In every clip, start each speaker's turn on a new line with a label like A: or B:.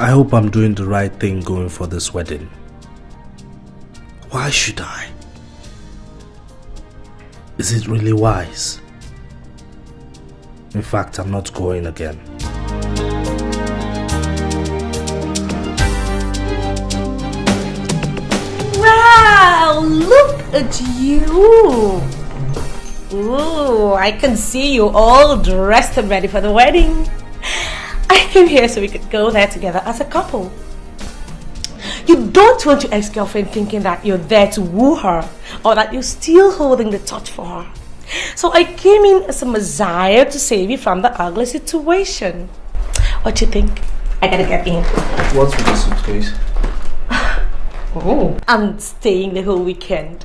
A: I hope I'm doing the right thing going for this wedding. Why should I? Is it really wise? In fact, I'm not going again.
B: Wow, look at you. Ooh, I can see you all dressed and ready for the wedding. I came here so we could go there together as a couple. You don't want your ex-girlfriend thinking that you're there to woo her or that you're still holding the torch for her. So I came in as a messiah to save you from the ugly situation. What you think? I gotta get in.
A: What's with the suitcase?
B: Oh, I'm staying the whole weekend.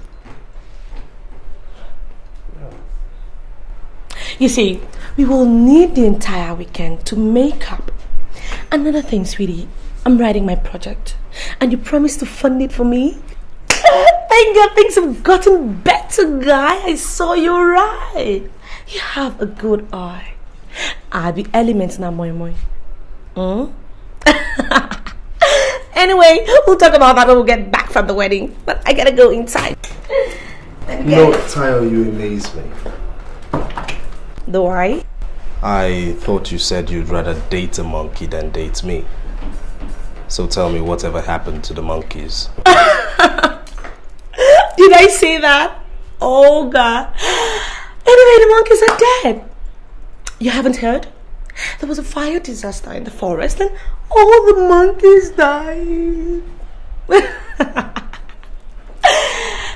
B: You see, we will need the entire weekend to make up. Another thing, sweetie, I'm writing my project and you promised to fund it for me. Thank God things have gotten better, guy. I saw you right. You have a good eye. I'll be elements now, moi moi. Anyway, we'll talk about that when we get back from the wedding. But I gotta go inside.
A: No, Tayo, you amaze me.
B: Do I?
A: I thought you said you'd rather date a monkey than date me. So tell me, whatever happened to the monkeys?
B: Did I say that? Oh God. Anyway, the monkeys are dead. You haven't heard? There was a fire disaster in the forest and all the monkeys died.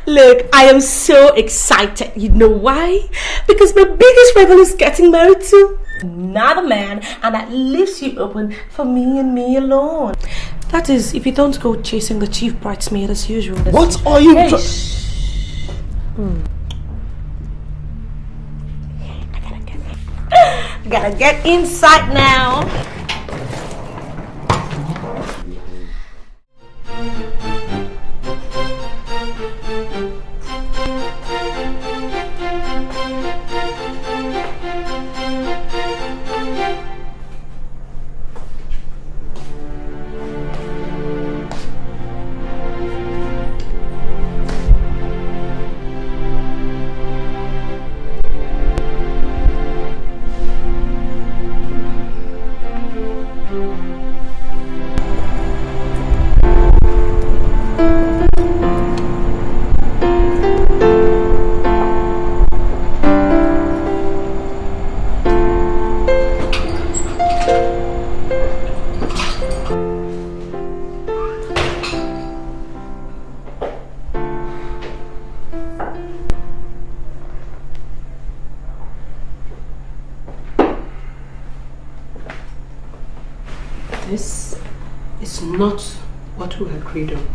B: Look, I am so excited. You know why? Because my biggest rival is getting married to another man, and that leaves you open for me and me alone. That is, if you don't go chasing the chief bridesmaid as usual.
A: What are you
B: I gotta get inside now.
C: This is not what we agreed on.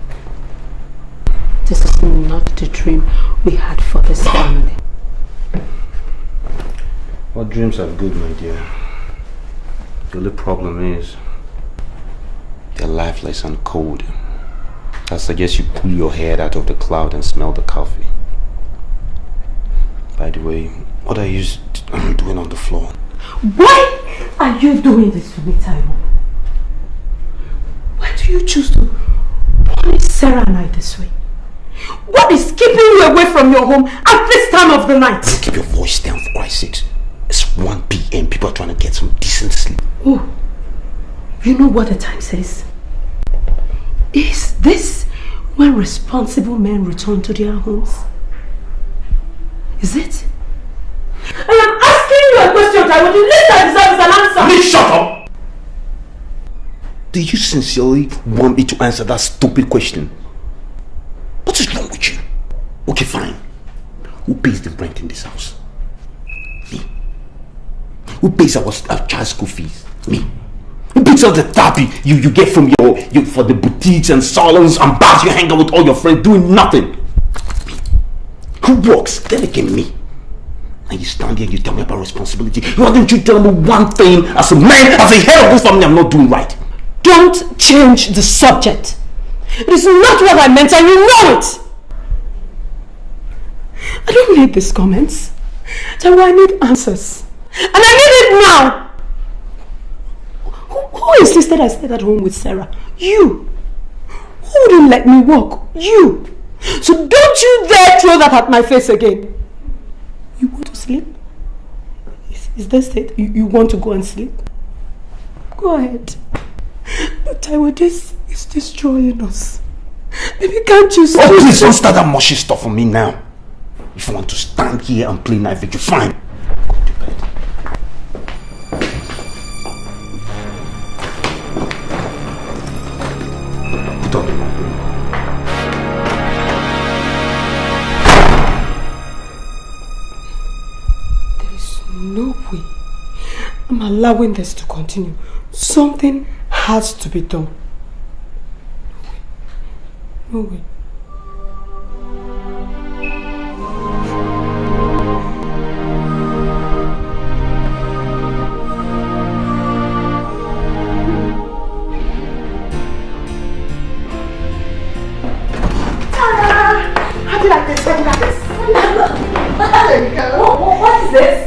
C: This is not the dream we had for this family.
D: All dreams are good, my dear. The only problem is they're lifeless and cold. I suggest you pull your head out of the cloud and smell the coffee. By the way, what are you doing on the floor?
C: Why are you doing this to me, Taiwo? Why do you choose to punish Sarah and I this way? What is keeping you away from your home at this time of the night?
D: Don't keep your voice down, for Christ's sake. It's 1 p.m. People are trying to get some decent sleep.
C: Oh, you know what the time says? Is this when responsible men return to their homes? Is it? I am asking you a question, Taiwo. The least I deserve is an answer.
D: Please shut up! Do you sincerely want me to answer that stupid question? What is wrong with you? Okay, fine. Who pays the rent in this house? Me. Who pays our child school fees? Me. Who picks up the tab you get from your for the boutiques and salons and bars you hang out with all your friends doing nothing? Me. Who works? Then again, me. And you stand here and you tell me about responsibility. Why don't you tell me one thing as a man, as a head of this family I'm not doing right?
C: Don't change the subject. It is not what I meant and you know it. I don't need these comments. I need answers. And I need it now. Who insisted I stayed at home with Sarah? You. Who wouldn't let me walk? You. So don't you dare throw that at my face again. You want to sleep? Is this it? You want to go and sleep? Go ahead. But Taiwo, this is destroying us. Baby, can't you see?
D: Oh, please don't start that mushy stuff on me now. If you want to stand here and play knife with you, fine. Go to bed. Put on.
C: There is no way I'm allowing this to continue. Something has to be done. No way.
E: How do you like this? How do you like this? There you go.
B: What is this?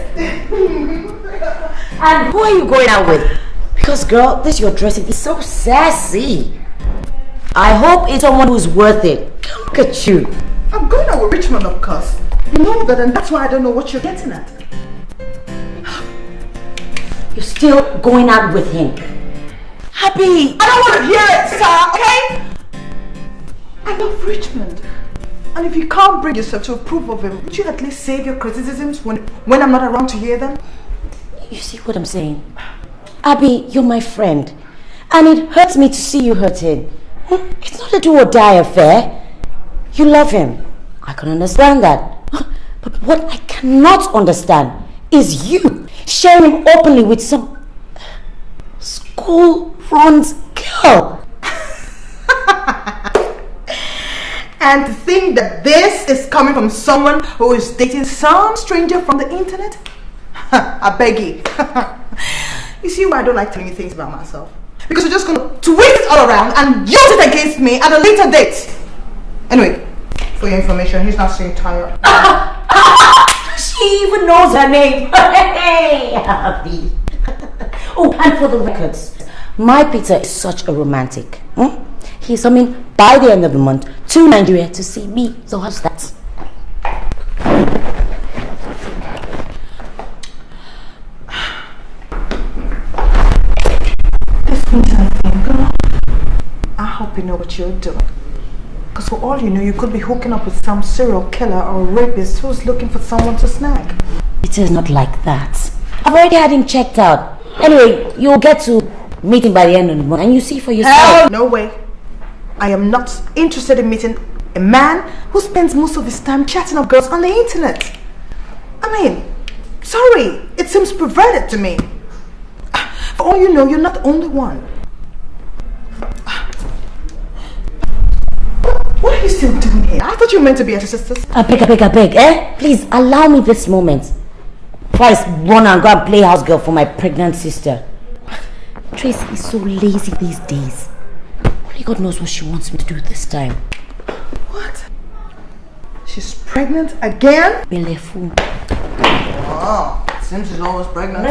B: And who are you going out with? Because girl, this your dressing is so sassy. I hope it's someone who's worth it. Look at you.
E: I'm going out with Richmond, of course. You know that, and that's why I don't know what you're getting at.
B: You're still going out with him. Happy.
E: I don't want to hear it, sir, okay? I love Richmond. And if you can't bring yourself to approve of him, would you at least save your criticisms when I'm not around to hear them?
B: You see what I'm saying? Abby, you're my friend. And it hurts me to see you hurting. It's not a do or die affair. You love him. I can understand that. But what I cannot understand is you sharing him openly with some school-runs girl.
E: And to think that this is coming from someone who is dating some stranger from the internet? I beg you. You see why I don't like telling you things about myself? Because you're just going to twist it all around and use it against me at a later date. Anyway, for your information, he's not seeing Tyra.
B: She even knows her name. Hey, Abby. Oh, and for the records, my Peter is such a romantic. He's coming by the end of the month to Nigeria to see me. So how's that?
E: I hope you know what you're doing. Because for all you know, you could be hooking up with some serial killer or rapist who's looking for someone to snag.
B: It is not like that. I've already had him checked out. Anyway, you'll get to meet him by the end of the month and you see for yourself.
E: Hell, no way. I am not interested in meeting a man who spends most of his time chatting up girls on the internet. I mean, sorry, it seems perverted to me. For all you know, you're not the only one. What are you still doing here? I thought you were meant to be at your sister's.
B: I beg, eh? Please, allow me this moment. Before I run and go and play house girl for my pregnant sister. Tracy is so lazy these days. Only God knows what she wants me to do this time.
E: What? She's pregnant again?
B: Belefu.
E: Wow, seems she's always pregnant.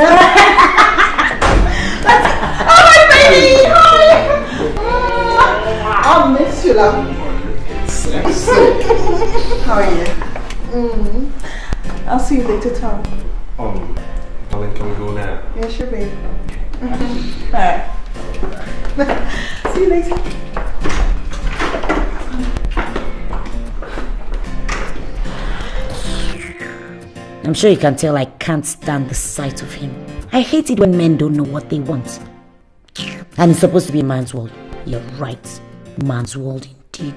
B: Oh my baby!
E: I'll miss you, love. How are you? I'll see you later, Tom.
A: Darling, can we go now?
E: Yeah, sure, babe. Alright. See you later.
B: I'm sure you can tell I can't stand the sight of him. I hate it when men don't know what they want. And it's supposed to be a man's world. You're right. Man's world indeed.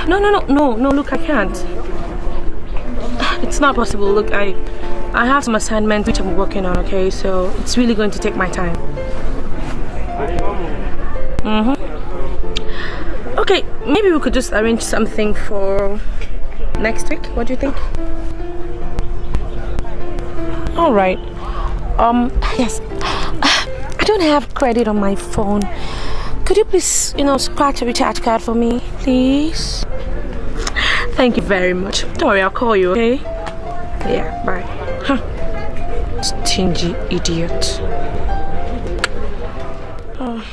F: No, look, I can't. It's not possible. Look, I have some assignments which I'm working on, okay? So it's really going to take my time. Okay, maybe we could just arrange something for next week. What do you think? All right. Yes. I don't have credit on my phone. Could you please, scratch a recharge card for me, please? Thank you very much. Don't worry, I'll call you, okay? Yeah, bye. Huh. stingy idiot. Oh.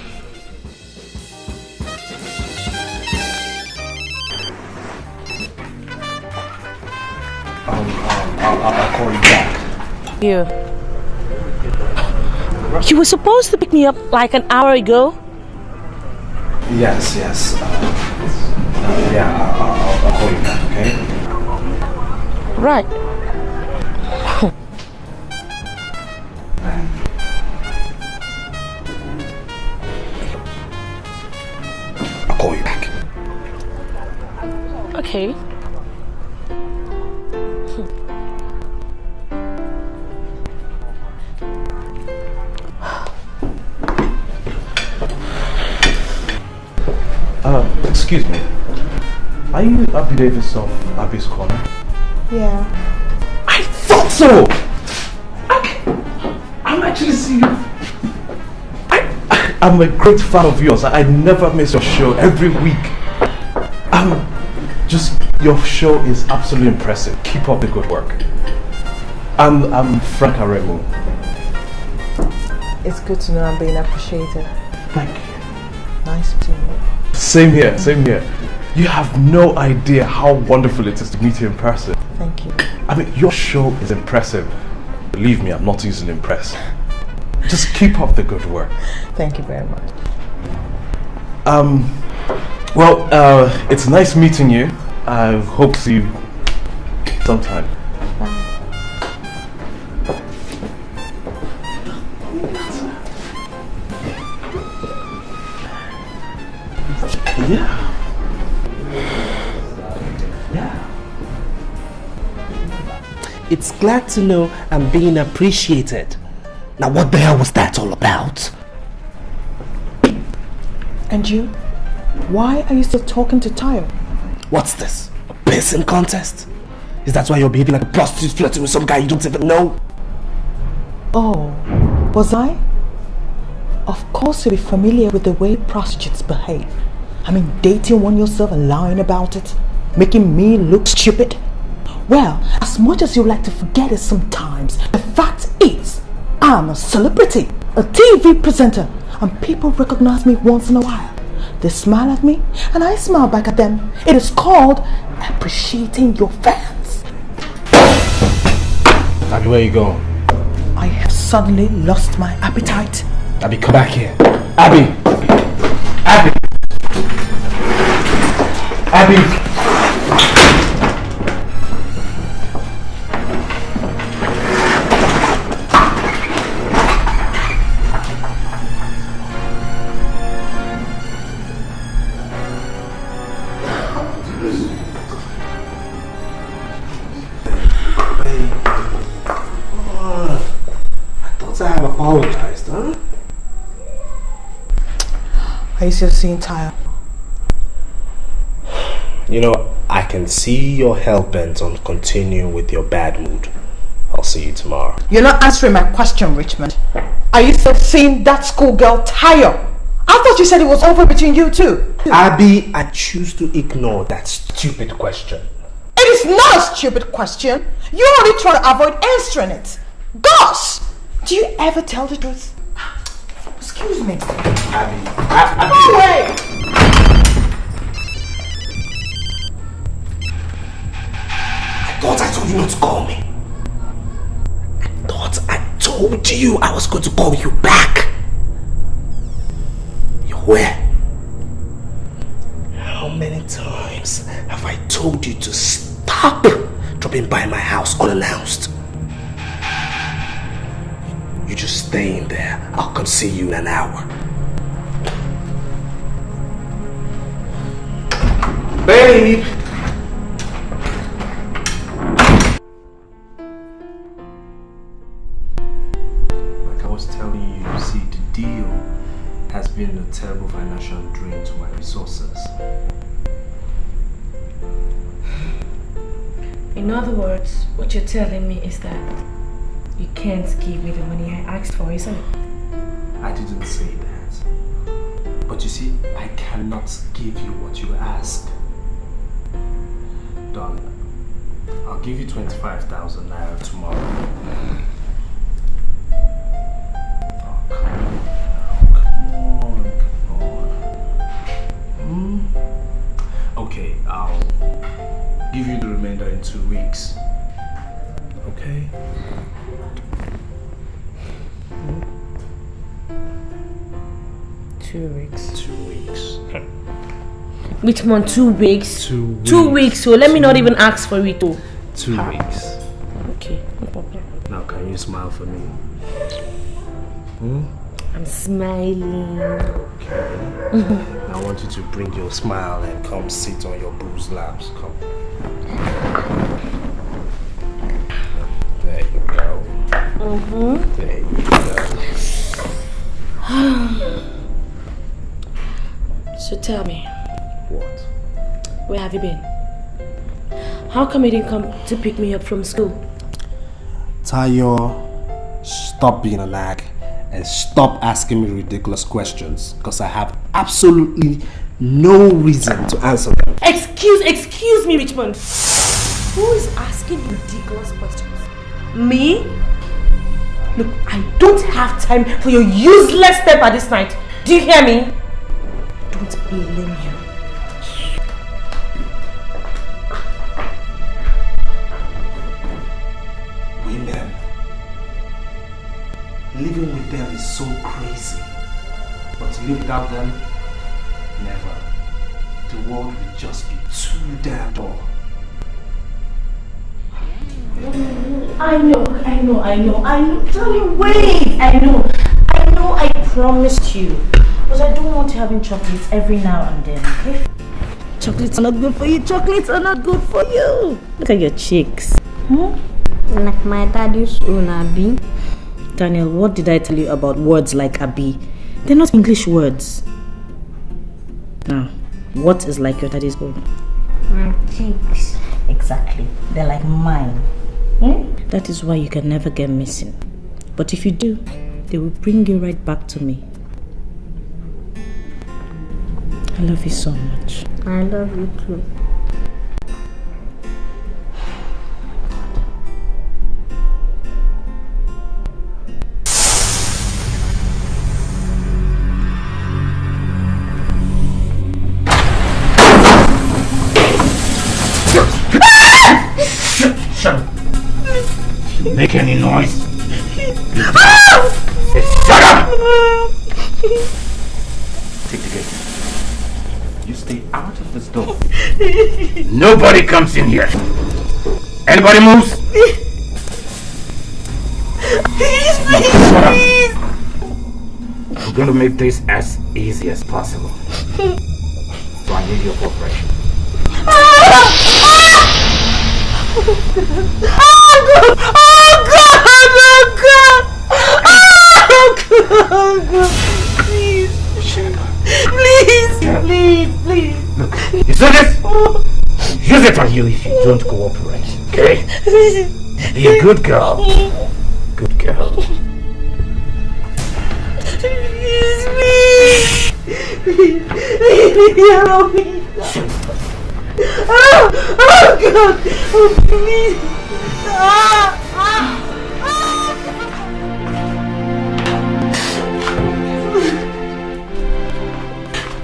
D: I'll call you back.
F: You were supposed to pick me up like an hour ago.
A: Yes. I'll call you back, okay?
F: Right.
D: I'll call you back.
F: Okay.
G: Excuse me. Are you Abby Davis of Abby's Corner?
E: Yeah.
G: I thought so! I'm actually seeing you. I'm a great fan of yours. I never miss your show every week. Your show is absolutely impressive. Keep up the good work. I'm Frank Aremu.
E: It's good to know I'm being appreciated.
G: Thank you.
E: Nice to meet you.
G: Same here. You have no idea how wonderful it is to meet you in person.
E: Thank you.
G: I mean, your show is impressive. Believe me, I'm not easily impressed. Just keep up the good work.
E: Thank you very much.
G: It's nice meeting you. I hope to see you sometime.
E: Bye.
G: Yeah.
H: It's glad to know I'm being appreciated. Now what the hell was that all about?
E: And you? Why are you still talking to Tayo?
H: What's this? A pissing contest? Is that why you're behaving like a prostitute flirting with some guy you don't even know?
E: Oh, was I? Of course you'll be familiar with the way prostitutes behave. I mean, dating one yourself and lying about it, making me look stupid. Well, as much as you like to forget it sometimes, the fact is, I'm a celebrity, a TV presenter, and people recognize me once in a while. They smile at me, and I smile back at them. It is called appreciating your fans.
A: Abby, where you going?
E: I have suddenly lost my appetite.
A: Abby, come back here. Abby!
H: Apologized, huh?
E: Are you still seeing Tayo?
A: You know, I can see you're hell-bent on continuing with your bad mood. I'll see you tomorrow.
E: You're not answering my question, Richmond. Are you still seeing that schoolgirl Tayo? I thought you said it was over between you two.
A: Abby, I choose to ignore that stupid question.
E: It is not a stupid question. You're only trying to avoid answering it. Gosh! Do you ever tell the truth? Excuse me.
A: Abby.
E: No way!
H: I thought I told you not to call me. I thought I told you I was going to call you back. You're where? How many times have I told you to stop dropping by my house unannounced? You just stay in there. I'll come see you in an hour.
A: Babe! Like I was telling you, see, the deal has been a terrible financial drain to my resources.
F: In other words, what you're telling me is that you can't give me the money I asked for, isn't it?
A: I didn't say that. But you see, I cannot give you what you ask. Darling, I'll give you 25,000 naira tomorrow. give you the remainder in 2 weeks. Okay?
B: 2 weeks.
A: 2 weeks.
B: Which month? 2 weeks?
A: 2 weeks.
B: 2 weeks, so let me not even ask for it too.
A: 2 weeks.
B: Okay, no problem.
A: Now can you smile for me?
B: I'm smiling.
A: Okay. I want you to bring your smile and come sit on your bruised laps. Come. There you go. There you go.
B: So tell me,
A: What?
B: where have you been? How come you didn't come to pick me up from school?
A: Tayo, stop being a nag and stop asking me ridiculous questions because I have absolutely no reason to answer them.
B: Excuse me, Richmond. Who is asking ridiculous questions? Me? Look, I don't have time for your useless step at this night. Do you hear me? Don't blame you.
A: Women. Living with them is so crazy. But to live without them, never. The world will just be too damn dull.
B: I know. Tell me, wait. I know, I promised you. But I don't want you having chocolates every now and then, okay? Chocolates are not good for you. Chocolates are not good for you. Look at your cheeks.
I: Like my daddy's own Abi.
B: Daniel, what did I tell you about words like Abi? They're not English words. Now, what is like your daddy's own?
I: My cheeks.
B: Exactly. They're like mine. That is why you can never get missing. But if you do, they will bring you right back to me. I love you so much.
I: I love you too.
H: Shut up! If you make any noise, shut up! Take the gate. You stay out of this door. Nobody comes in here. Anybody moves?
B: Please.
H: I'm going to make this as easy as possible. So I need your cooperation.
B: Oh God! Please.
H: Look, you see this? Use it on you if you don't cooperate, okay? Be a good girl. Good girl.
B: Help me. Oh God! Oh please!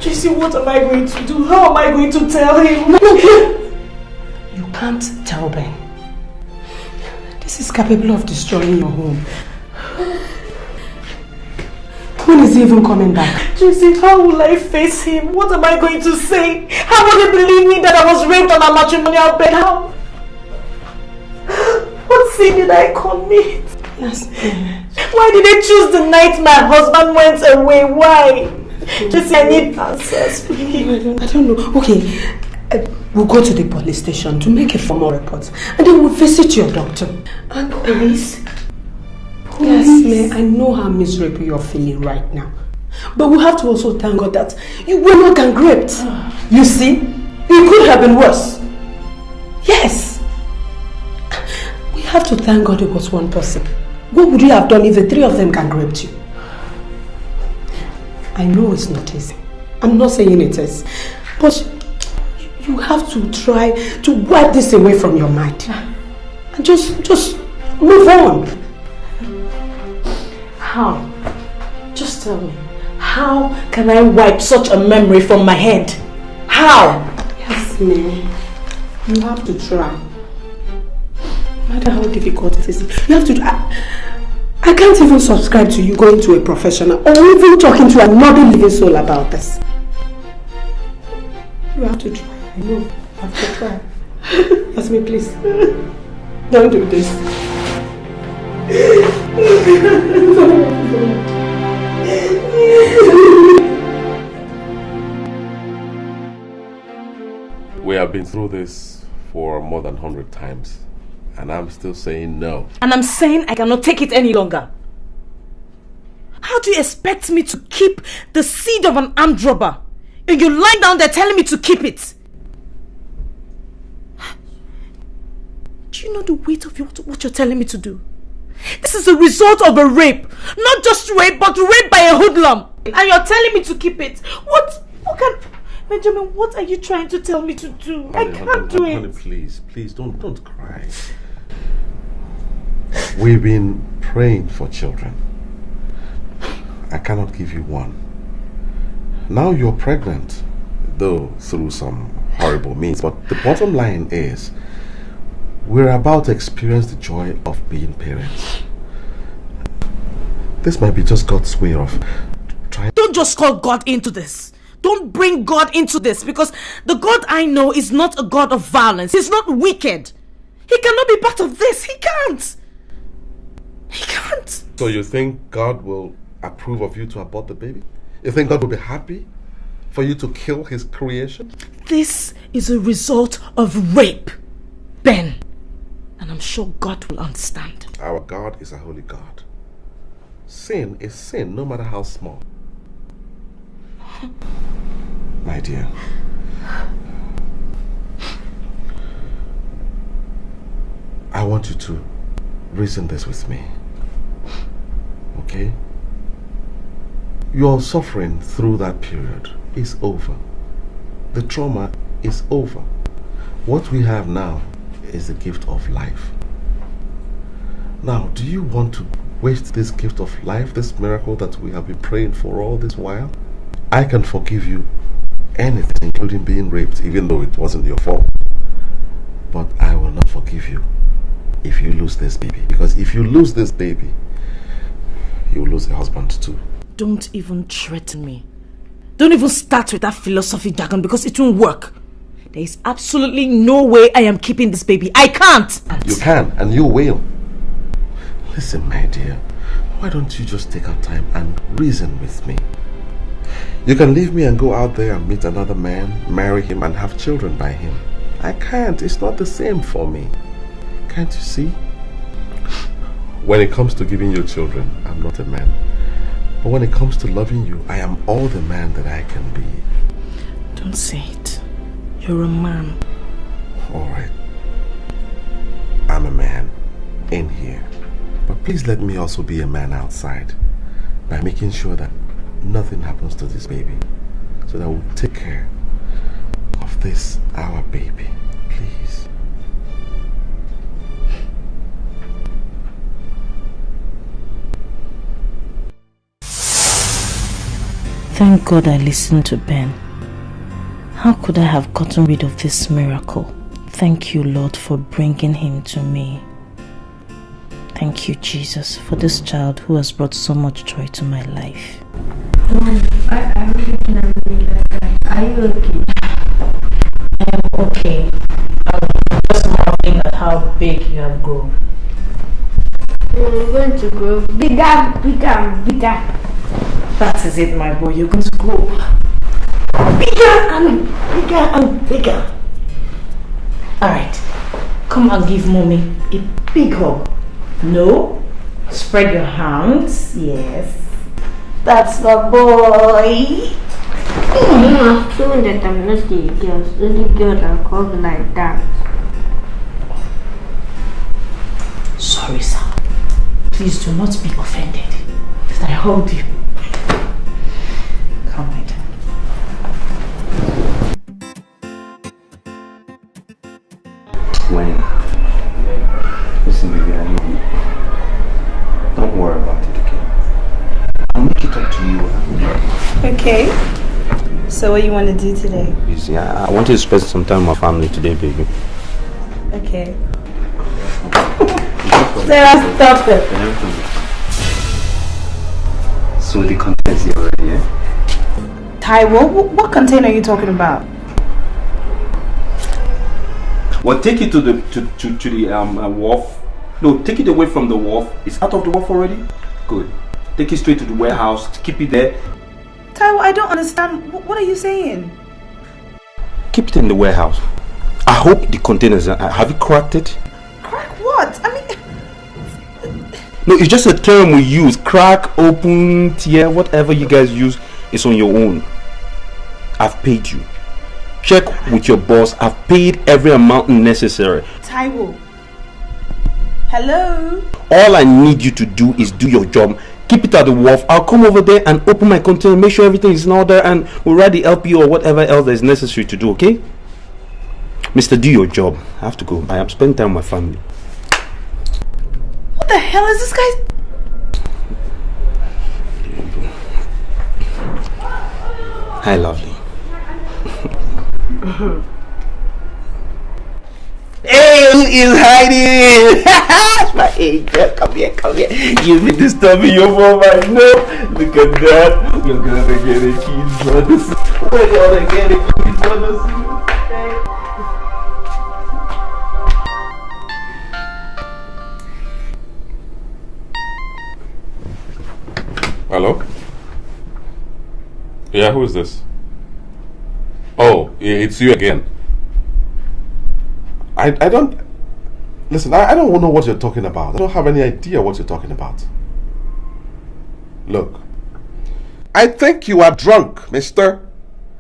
B: Tracy, what am I going to do? How am I going to tell him?
C: You can't tell Ben. This is capable of destroying your home. When is he even coming back?
B: Tracy, how will I face him? What am I going to say? How will he believe me that I was raped on a matrimonial bed? How? What sin did I commit?
C: Yes.
B: Why did they choose the night my husband went away? Why? Tracy, I need answers, please.
C: I don't know. Okay, we'll go to the police station to make a formal report. And then we'll visit your doctor. And police? Yes, May, I know how miserable you're feeling right now. But we have to also thank God that you were not gang raped. You see? It could have been worse. Yes. We have to thank God it was one person. What would you have done if the three of them gang raped you? I know it's not easy. I'm not saying it is. But you have to try to wipe this away from your mind. And just move on.
B: How? Just tell me. How can I wipe such a memory from my head? How?
C: Yes, May. You have to try. No matter how difficult it is, you have to. I can't even subscribe to you going to a professional or even talking to another living soul about this. You have to try. I know. You have to try. Yasmin, please. Don't do this.
G: We have been through this for more than 100 times. And I'm still saying no.
B: And I'm saying I cannot take it any longer. How do you expect me to keep the seed of an armed robber? And you lie down there telling me to keep it? Do you know the weight of what you're telling me to do? This is a result of a rape. Not just rape, but rape by a hoodlum. And you're telling me to keep it. What can... Benjamin, what are you trying to tell me to do? I can't do it.
G: Honey, please, don't cry. We've been praying for children. I cannot give you one. Now you're pregnant, though through some horrible means. But the bottom line is, we're about to experience the joy of being parents. This might be just God's way of trying.
B: Don't just call God into this. Don't bring God into this, because the God I know is not a God of violence. He's not wicked. He cannot be part of this. He can't. He can't.
G: So you think God will approve of you to abort the baby? You think God will be happy for you to kill his creation?
B: This is a result of rape, Ben. And I'm sure God will understand.
G: Our God is a holy God. Sin is sin, no matter how small. My dear, I want you to reason this with me. Okay? Your suffering through that period is over. The trauma is over. What we have now is the gift of life. Now, do you want to waste this gift of life, this miracle that we have been praying for all this while? I can forgive you anything, including being raped, even though it wasn't your fault. But I will not forgive you if you lose this baby. Because if you lose this baby, you will lose a husband too.
B: Don't even threaten me. Don't even start with that philosophy jargon, because it won't work. There is absolutely no way I am keeping this baby. I can't.
G: You can, and you will. Listen, my dear, why don't you just take our time and reason with me? You can leave me and go out there and meet another man, marry him and have children by him. I can't. It's not the same for me. Can't you see? When it comes to giving you children, I'm not a man. But when it comes to loving you, I am all the man that I can be.
B: Don't say it. You're a man.
G: Alright. I'm a man in here. But please let me also be a man outside by making sure that nothing happens to this baby, so that we'll take care of this, our baby. Please.
B: Thank God I listened to Ben. How could I have gotten rid of this miracle? Thank you, Lord, for bringing him to me. Thank you, Jesus, for this child who has brought so much joy to my life.
I: I really can't believe that. Are you okay?
B: I am okay. I'm just marveling at how big you have grown.
I: We're going to grow bigger, bigger, bigger.
B: That is it, my boy. You're going to grow bigger and bigger and bigger. Alright, come and give mommy a big hug. No, spread your hands. Yes, that's my boy.
I: I'm feeling that I'm not the girls. Any girl that calls like that.
B: Sorry, sir. Please do not be offended that I hugged you. Come, my dear.
D: When? Listen, baby, I love you. Don't worry about it, okay? I'll make it up to you.
E: Okay. So what you want to do today?
D: You see, I wanted to spend some time with my family today, baby.
E: Okay. Sarah, stop it.
D: So the content is here already, eh?
E: Taiwo, what container are you talking about?
D: Well, take it to the wharf. No, take it away from the wharf. It's out of the wharf already? Good. Take it straight to the warehouse. Keep it there.
E: Taiwo, I don't understand. What are you saying?
D: Keep it in the warehouse. I hope the containers are... Have you cracked it?
E: Crack what? I mean...
D: No, it's just a term we use. Crack, open, tear, whatever you guys use is on your own. I've paid you. Check with your boss. I've paid every amount necessary.
E: Taiwo. Hello?
D: All I need you to do is do your job. Keep it at the wharf. I'll come over there and open my container, make sure everything is in order, and we'll write the LP or whatever else that is necessary to do, okay? Mister, do your job. I have to go. I am spending time with my family.
E: What the hell is this guy?
D: Hi, lovely. Hey, who is hiding? My angel, come here, come here. You've been disturbing your mom, I know. Look at that. We're gonna get a kid, brothers. We're gonna get a kid, brothers.
G: Hello? Yeah, who is this? Oh, it's you again. I don't... Listen, I don't know what you're talking about. I don't have any idea what you're talking about. Look. I think you are drunk, mister.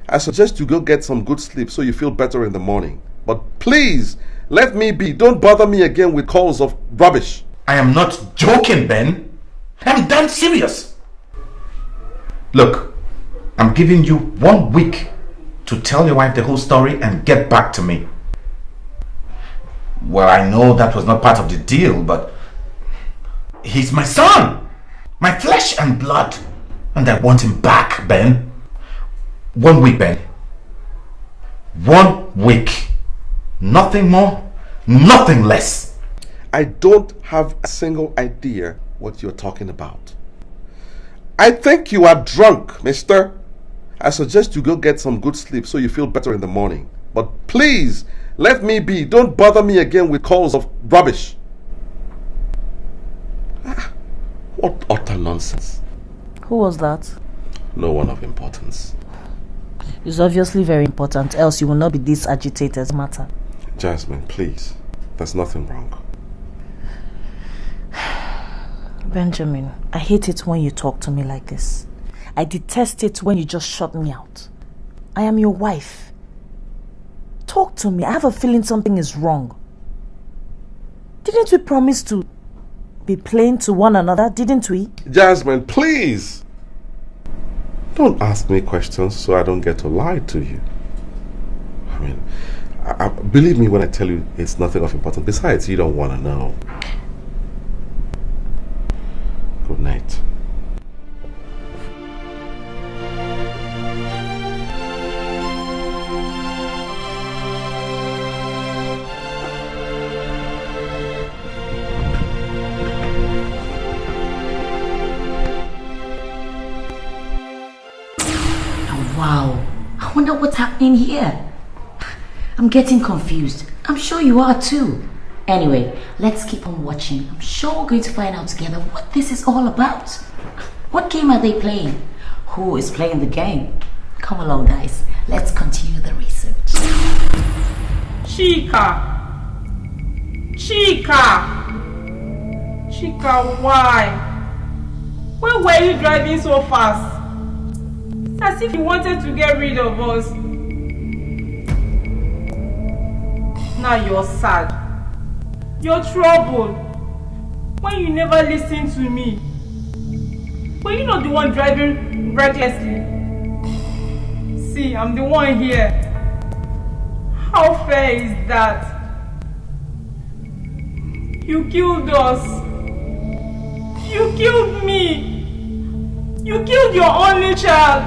G: I suggest you go get some good sleep so you feel better in the morning. But please, let me be. Don't bother me again with calls of rubbish.
H: I am not joking, Ben. I'm damn serious. Look, I'm giving you 1 week to tell your wife the whole story and get back to me. Well, I know that was not part of the deal, but he's my son, my flesh and blood, and I want him back, Ben. 1 week, Ben. 1 week. Nothing more, nothing less.
G: I don't have a single idea what you're talking about. I think you are drunk, mister. I suggest you go get some good sleep so you feel better in the morning. But please, let me be. Don't bother me again with calls of rubbish. What utter nonsense.
J: Who was that?
G: No one of importance.
J: It's obviously very important, else you will not be this agitated matter.
G: Jasmine, please. There's nothing wrong.
J: Benjamin, I hate it when you talk to me like this. I detest it when you just shut me out. I am your wife. Talk to me. I have a feeling something is wrong. Didn't we promise to be plain to one another, didn't we?
G: Jasmine, please. Don't ask me questions so I don't get to lie to you. I mean, believe me when I tell you it's nothing of importance. Besides, you don't want to know. Good night.
C: Wow, I wonder what's happening here. I'm getting confused. I'm sure you are too. Anyway, let's keep on watching. I'm sure we're going to find out together what this is all about. What game are they playing? Who is playing the game? Come along, guys. Let's continue the research.
B: Chika, why? Why were you driving so fast? It's as if you wanted to get rid of us. Now you're sad. You're troubled. When you never listen to me. Were you not the one driving recklessly? See, I'm the one here. How fair is that? You killed us. You killed me. You killed your only child.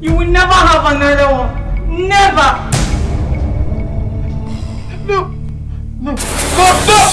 B: You will never have another one. Never.
H: No! No!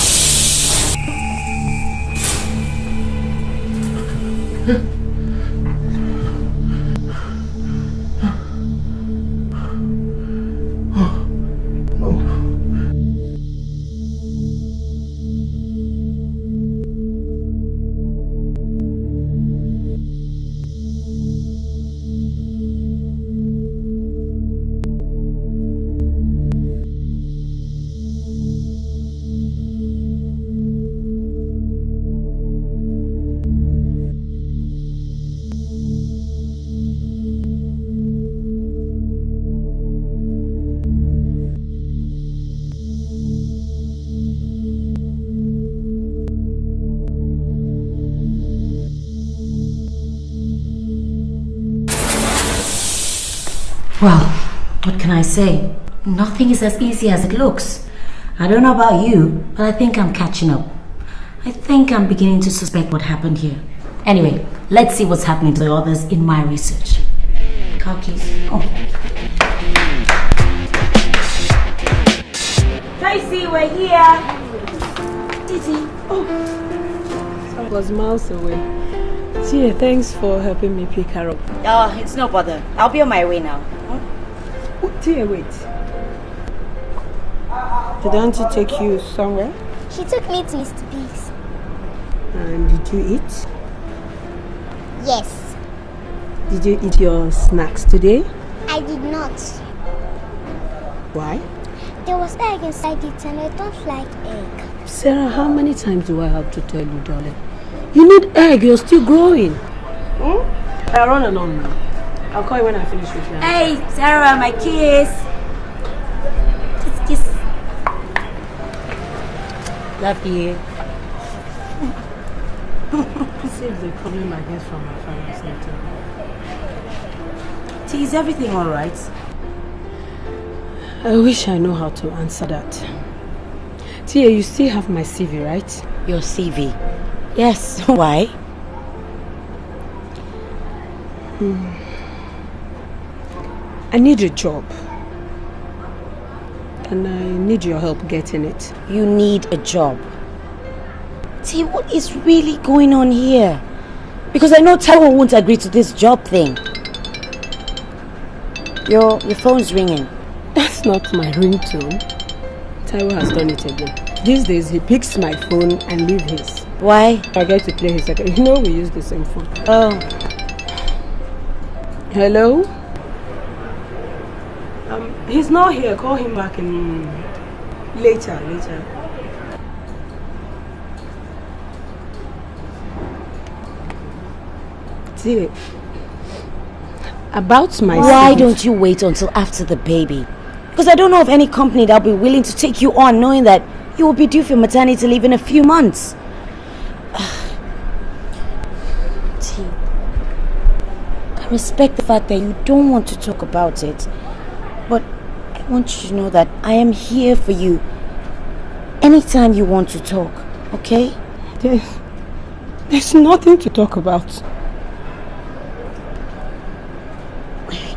J: Well, what can I say? Nothing is as easy as it looks. I don't know about you, but I think I'm catching up. I think I'm beginning to suspect what happened here. Anyway, let's see what's happening to the others in my research. Car keys. Oh. Tracy, we're here. Titi.
C: Oh. I was miles away. Tia, thanks for helping me pick her up.
J: Oh, it's no bother. I'll be on my way now.
C: Oh, Tia, wait. Did Auntie take you somewhere?
K: She took me to Mr. Biggs.
C: And did you eat?
K: Yes.
C: Did you eat your snacks today?
K: I did not.
C: Why?
K: There was egg inside it and I don't like egg.
C: Sarah, how many times do I have to tell you, darling? You need egg, you're still growing. I run along now. I'll call you when I finish with you.
J: Hey, Sarah, my kiss. Kiss. Love you.
C: See if the problem I get from my father's letter.
J: T, is everything alright?
C: I wish I know how to answer that. Tia, you still have my CV, right?
J: Your CV? Yes. Why?
C: I need a job. And I need your help getting it.
J: You need a job? T, what is really going on here? Because I know Taiwo won't agree to this job thing. Your phone's ringing.
C: That's not my ringtone. Taiwo has done it again. These days he picks my phone and leaves his.
J: Why?
C: I get to play his second. You know we use the same phone.
J: Oh.
C: Hello? He's not here. Call him back in later. See, about my
J: Why don't you wait until after the baby? Because I don't know of any company that'll be willing to take you on knowing that you will be due for maternity leave in a few months. T, I respect the fact that you don't want to talk about it, but I want you to know that I am here for you anytime you want to talk, okay?
C: There's nothing to talk about.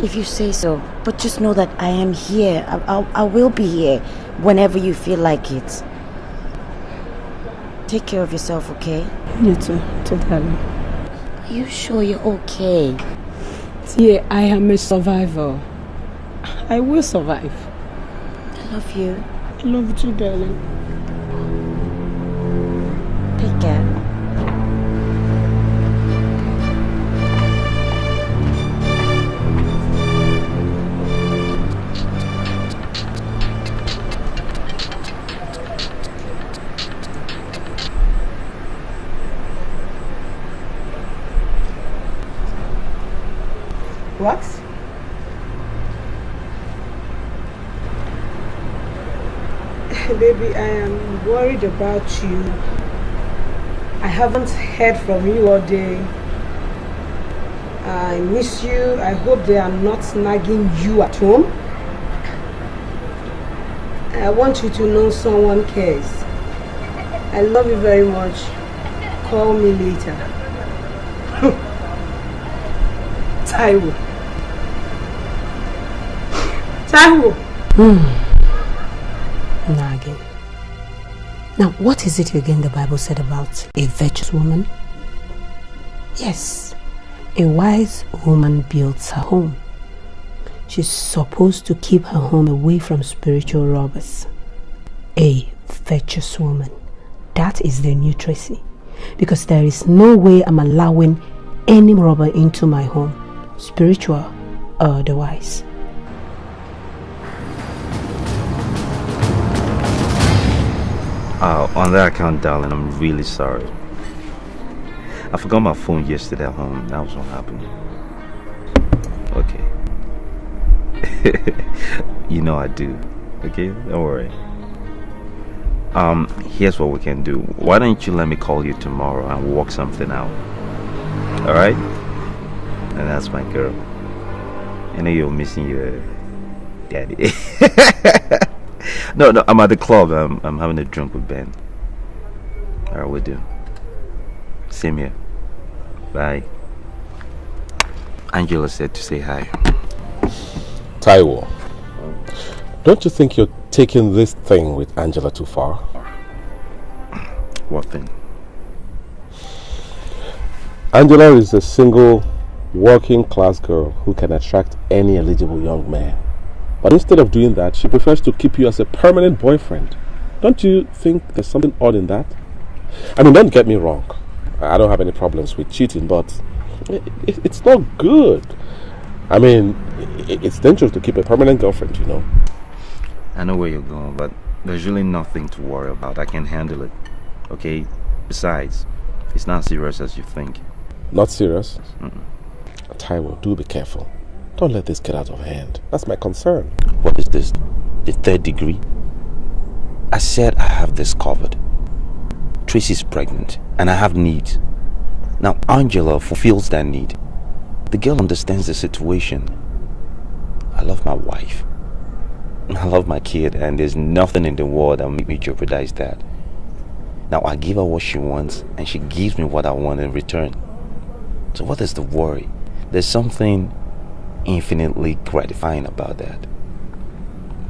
J: If you say so, but just know that I am here. I will be here whenever you feel like it. Take care of yourself, okay?
C: You too, darling.
J: Are you sure you're okay?
C: Yeah, I am a survivor. I will survive.
J: I love you.
C: I love you too, darling.
J: Take care.
E: What?
C: Baby, I am worried about you. I haven't heard from you all day. I miss you. I hope they are not nagging you at home. I want you to know someone cares. I love you very much. Call me later. Taiwo. Nagi. Now, what is it again the Bible said about a virtuous woman? Yes, a wise woman builds her home. She's supposed to keep her home away from spiritual robbers. A virtuous woman. That is the new Tracy. Because there is no way I'm allowing any robber into my home, spiritual or otherwise.
D: On that account, darling, I'm really sorry. I forgot my phone yesterday at home. That was what happened. Okay. You know I do. Okay, don't worry. Here's what we can do. Why don't you let me call you tomorrow and work something out? Alright? And that's my girl. I know you're missing your daddy. No, I'm at the club. I'm having a drink with Ben. Alright, we'll do. Same here. Bye. Angela said to say hi.
G: Taiwo, don't you think you're taking this thing with Angela too far?
D: What thing?
G: Angela is a single, working class girl who can attract any eligible young man. But instead of doing that, she prefers to keep you as a permanent boyfriend. Don't you think there's something odd in that? I mean, don't get me wrong. I don't have any problems with cheating, but it's not good. I mean, it's dangerous to keep a permanent girlfriend, you know.
D: I know where you're going, but there's really nothing to worry about. I can handle it. Okay? Besides, it's not serious as you think.
G: Not serious? Taiwo, do be careful. Don't let this get out of hand. That's my concern.
D: What is this? The third degree? I said I have this covered. Tracy's pregnant, and I have needs. Now Angela fulfills that need. The girl understands the situation. I love my wife. I love my kid, and there's nothing in the world that will make me jeopardize that. Now I give her what she wants, and she gives me what I want in return. So what is the worry? There's something infinitely gratifying about that.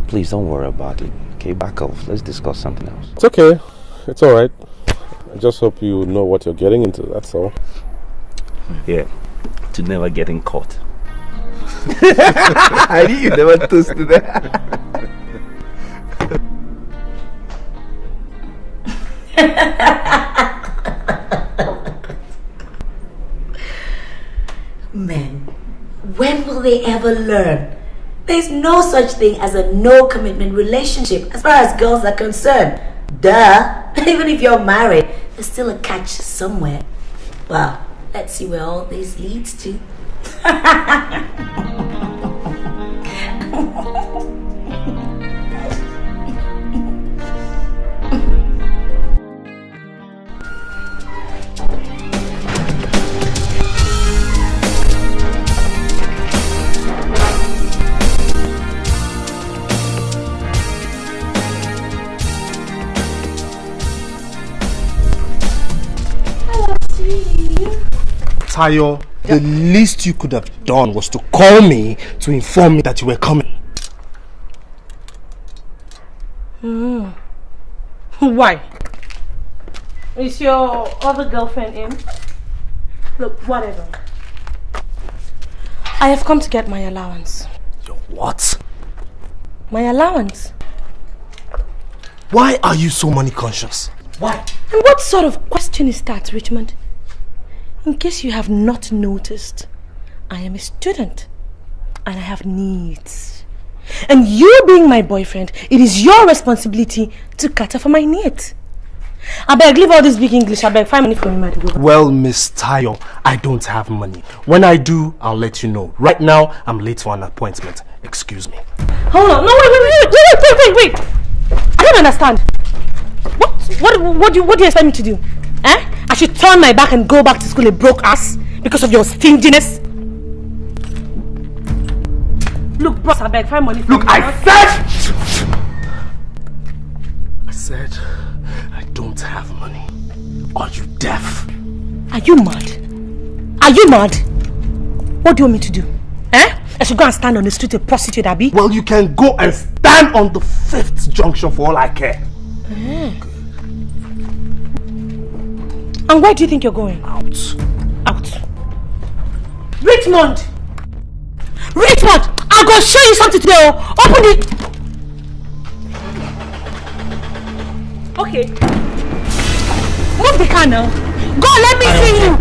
D: Please don't worry about it. Okay, back off. Let's discuss something else.
G: It's okay. It's alright. I just hope you know what you're getting into, that's all.
D: Yeah, to never getting caught. I knew you never toasted that.
J: Men, when will they ever learn? There's no such thing as a no-commitment relationship as far as girls are concerned. Duh! Even if you're married, there's still a catch somewhere. Well, let's see where all this leads to.
A: Tayo, the least you could have done was to call me to inform me that you were coming.
F: Why? Is your other girlfriend in? Look, whatever. I have come to get my allowance.
A: Your what?
F: My allowance.
A: Why are you so money conscious? Why?
F: And what sort of question is that, Richmond? In case you have not noticed, I am a student and I have needs. And you being my boyfriend, it is your responsibility to cater for my needs. I beg, leave all this big English. I beg, find money for me, my dear.
A: Well, Miss Tayo, I don't have money. When I do, I'll let you know. Right now, I'm late for an appointment. Excuse me.
F: Hold on. No, wait. I don't understand. What do you expect me to do? Eh? I should turn my back and go back to school a broke ass because of your stinginess? Look, bros, I beg, find money for me.
A: Look, I said I don't have money. Are you deaf?
F: Are you mad? Are you mad? What do you want me to do? Eh? I should go and stand on the street a prostitute, Abby?
A: Well, you can go and stand on the 5th junction for all I care.
F: And where do you think you're going?
G: Out.
F: Out. Richmond! Richmond! I'm going to show you something today. Open it! Okay. Move the car now. Go, let me see you.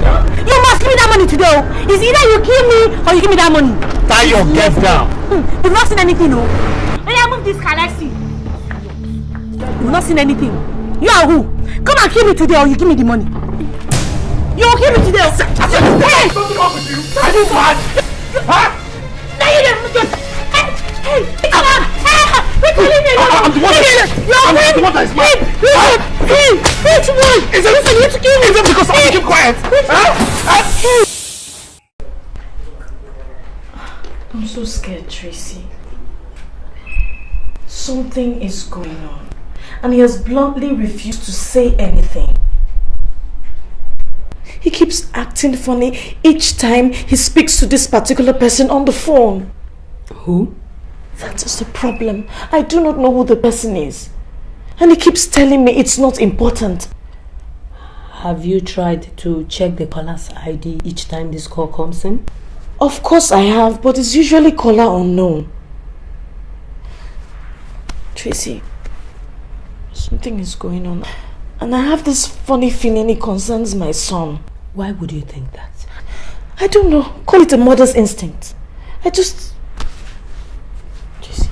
F: You must give me that money today. It's either you kill me or you give me that money.
G: Tie your get down.
F: You've not seen anything, no? When I move this car, let's see. You've not seen anything. You are who? Come and kill me today or you give me the money. You will kill me today. Hey!
G: What's wrong with you? Are you mad? Huh?
F: No, you don't. Hey! Come on! We're calling me.
G: I'm the one that is mad.
F: Hey! Which one?
G: Is it you to kill me? Is it because I keep quiet? Huh?
J: I'm so scared, Tracy. Something is going on, and he has bluntly refused to say anything. He keeps acting funny each time he speaks to this particular person on the phone.
C: Who?
J: That is the problem. I do not know who the person is. And he keeps telling me it's not important.
C: Have you tried to check the caller's ID each time this call comes in?
J: Of course I have, but it's usually caller unknown. Tracy, something is going on. And I have this funny feeling it concerns my son.
C: Why would you think that?
J: I don't know. Call it a mother's instinct. I just... Tracy,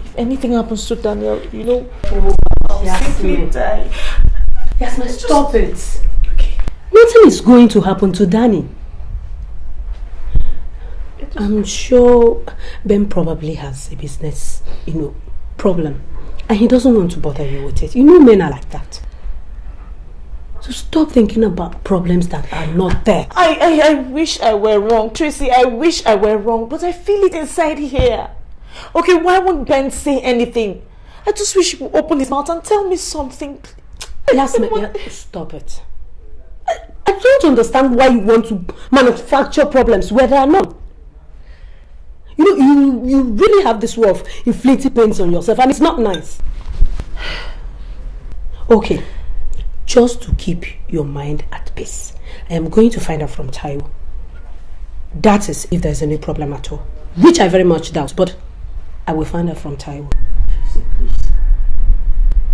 J: if anything happens to Daniel, you know... I'll simply die.
C: Yasmin, stop it. Okay. Nothing is going to happen to Danny. I'm sure Ben probably has a business, problem. And he doesn't want to bother you with it. You know men are like that. So stop thinking about problems that are not there.
J: I wish I were wrong, Tracy. I wish I were wrong, but I feel it inside here. Okay, why won't Ben say anything? I just wish he would open his mouth and tell me something.
C: Yasmin, stop it. I don't understand why you want to manufacture problems where there are none. You really have this way of inflicting pains on yourself, and it's not nice. Okay, just to keep your mind at peace, I am going to find out from Taiwo. That is, if there's any problem at all, which I very much doubt, but I will find out from Taiwo.
J: Please.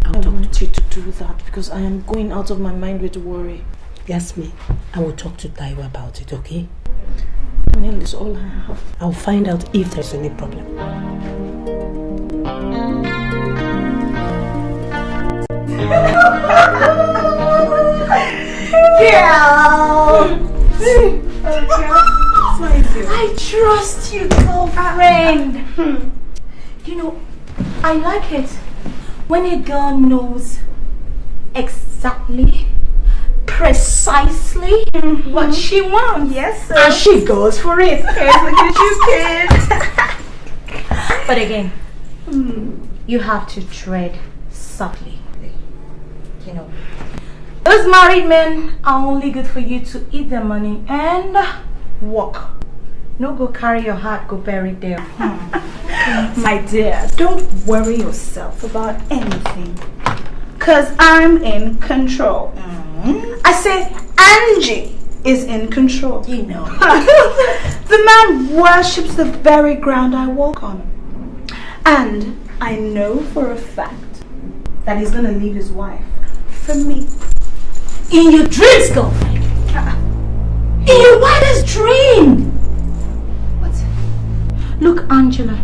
J: I want you to do that because I am going out of my mind with worry.
C: Yes, I will talk to Taiwo about it, okay?
J: Manuel is all I have.
C: I'll find out if there's any problem.
L: I trust you, girlfriend. I like it when a girl knows exactly, precisely what she wants. Yes, sir. And she goes for it. Okay, look at you, kid. But again, you have to tread softly. Those married men are only good for you to eat their money and walk. No, go carry your heart, go bury it there. My dear, don't worry yourself about anything, cause I'm in control. I say Angie is in control. The man worships the very ground I walk on, and I know for a fact that he's gonna leave his wife for me. In your dreams, girlfriend. In your wildest dream. What? Look, Angela,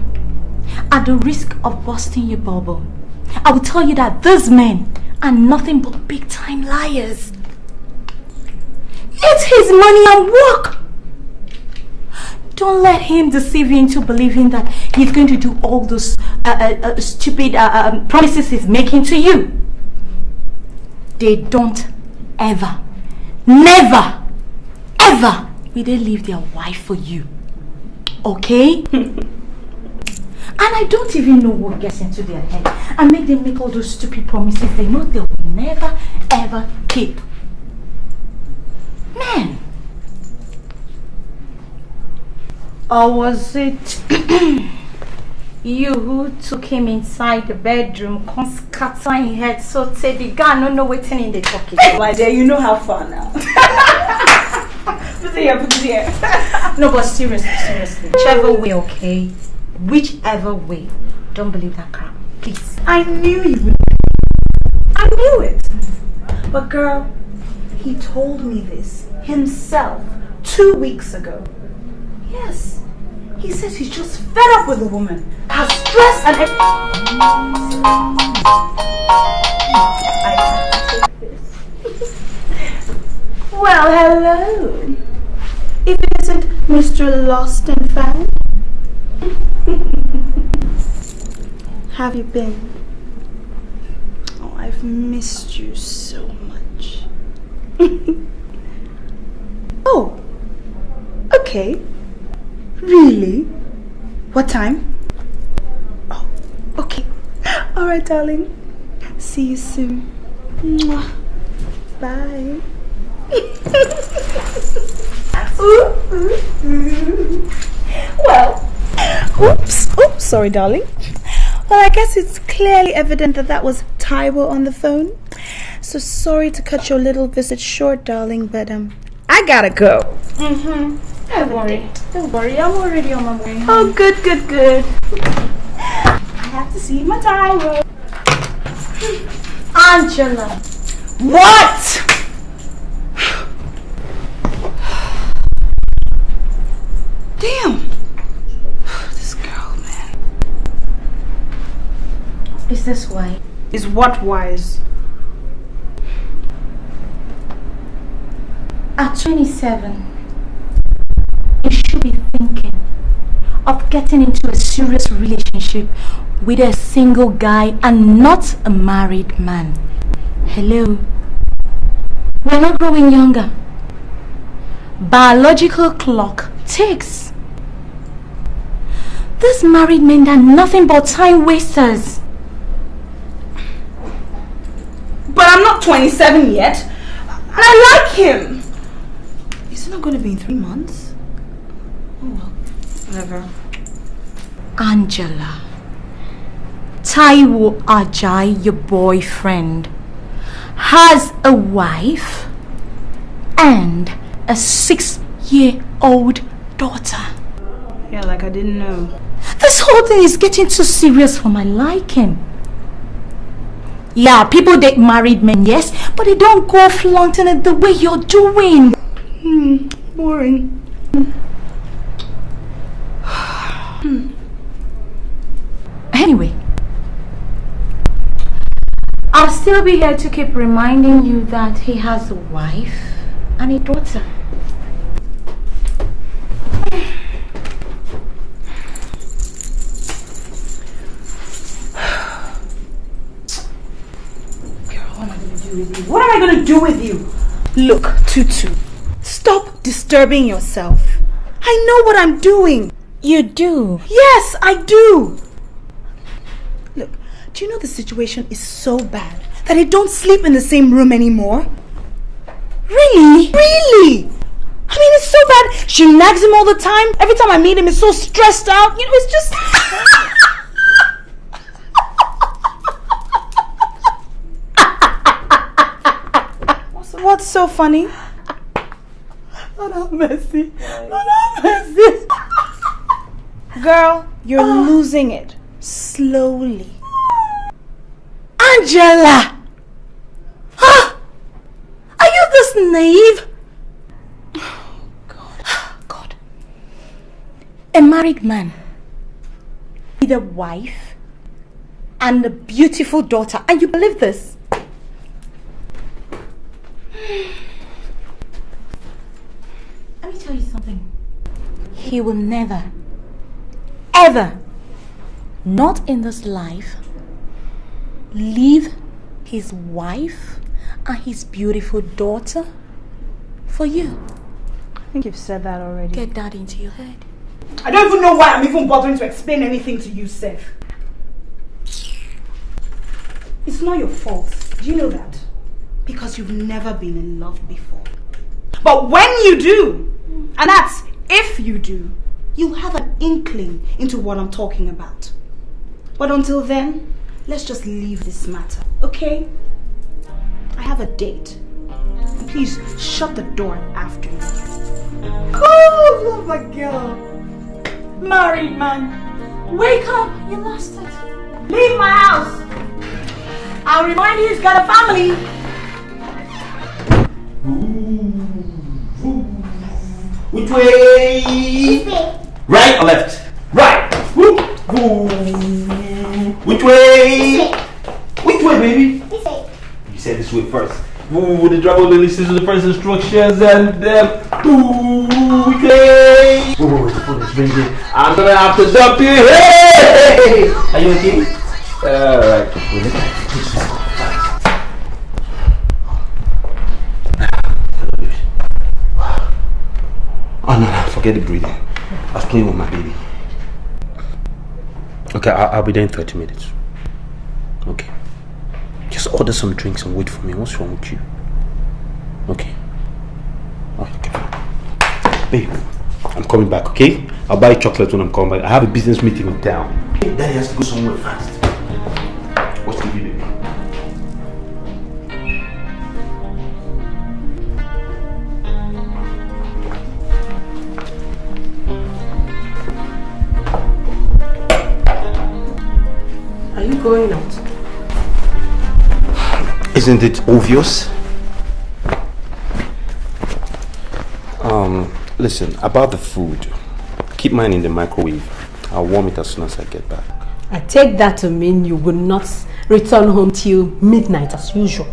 L: at the risk of busting your bubble, I will tell you that these men are nothing but big-time liars. Eat his money and work. Don't let him deceive you into believing that he's going to do all those stupid promises he's making to you. They don't ever, never, ever will they leave their wife for you. Okay? And I don't even know what gets into their head and make them make all those stupid promises they know they will never, ever keep. Man. Or was it You who took him inside the bedroom, come scattering his head, so say the guy no know waiting in the talking.
C: My dear, you know how far now. Put it here.
L: No, but seriously. Whichever way, okay? Whichever way. Don't believe that crap. Please.
C: I knew you would. I knew it. But girl, he told me this himself 2 weeks ago. Yes. He says he's just fed up with the woman. Her stress and I can't take this. Well, hello. If it isn't Mr. Lost and Found. Have you been? Oh, I've missed you so much. Oh, okay. Really? What time? Oh, okay. All right, darling. See you soon. Mwah. Bye. Well, oops, sorry, darling. Well, I guess it's clearly evident that was Taiwo on the phone. So sorry to cut your little visit short, darling, but I gotta go.
L: Don't worry, I'm already on my way home.
C: Oh, good. I have to see my Taiwo.
L: Angela.
C: What? Damn. This girl, man.
L: Is this why?
C: Is what wise?
L: At 27, you should be thinking of getting into a serious relationship with a single guy and not a married man. Hello? We're not growing younger. Biological clock ticks. These married men are nothing but time wasters.
C: But I'm not 27 yet. And I like him. Is it not going to be in 3 months? Oh well, whatever.
L: Angela, Taiwo Ajay, your boyfriend, has a wife and a 6-year-old daughter.
C: Yeah, like I didn't know.
L: This whole thing is getting too serious for my liking. Yeah, people date married men, yes, but they don't go flaunting it the way you're doing.
C: Boring.
L: Anyway, I'll still be here to keep reminding you that he has a wife and a daughter.
C: What am I going to do with you? Look, Tutu, stop disturbing yourself. I know what I'm doing.
L: You do?
C: Yes, I do. Look, do you know the situation is so bad that I don't sleep in the same room anymore?
L: Really?
C: Really? I mean, it's so bad. She nags him all the time. Every time I meet him, he's so stressed out. You know, it's just... What's so funny? Lord have mercy. Lord have mercy. Girl, you're losing it. Slowly.
L: Angela! Huh? Are you this naive?
C: Oh,
L: God. A married man with a wife and a beautiful daughter. And you believe this? Let me tell you something. He will never, ever, not in this life, leave his wife and his beautiful daughter for you.
C: I think you've said that already.
L: Get that into your head.
C: I don't even know why I'm even bothering to explain anything to you, Seth. It's not your fault. Do you know that? Because you've never been in love before. But when you do, and that's if you do, you'll have an inkling into what I'm talking about.
L: But until then, let's just leave this matter, okay? I have a date. Please shut the door after me. Oh, love my girl. Married man. Wake up, you lost it. Leave my house. I'll remind you he's got a family.
H: Which way? Right or left? Right. Which way? Which way, baby? You said this way first. The driver will listen to the first instructions and then which way? The phone is ringing. I'm gonna have to jump in. Hey! Are you okay? Alright. Oh no, forget the breathing. I was playing with my baby. Okay, I'll be there in 30 minutes. Okay. Just order some drinks and wait for me. What's wrong with you? Okay. Okay. Babe, I'm coming back, okay? I'll buy chocolate when I'm coming back. I have a business meeting in town. Daddy has to go somewhere fast. What's TV, baby?
C: Are you going out?
D: Isn't it obvious? Listen, about the food, keep mine in the microwave. I'll warm it as soon as I get back.
C: I take that to mean you will not return home till midnight as usual.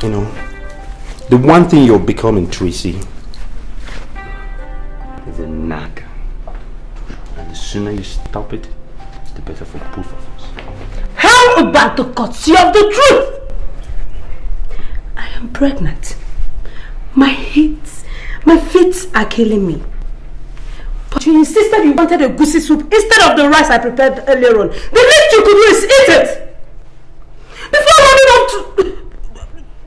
D: You know, the one thing you're becoming, Tracy, is a nag. And the sooner you stop it, the better for both of us.
C: How about the courtesy of the truth? I am pregnant. My feet are killing me. But you insisted you wanted a goosey soup instead of the rice I prepared earlier on. The least you could do is eat it! Before running up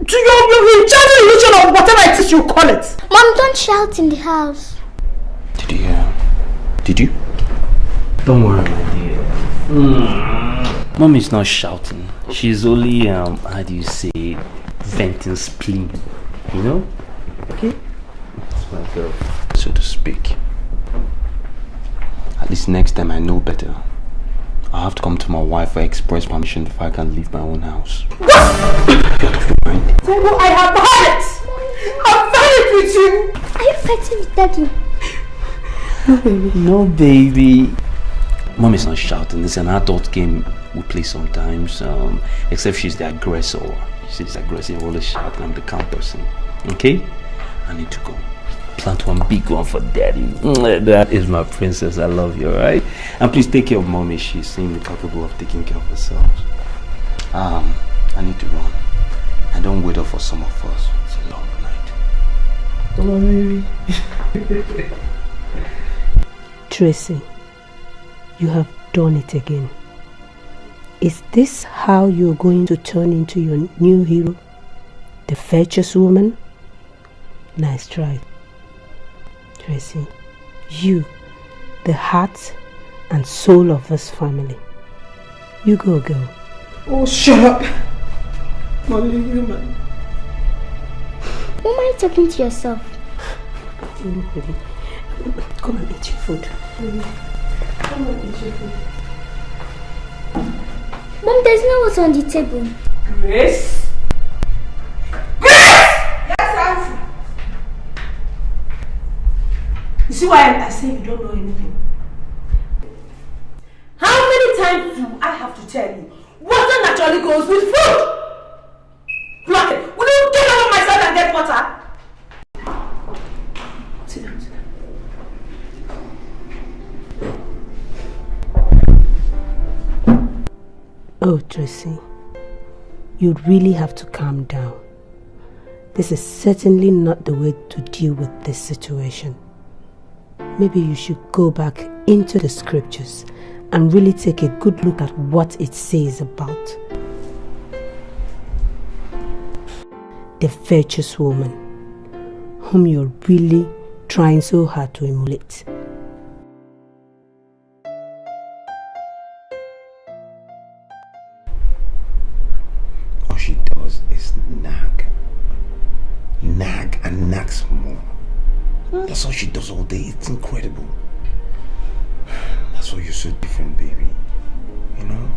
C: to your charging illusion or whatever it is you call it.
K: Mom, don't shout in the house.
D: Did you? Don't worry, my dear. Mommy's not shouting. She's only, how do you say, venting spleen. You know? Okay? That's my girl, so to speak. At least next time I know better. I'll have to come to my wife for express permission before I can leave my own house.
C: What? I have had it! I've had it with you!
K: Are you fighting with Daddy?
C: No, baby.
D: No, baby. Mom is not shouting. It's an adult game we play sometimes. Except she's the aggressor. She's aggressive, always shouting. I'm the calm person. Okay? I need to go. Plant one big one for Daddy. That is my princess. I love you, alright? And please take care of Mommy. She seems capable of taking care of herself. I need to run. And don't wait up for some of us. It's a long night.
C: Oh, baby. Tracy, you have done it again. Is this how you're going to turn into your new hero? The virtuous woman? Nice try. Tracy, you, the heart and soul of this family. You go, girl.
E: Oh, shut up. Only human.
K: Who am I talking to yourself?
C: Come and eat your food. Come and eat your food.
K: Mom, there's no water on the table.
C: Grace?
E: Yes, Auntie.
C: You see why I say you don't know anything? How many times do I have to tell you? Water naturally goes with food! Block it! Will you get out of my side and get water? Sit down, sit down. Oh, Tracy, you really have to calm down. This is certainly not the way to deal with this situation. Maybe you should go back into the scriptures and really take a good look at what it says about the virtuous woman whom you're really trying so hard to emulate.
D: nag and nag some more. That's all she does all day. It's incredible. That's why you're so different, baby. You know?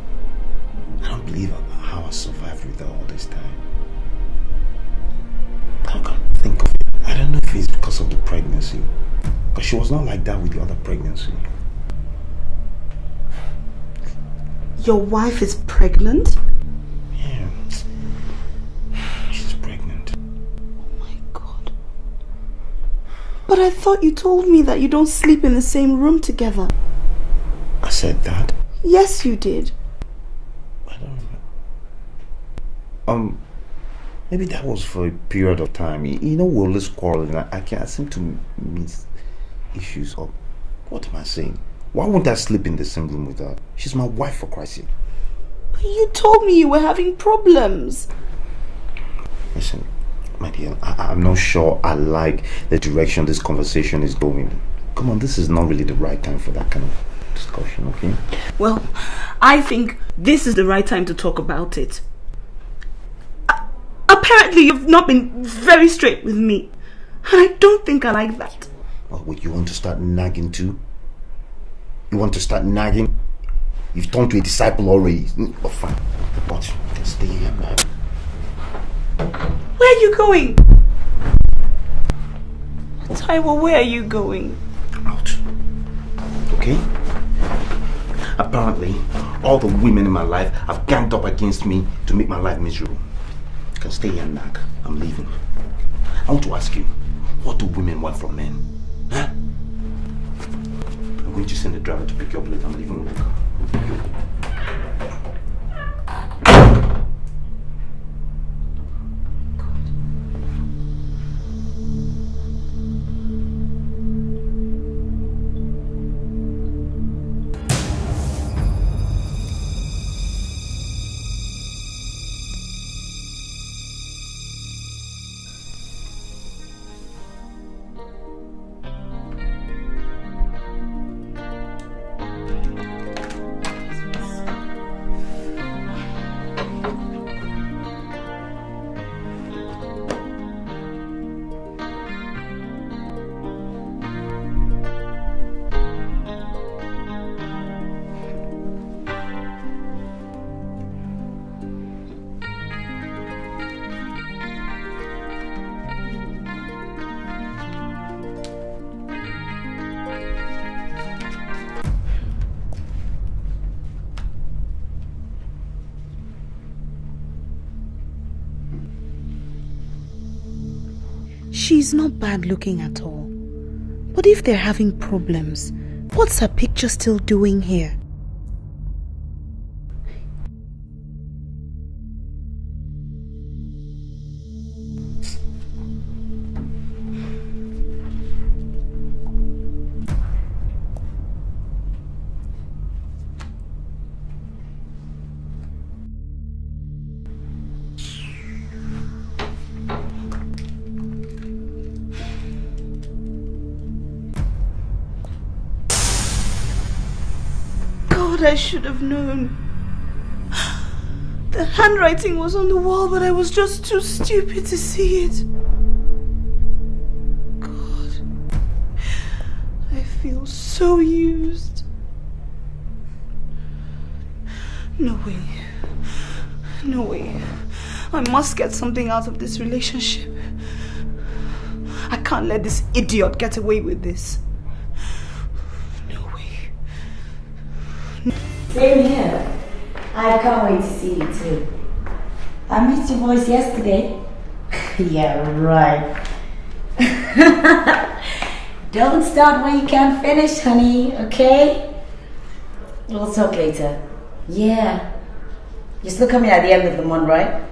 D: I don't believe how I survived with her all this time. I can't think of it. I don't know if it's because of the pregnancy. But she was not like that with the other pregnancy.
C: Your wife is pregnant?
D: Yeah. She's pregnant.
C: Oh my God. But I thought you told me that you don't sleep in the same room together.
D: I said that?
C: Yes, you did.
D: I don't know. Maybe that was for a period of time. You know, we're always quarreling. I seem to miss issues up. What am I saying? Why won't I sleep in the same room with her? She's my wife, for Christ's sake.
C: But you told me you were having problems.
D: Listen, my dear, I'm not sure I like the direction this conversation is going. Come on, this is not really the right time for that kind of discussion, okay?
C: Well, I think this is the right time to talk about it. Apparently, you've not been very straight with me. And I don't think I like that.
D: Oh, wait, you want to start nagging too? You want to start nagging? You've turned to a disciple already. Oh, fine. But you can stay here, man.
C: Where are you going? Taiwo, where are you going?
D: Out. Okay? Apparently, all the women in my life have ganged up against me to make my life miserable. You can stay here and nag. I'm leaving. I want to ask you, what do women want from men? Huh? I'm going to send the driver to pick you up later. I'm leaving with the car.
C: She's not bad looking at all. But if they're having problems, what's her picture still doing here? I should have known. The handwriting was on the wall, but I was just too stupid to see it. God, I feel so used. No way. No way. I must get something out of this relationship. I can't let this idiot get away with this.
M: Same here. I can't wait to see you too. I missed your voice yesterday. Yeah, right. Don't start where you can't finish, honey, okay? We'll talk later. Yeah. You're still coming at the end of the month, right?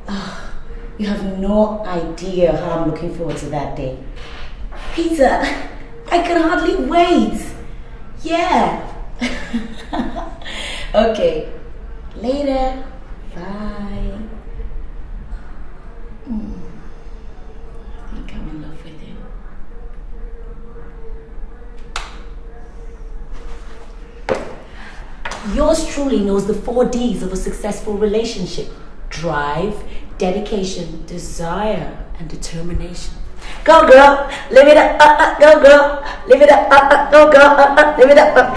M: Oh, you have no idea how I'm looking forward to that day. Peter, I can hardly wait. Yeah. Okay, later. Bye. I think I'm in love with you. Yours truly knows the 4 Ds of a successful relationship: drive, dedication, desire, and determination. Go girl, live it up, go girl, live it up, go girl, live it up.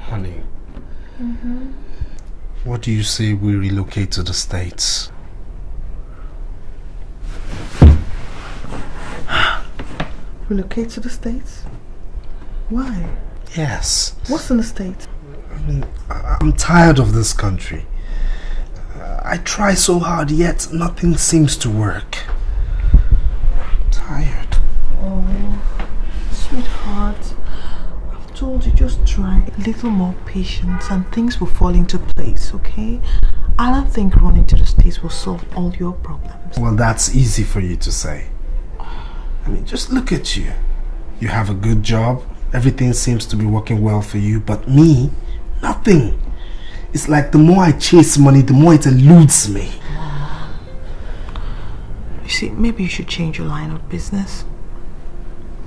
A: Honey, what do you say we relocate to the States?
E: Relocate to the States? Why?
A: Yes.
E: What's in the States?
A: I mean, I'm tired of this country. I try so hard, yet nothing seems to work. I'm tired.
E: Oh, sweetheart. I've told you, just try a little more patience and things will fall into place, okay? I don't think running to the States will solve all your problems.
A: Well, that's easy for you to say. I mean, just look at you. You have a good job. Everything seems to be working well for you. But me, nothing. It's like the more I chase money, the more it eludes me.
E: You see, maybe you should change your line of business.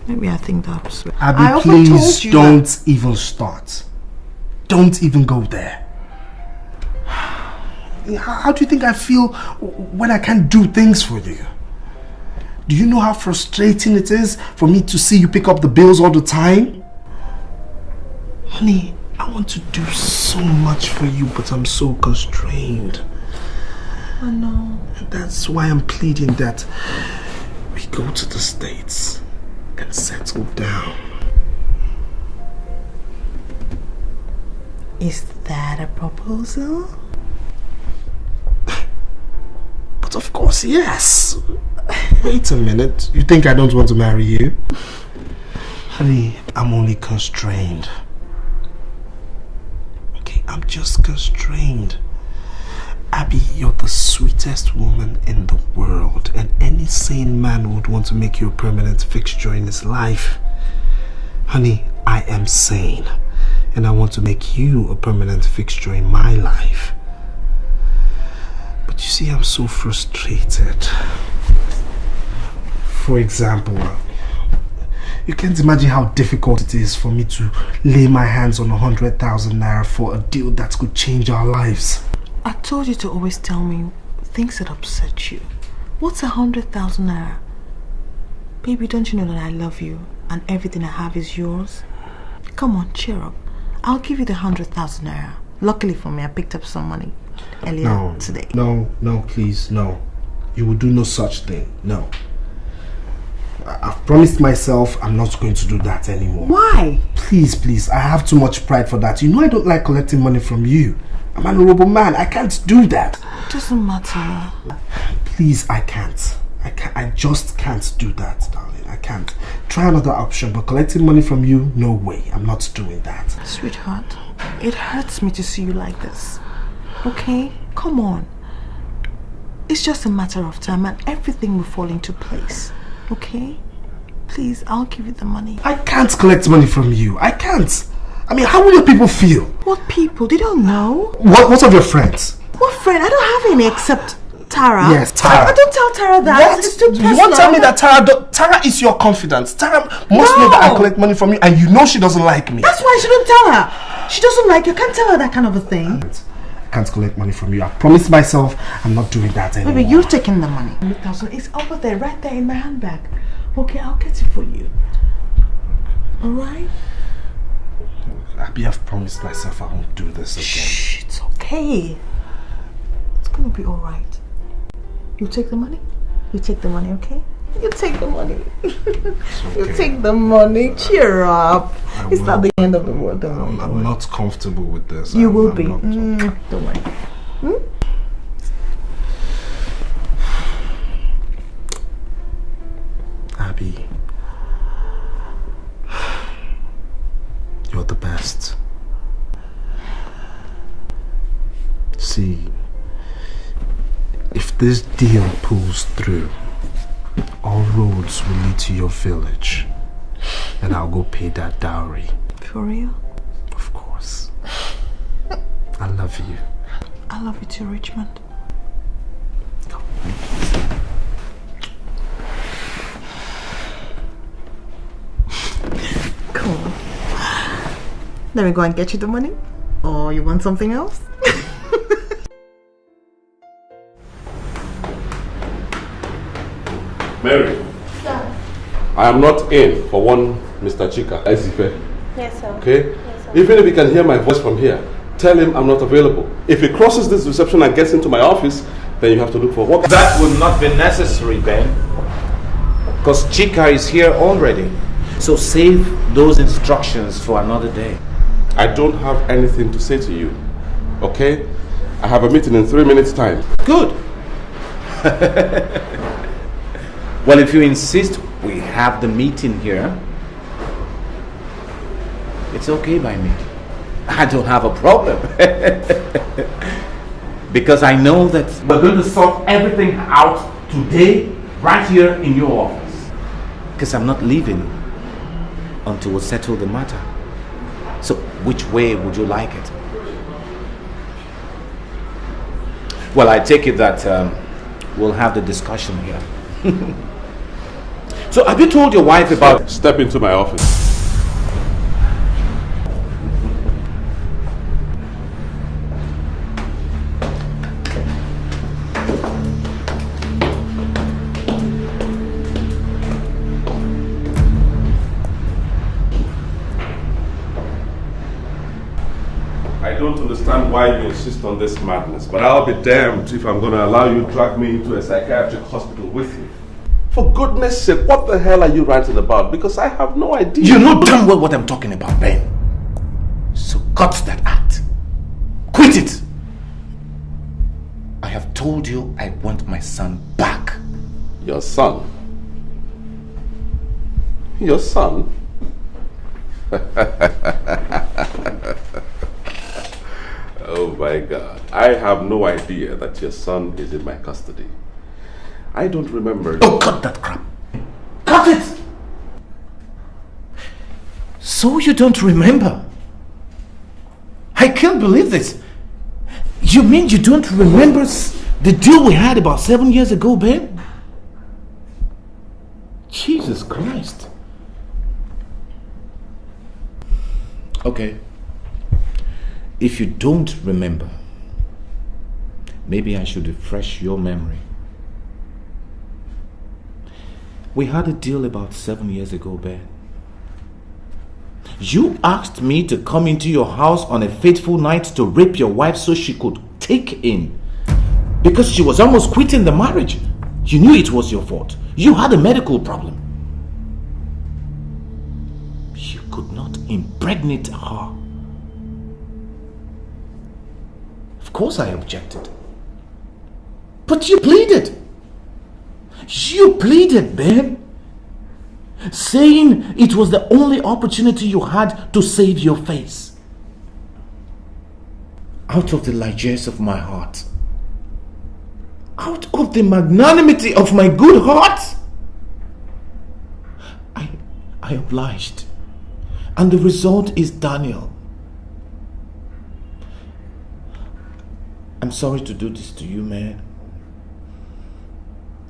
E: Maybe I think that's...
A: Abby, please don't even start. Don't even go there. How do you think I feel when I can't do things for you? Do you know how frustrating it is for me to see you pick up the bills all the time? Honey, I want to do so much for you, but I'm so constrained.
E: I know.
A: And that's why I'm pleading that we go to the States and settle down.
E: Is that a proposal?
A: But of course, yes. Wait a minute. You think I don't want to marry you? Honey, I'm only constrained. Okay, I'm just constrained. Abby, you're the sweetest woman in the world, and any sane man would want to make you a permanent fixture in his life. Honey, I am sane, and I want to make you a permanent fixture in my life. But you see, I'm so frustrated. For example, you can't imagine how difficult it is for me to lay my hands on 100,000 naira for a deal that could change our lives.
E: I told you to always tell me things that upset you. What's 100,000 naira? Baby, don't you know that I love you and everything I have is yours? Come on, cheer up. I'll give you the 100,000 naira. Luckily for me, I picked up some money earlier today.
A: No, please, no. You will do no such thing. No. I've promised myself I'm not going to do that anymore.
E: Why?
A: Please, I have too much pride for that. You know I don't like collecting money from you. I'm an honorable man. I can't do that.
E: It doesn't matter.
A: Please, I can't. I just can't do that, darling. I can't. Try another option, but collecting money from you, no way. I'm not doing that.
E: Sweetheart, it hurts me to see you like this. Okay? Come on. It's just a matter of time and everything will fall into place. Okay? Please, I'll give you the money.
A: I can't collect money from you. I can't. I mean, how will your people feel?
E: What people? They don't know.
A: What of your friends?
E: What friend? I don't have any except Tara.
A: Yes, Tara.
E: I don't tell Tara that.
A: What?
E: It's too personal.
A: You want to tell me that Tara is your confidant? Tara must know that I collect money from you, and you know she doesn't like me.
E: That's why I shouldn't tell her. She doesn't like you. I can't tell her that kind of a thing.
A: I can't collect money from you. I promised myself I'm not doing that anymore.
E: Baby, you've taken the money. 100,000. It's over there, right there in my handbag. Okay, I'll get it for you. Alright?
A: Abby, I've promised myself I won't do this again.
E: Shh, it's okay. It's gonna be alright. You take the money? You take the money, okay? You take the money. You take the money. Cheer up. It's not the end of the world. Don't worry.
A: I'm not comfortable with this.
E: You will be. Don't worry.
A: Abby, you're the best. See, if this deal pulls through, all roads will lead to your village, and I'll go pay that dowry.
E: For real?
A: Of course. I love you.
E: I love you too, Richmond. Let me go and get you the money. Or you want something else?
G: Mary.
F: Sir.
G: I am not in for one Mr. Chika. Ezife.
F: Yes, sir.
G: Okay?
F: Yes, sir.
G: Even if he can hear my voice from here, tell him I'm not available. If he crosses this reception and gets into my office, then you have to look for work.
N: That will not be necessary, Ben. Because Chika is here already. So save those instructions for another day.
G: I don't have anything to say to you. Okay? I have a meeting in 3 minutes' time.
N: Good. Well, if you insist we have the meeting here, it's okay by me. I don't have a problem. Because I know that we're going to sort everything out today, right here in your office. Because I'm not leaving until we settle the matter. So, which way would you like it? Well, I take it that we'll have the discussion here. So, have you told your wife about...
G: Step into my office. I don't understand why you insist on this madness, but I'll be damned if I'm going to allow you to drag me into a psychiatric hospital with you. For goodness sake, what the hell are you ranting about? Because I have no idea.
N: You know damn well what I'm talking about, Ben. So cut that act. Quit it. I have told you I want my son back.
G: Your son? Your son? Oh my God. I have no idea that your son is in my custody. I don't remember.
N: Oh, cut that crap. Cut it! So you don't remember? I can't believe this. You mean you don't remember the deal we had about 7 years ago, Ben? Jesus Christ. Okay. If you don't remember, maybe I should refresh your memory. We had a deal about 7 years ago, Ben. You asked me to come into your house on a fateful night to rape your wife so she could take in. Because she was almost quitting the marriage. You knew it was your fault. You had a medical problem. You could not impregnate her. Of course I objected. But you pleaded. You pleaded, Ben. Saying it was the only opportunity you had to save your face. Out of the largesse of my heart. Out of the magnanimity of my good heart. I obliged. And the result is Daniel. I'm sorry to do this to you, man.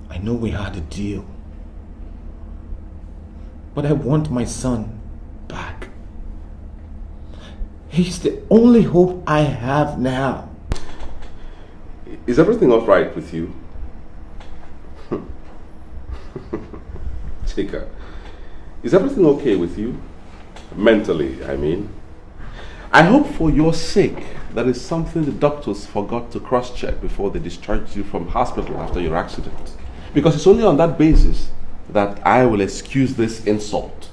N: I know we had a deal. But I want my son back. He's the only hope I have now.
G: Is everything all right with you? Chika, is everything okay with you? Mentally, I mean. I hope for your sake that is something the doctors forgot to cross-check before they discharged you from hospital after your accident. Because it's only on that basis that I will excuse this insult.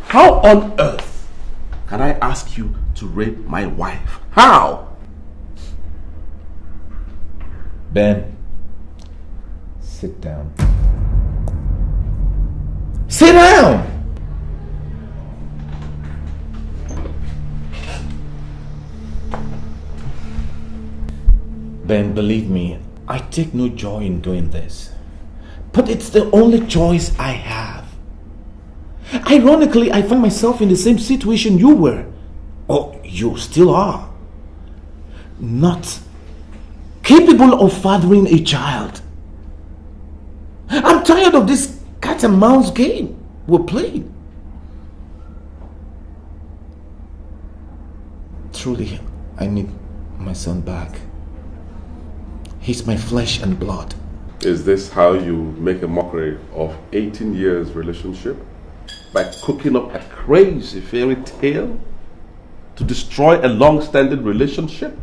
G: How on earth can I ask you to rape my wife? How?
N: Ben, sit down. Sit down! Ben, believe me, I take no joy in doing this. But it's the only choice I have. Ironically, I find myself in the same situation you were. Or you still are. Not capable of fathering a child. I'm tired of this cat and mouse game we're playing. truly, I need my son back. He's my flesh and blood.
G: Is this how you make a mockery of 18 years relationship? By cooking up a crazy fairy tale to destroy a long-standing relationship?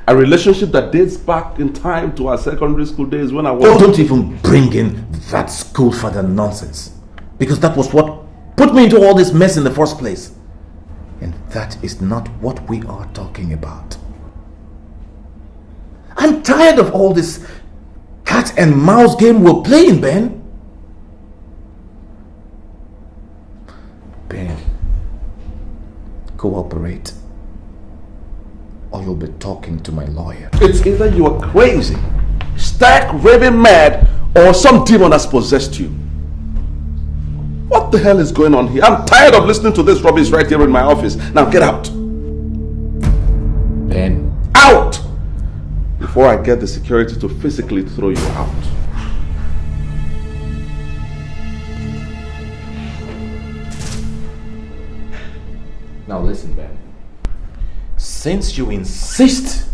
G: A relationship that dates back in time to our secondary school days when I was...
N: Don't even bring in that school father nonsense. Because that was what put me into all this mess in the first place. And that is not what we are talking about. I'm tired of all this cat and mouse game we're playing, Ben. Ben, cooperate, or you'll be talking to my lawyer.
G: It's either you are crazy, stark raving mad, or some demon has possessed you. What the hell is going on here? I'm tired of listening to this rubbish right here in my office. Now get out.
N: Ben.
G: Out! Before I get the security to physically throw you out.
N: Now listen, Ben. Since you insist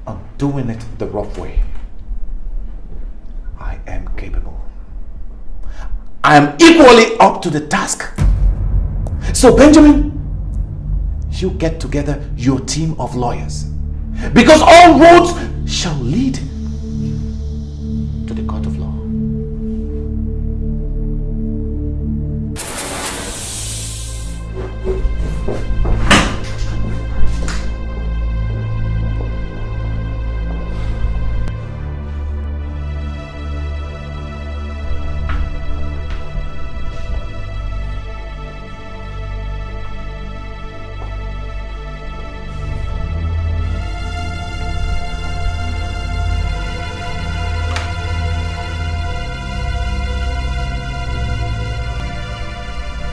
N: on doing it the rough way, I am capable. I am equally up to the task. So Benjamin, you get together your team of lawyers. Because all roads shall lead to the court of law.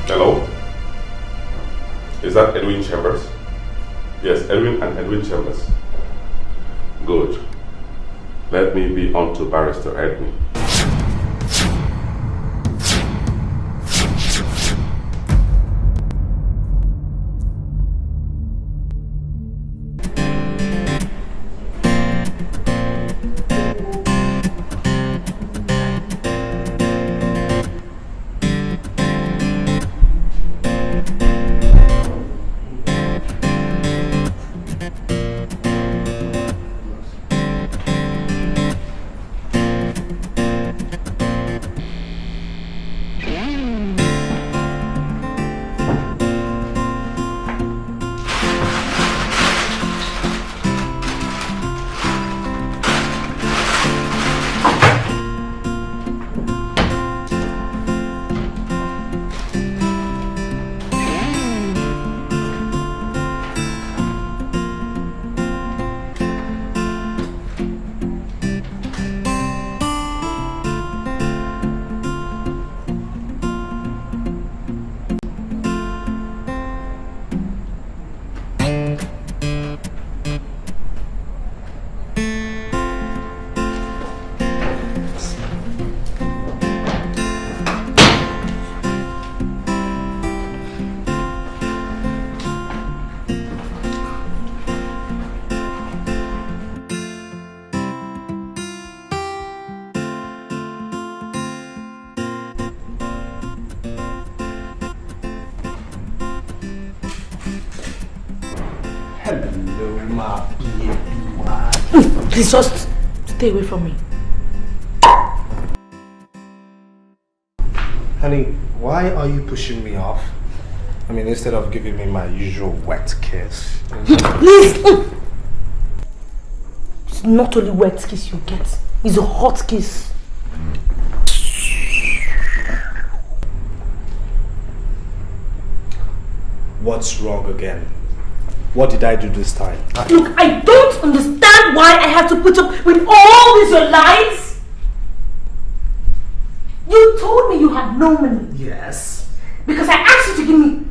G: Hello? Is that Edwin Chambers? Yes, Edwin and Edwin Chambers. Good. Let me be on to Barrister Edwin.
A: Hello, my baby.
J: Please just stay away from me.
A: Honey, why are you pushing me off? I mean, instead of giving me my usual wet kiss.
J: Please! It's not only wet kiss you get, it's a hot kiss.
A: What's wrong again? What did I do this time?
J: Look, I don't understand why I have to put up with all these lies. You told me you had no money.
A: Yes.
J: Because I asked you to give me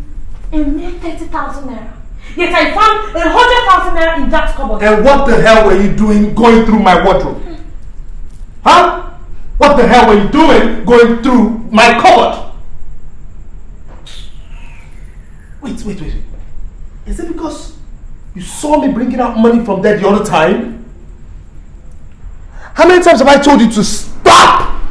J: a mere 30,000 naira. Yet I found 100,000 naira in that cupboard.
A: And what the hell were you doing going through my wardrobe? Huh? What the hell were you doing going through my cupboard? Wait. Is it because
G: You saw me bringing out money from there the other time? How many times have I told you to stop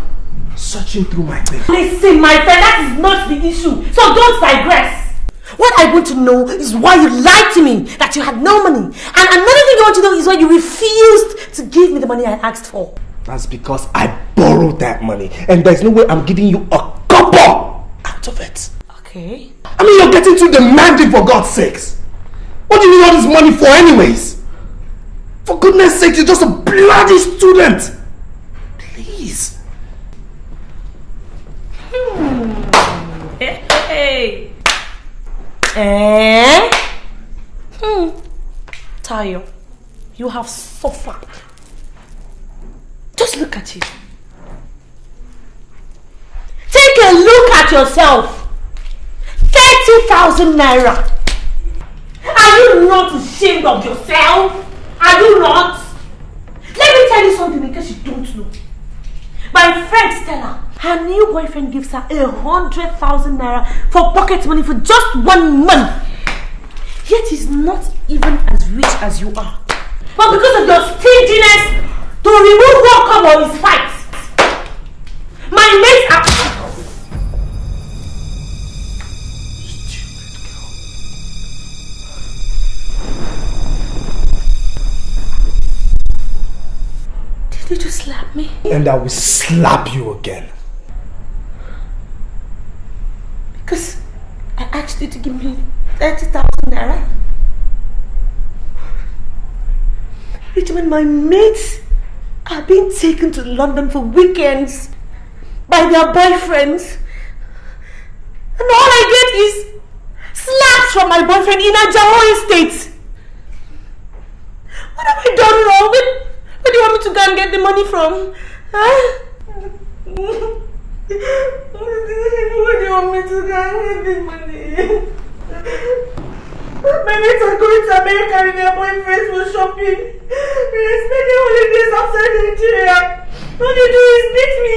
G: searching through my things?
B: Listen, my friend, that is not the issue. So don't digress. What I want to know is why you lied to me that you had no money. And another thing I want to know is why you refused to give me the money I asked for.
A: That's because I borrowed that money. And there's no way I'm giving you a copper out of it.
B: Okay.
A: I mean, you're getting too demanding, for God's sakes. What do you need all this money for anyways? For goodness sake, you're just a bloody student. Please.
B: Hey. Tayo, you have suffered. Just look at you. Take a look at yourself. 30,000 naira. Are you not ashamed of yourself? Are you not? Let me tell you something in case you don't know. My friend Stella, her new boyfriend gives her 100,000 naira for pocket money for just 1 month. Yet he's not even as rich as you are. But because of your stinginess to remove one cover of his fight, my mates are... Did you just slap me?
A: And I will slap you again.
B: Because I asked you to give me 30,000 naira. When my mates are being taken to London for weekends by their boyfriends, and all I get is slaps from my boyfriend in a Jaho estate. What have I done wrong? Where do you want me to go and get the money from? Huh? Where do you want me to go and get the money? My mates are going to America with their boyfriends for shopping. We are spending holidays outside Nigeria. All they do is beat me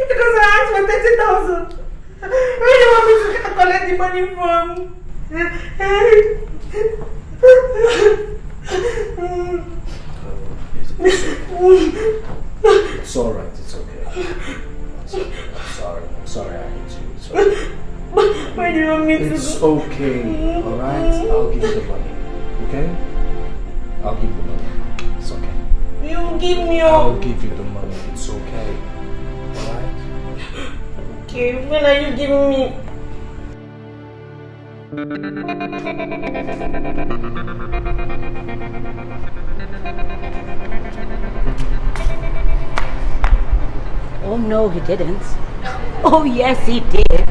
B: because I asked for 30,000. Where do you want me to collect the money from?
N: It's alright, it's okay. I'm sorry I hit you. It's okay.
B: Where do you want me to go?
N: It's okay, alright? I'll give you the money, okay? I'll give you the money. It's okay.
B: You give me
N: I'll
B: all.
N: give you the money. It's okay. Alright?
B: Okay, when are you giving me?
M: Oh no, he didn't. Oh yes, he did.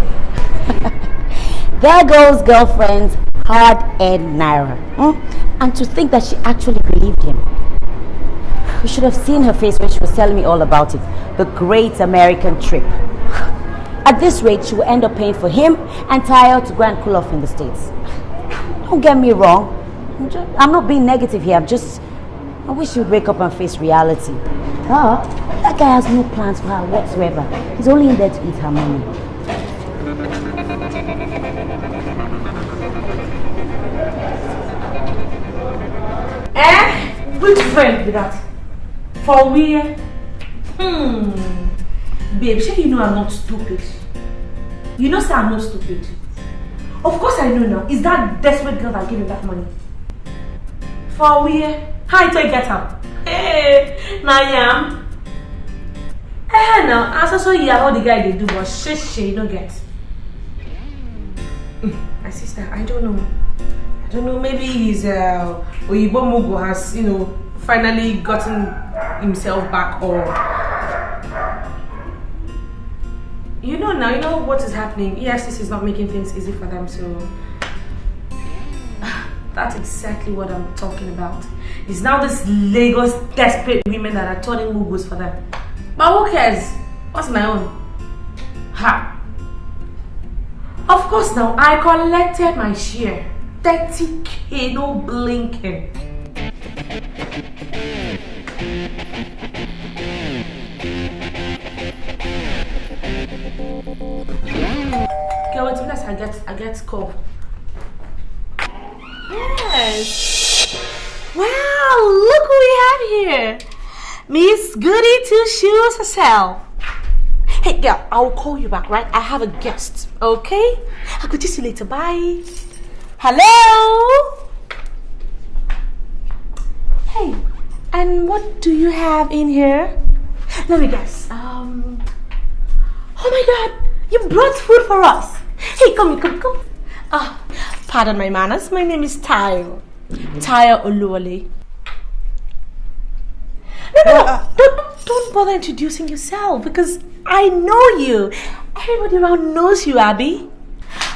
M: There goes girlfriend's hard-earned naira. And to think that she actually believed him. You should have seen her face when she was telling me all about it. The great American trip. At this rate, she will end up paying for him and Tayo to go and cool off in the States. Don't get me wrong. I'm not being negative here. I wish you'd wake up and face reality. That guy has no plans for her whatsoever. He's only in there to eat her money.
B: Which friend with that? For where? Babe, sure you know I'm not stupid. You know, sir, I'm not stupid. Of course I know now. Is that desperate girl that gave me that money? For where? How do I get her? Hey, now I am. Hey, now, I also hear how the guy they do, but shit, you don't get. My sister, I don't know, maybe his Oyibo Mugo has, finally gotten himself back, or now you know what is happening. EFCC is not making things easy for them, so that's exactly what I'm talking about. It's now this Lagos desperate women that are turning Mugos for them. But who cares? What's my own? Ha! Of course now, I collected my share. 30k, no blinking. Okay, wait till I get call. Yes. we have here? Miss Goody Two Shoes herself. Hey girl, I'll call you back, right? I have a guest, okay? I could see you later. Bye. Hello? Hey, and what do you have in here? Let me guess. Oh my god, you brought food for us. Hey, come. Pardon my manners. My name is Tayo Oluwale. No, don't bother introducing yourself because I know you. Everybody around knows you, Abby.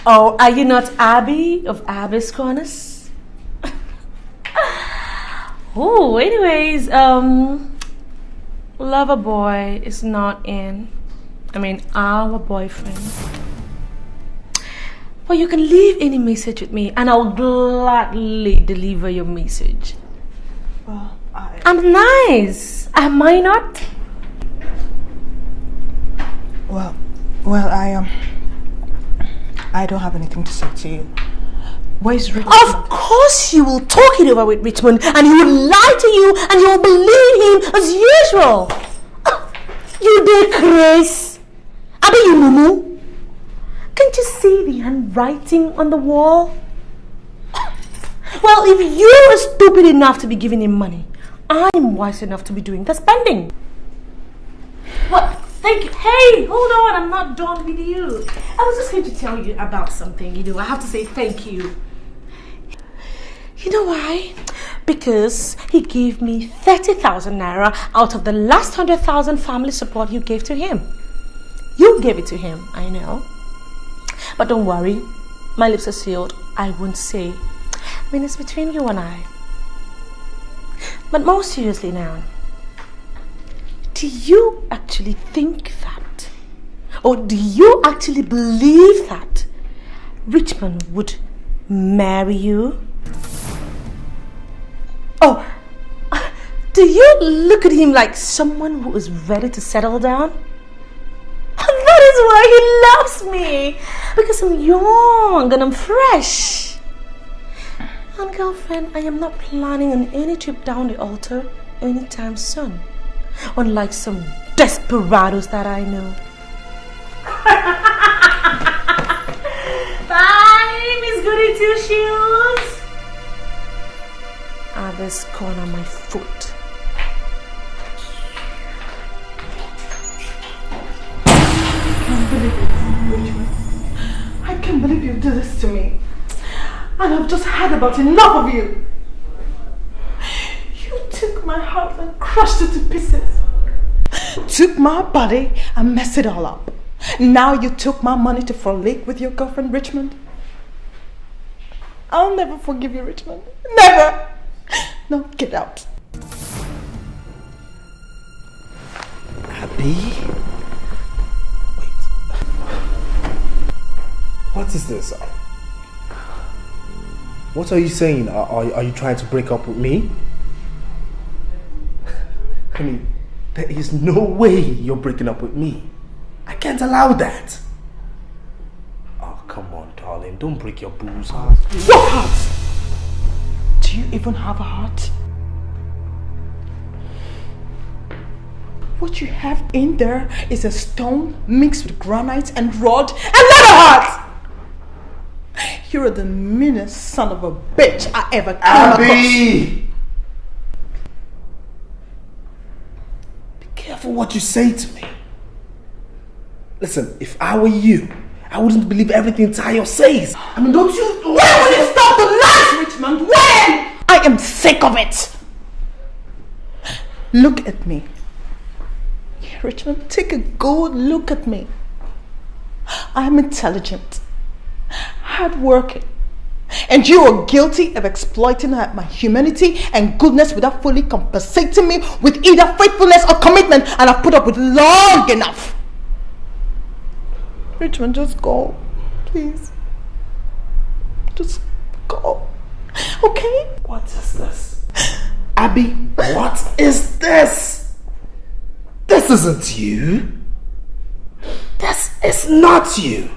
B: Oh, are you not Abby of Abby's Corners? Oh, anyways, lover boy is not in. Our boyfriend. Well, you can leave any message with me and I'll gladly deliver your message.
E: Well,
B: I'm nice. Am I not?
E: Well, I don't have anything to say to you. Where's Richmond?
B: Of course you will talk it over with Richmond and he will lie to you and you will believe him as usual. You did, Chris. Abi, you mumu. Can't you see the handwriting on the wall? Well, if you are stupid enough to be giving him money, I'm wise enough to be doing the spending. What? Thank you. Hey, hold on. I'm not done with you. I was just going to tell you about something. I have to say thank you. You know why? Because he gave me 30,000 naira out of the last 100,000 family support you gave to him. You gave it to him, I know. But don't worry. My lips are sealed. I won't say. It's between you and I. But more seriously now, do you actually think that, or do you actually believe that Richmond would marry you? Oh, do you look at him like someone who is ready to settle down? That is why he loves me, because I'm young and I'm fresh. And girlfriend, I am not planning on any trip down the altar anytime soon. Unlike some desperados that I know. Bye, Miss Goody Two Shoes. This corner of my foot.
E: I can't believe you did this to me. And I've just had about enough of you. You took my heart and crushed it to pieces. Took my body and messed it all up. Now you took my money to frolic with your girlfriend Richmond. I'll never forgive you, Richmond. Never! No, get out.
A: Abby? Wait. What is this? What are you saying? Are you trying to break up with me? There is no way you're breaking up with me. I can't allow that. Oh, come on, darling. Don't break your boo's heart.
E: What heart? Do you even have a heart? What you have in there is a stone mixed with granite and rock and not a heart! You're the meanest son of a bitch I ever came across.
A: Be careful what you say to me. Listen, if I were you, I wouldn't believe everything Tayo says. Don't you...
E: When will you stop the lies, Richmond? When? I am sick of it. Look at me. Yeah, Richmond, take a good look at me. I'm intelligent, hardworking, and you are guilty of exploiting my humanity and goodness without fully compensating me with either faithfulness or commitment, and I've put up with long enough. Richmond, just go, please. Just go, okay?
A: What is this? Abby, what is this? This isn't you. This is not you.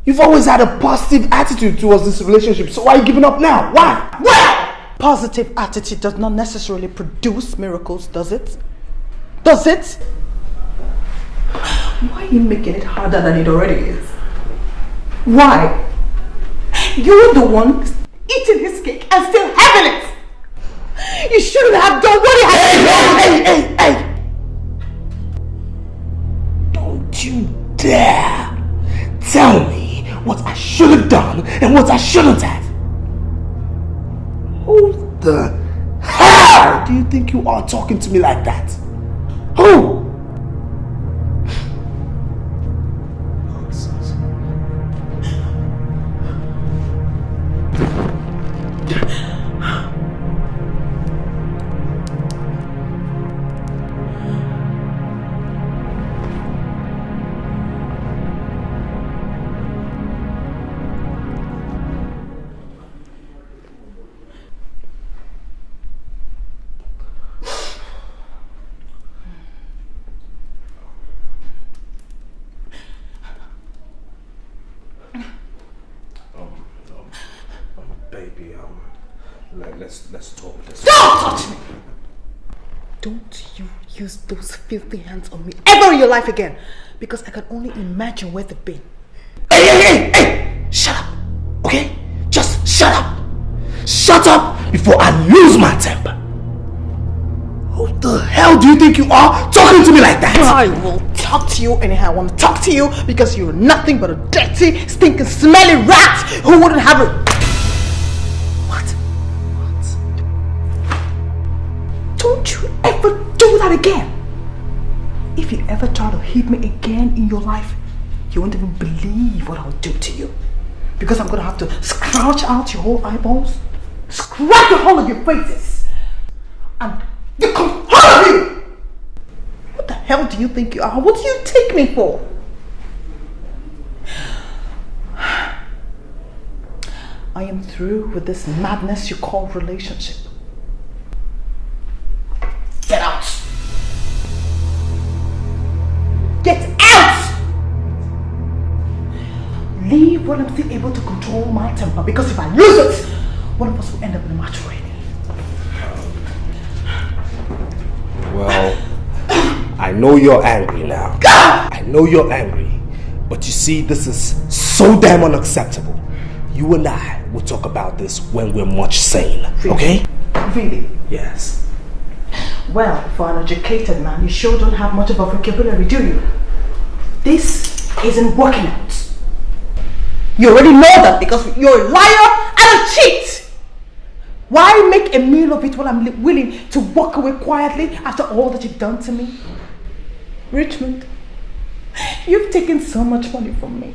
A: You've always had a positive attitude towards this relationship, so why are you giving up now? Why?
E: Well, Positive attitude does not necessarily produce miracles, does it? Does it? Why are you making it harder than it already is? Why? You're the one eating his cake and still having it! You shouldn't have done what he had
A: Hey! Don't you dare tell me what I should have done and what I shouldn't have! Who the hell do you think you are talking to me like that? Who? Nonsense. Baby, let's talk.
E: Don't touch me! Don't you use those filthy hands on me ever in your life again, because I can only imagine where they've been.
A: Hey! Shut up, okay? Just shut up! Shut up before I lose my temper! Who the hell do you think you are talking to me like that?
E: I will talk to you anyhow I want to talk to you, because you're nothing but a dirty, stinking, smelly rat who wouldn't have a... What? Don't you ever do that again! If you ever try to hit me again in your life, you won't even believe what I'll do to you. Because I'm gonna have to scratch out your whole eyeballs, scratch the whole of your faces, and the whole of you! What the hell do you think you are? What do you take me for? I am through with this madness you call relationship. Get out! Get out! Leave when I'm still able to control my temper, because if I lose it, one of us will end up in a match already.
A: Well, I know you're angry now. I know you're angry. But you see, this is so damn unacceptable. You and I will talk about this when we're much sane, okay?
E: Really?
A: Yes.
E: Well, for an educated man, you sure don't have much of a vocabulary, do you? This isn't working out. You already know that because you're a liar and a cheat! Why make a meal of it when I'm willing to walk away quietly after all that you've done to me? Richmond, you've taken so much money from me.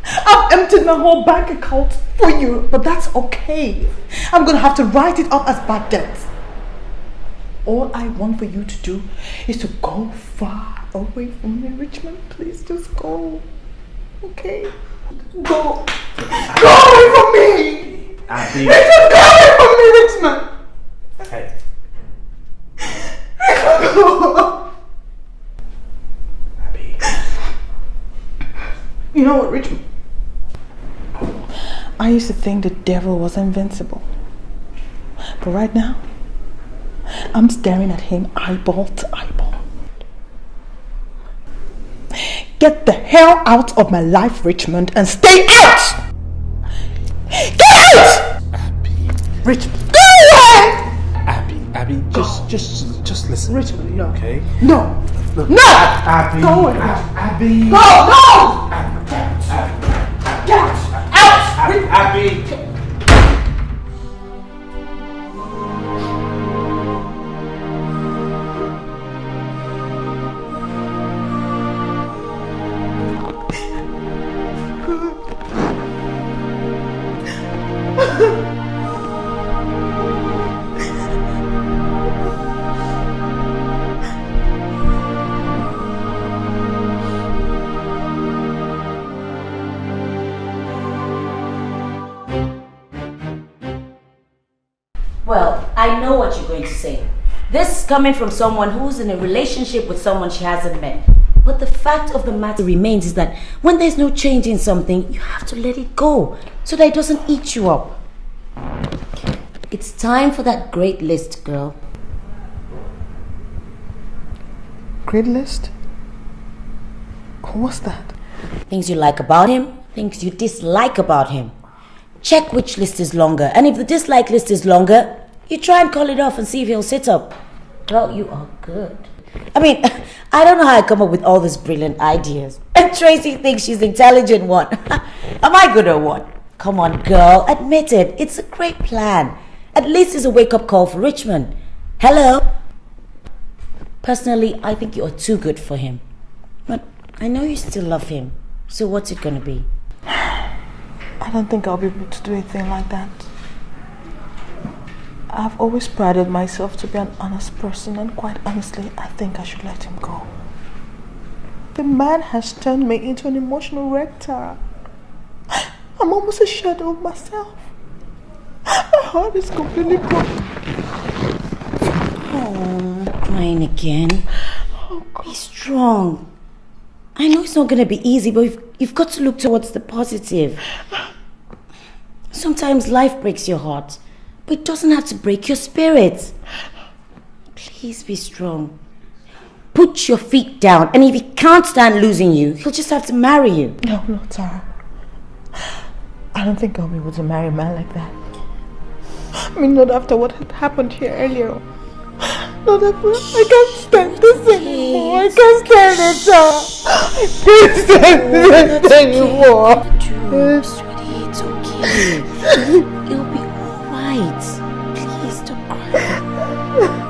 E: I've emptied my whole bank account for you, but that's okay. I'm gonna have to write it off as bad debt. All I want for you to do is to go far away from me, Richmond. Please just go. Okay? Go. Go away from me! Richmond, go away from me, Richmond!
A: Hey.
E: Richmond, go!
A: Abby.
E: You know what, Richmond? I used to think the devil was invincible. But right now, I'm staring at him eyeball to eyeball. Get the hell out of my life, Richmond, and stay out! Get out!
A: Abby.
E: Richmond, go away!
A: Abby, just listen.
E: Richmond, no.
A: Okay?
E: No!
A: Look,
E: No!
A: Abby.
E: Go away.
A: Abby.
E: Go! No! Get out! Out!
A: Abby.
M: Well, I know what you're going to say. This is coming from someone who's in a relationship with someone she hasn't met. But the fact of the matter remains is that when there's no change in something, you have to let it go so that it doesn't eat you up. It's time for that great list, girl.
E: Great list? What's that?
M: Things you like about him, things you dislike about him. Check which list is longer, and if the dislike list is longer, you try and call it off and see if he'll sit up. Well, you are good. I mean, I don't know how I come up with all these brilliant ideas. And Tracy thinks she's the intelligent one. Am I good or what? Come on, girl, admit it. It's a great plan. At least it's a wake-up call for Richmond. Hello? Personally, I think you're too good for him. But I know you still love him. So what's it gonna be?
E: I don't think I'll be able to do anything like that. I've always prided myself to be an honest person, and quite honestly, I think I should let him go. The man has turned me into an emotional wreck, Tara. I'm almost a shadow of myself. My heart is completely broken.
M: Oh, crying again. Be strong. I know it's not going to be easy, but you've got to look towards the positive. Sometimes life breaks your heart, but it doesn't have to break your spirit. Please be strong. Put your feet down, and if he can't stand losing you, he'll just have to marry you.
E: No, Tara. I don't think I'll be able to marry a man like that. I mean, not after what had happened here earlier. Not after. I can't stand this anymore. I can't stand it, Tara. I can't stand this anymore.
M: Sweetie, it's okay. It'll be alright. Please don't cry.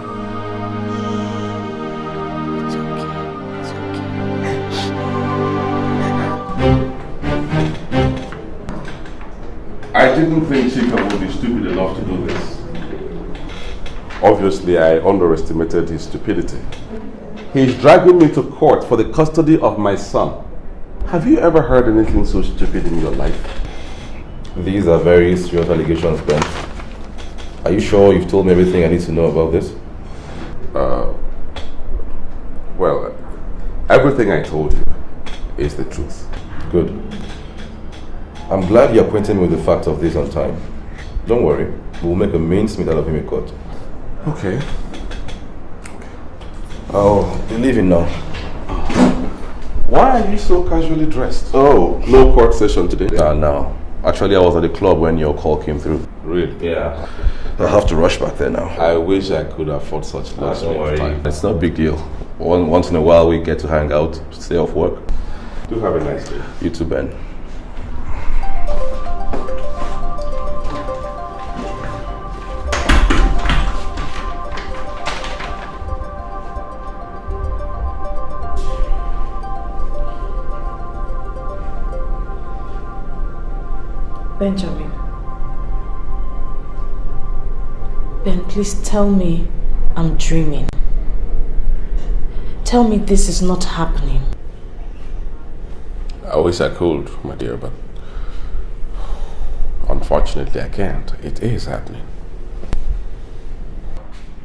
G: I didn't think Chika would be stupid enough to do this. Obviously, I underestimated his stupidity. He's dragging me to court for the custody of my son. Have you ever heard anything so stupid in your life?
O: These are very serious allegations, Ben. Are you sure you've told me everything I need to know about this?
G: Well, everything I told you is the truth.
O: Good. I'm glad you're acquainted me with the facts of this on time. Don't worry, we'll make a mincemeat out of him in court.
G: Okay.
O: I'll be leaving now.
G: Why are you so casually dressed? Oh, no court session today?
O: No. Actually, I was at the club when your call came through.
G: Really?
O: Yeah. I'll have to rush back there now.
G: I wish I could afford such luxury of time.
O: It's not a big deal. Once in a while, we get to hang out, stay off work.
G: Do have a nice day.
O: You too, Ben.
J: Benjamin. Ben, please tell me I'm dreaming. Tell me this is not happening.
G: I wish I could, my dear, but unfortunately I can't. It is happening.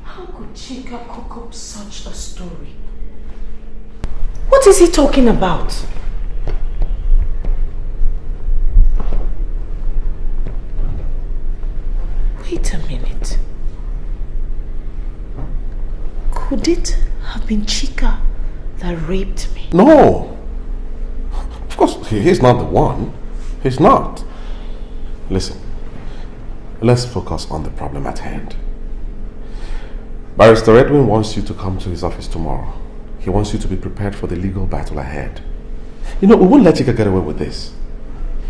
J: How could Chika cook up such a story? What is he talking about? Wait a minute. Could it have been Chika that raped me?
G: No! Of course, he's not the one. He's not. Listen, let's focus on the problem at hand. Barrister Edwin wants you to come to his office tomorrow. He wants you to be prepared for the legal battle ahead. You know, we won't let Chika get away with this,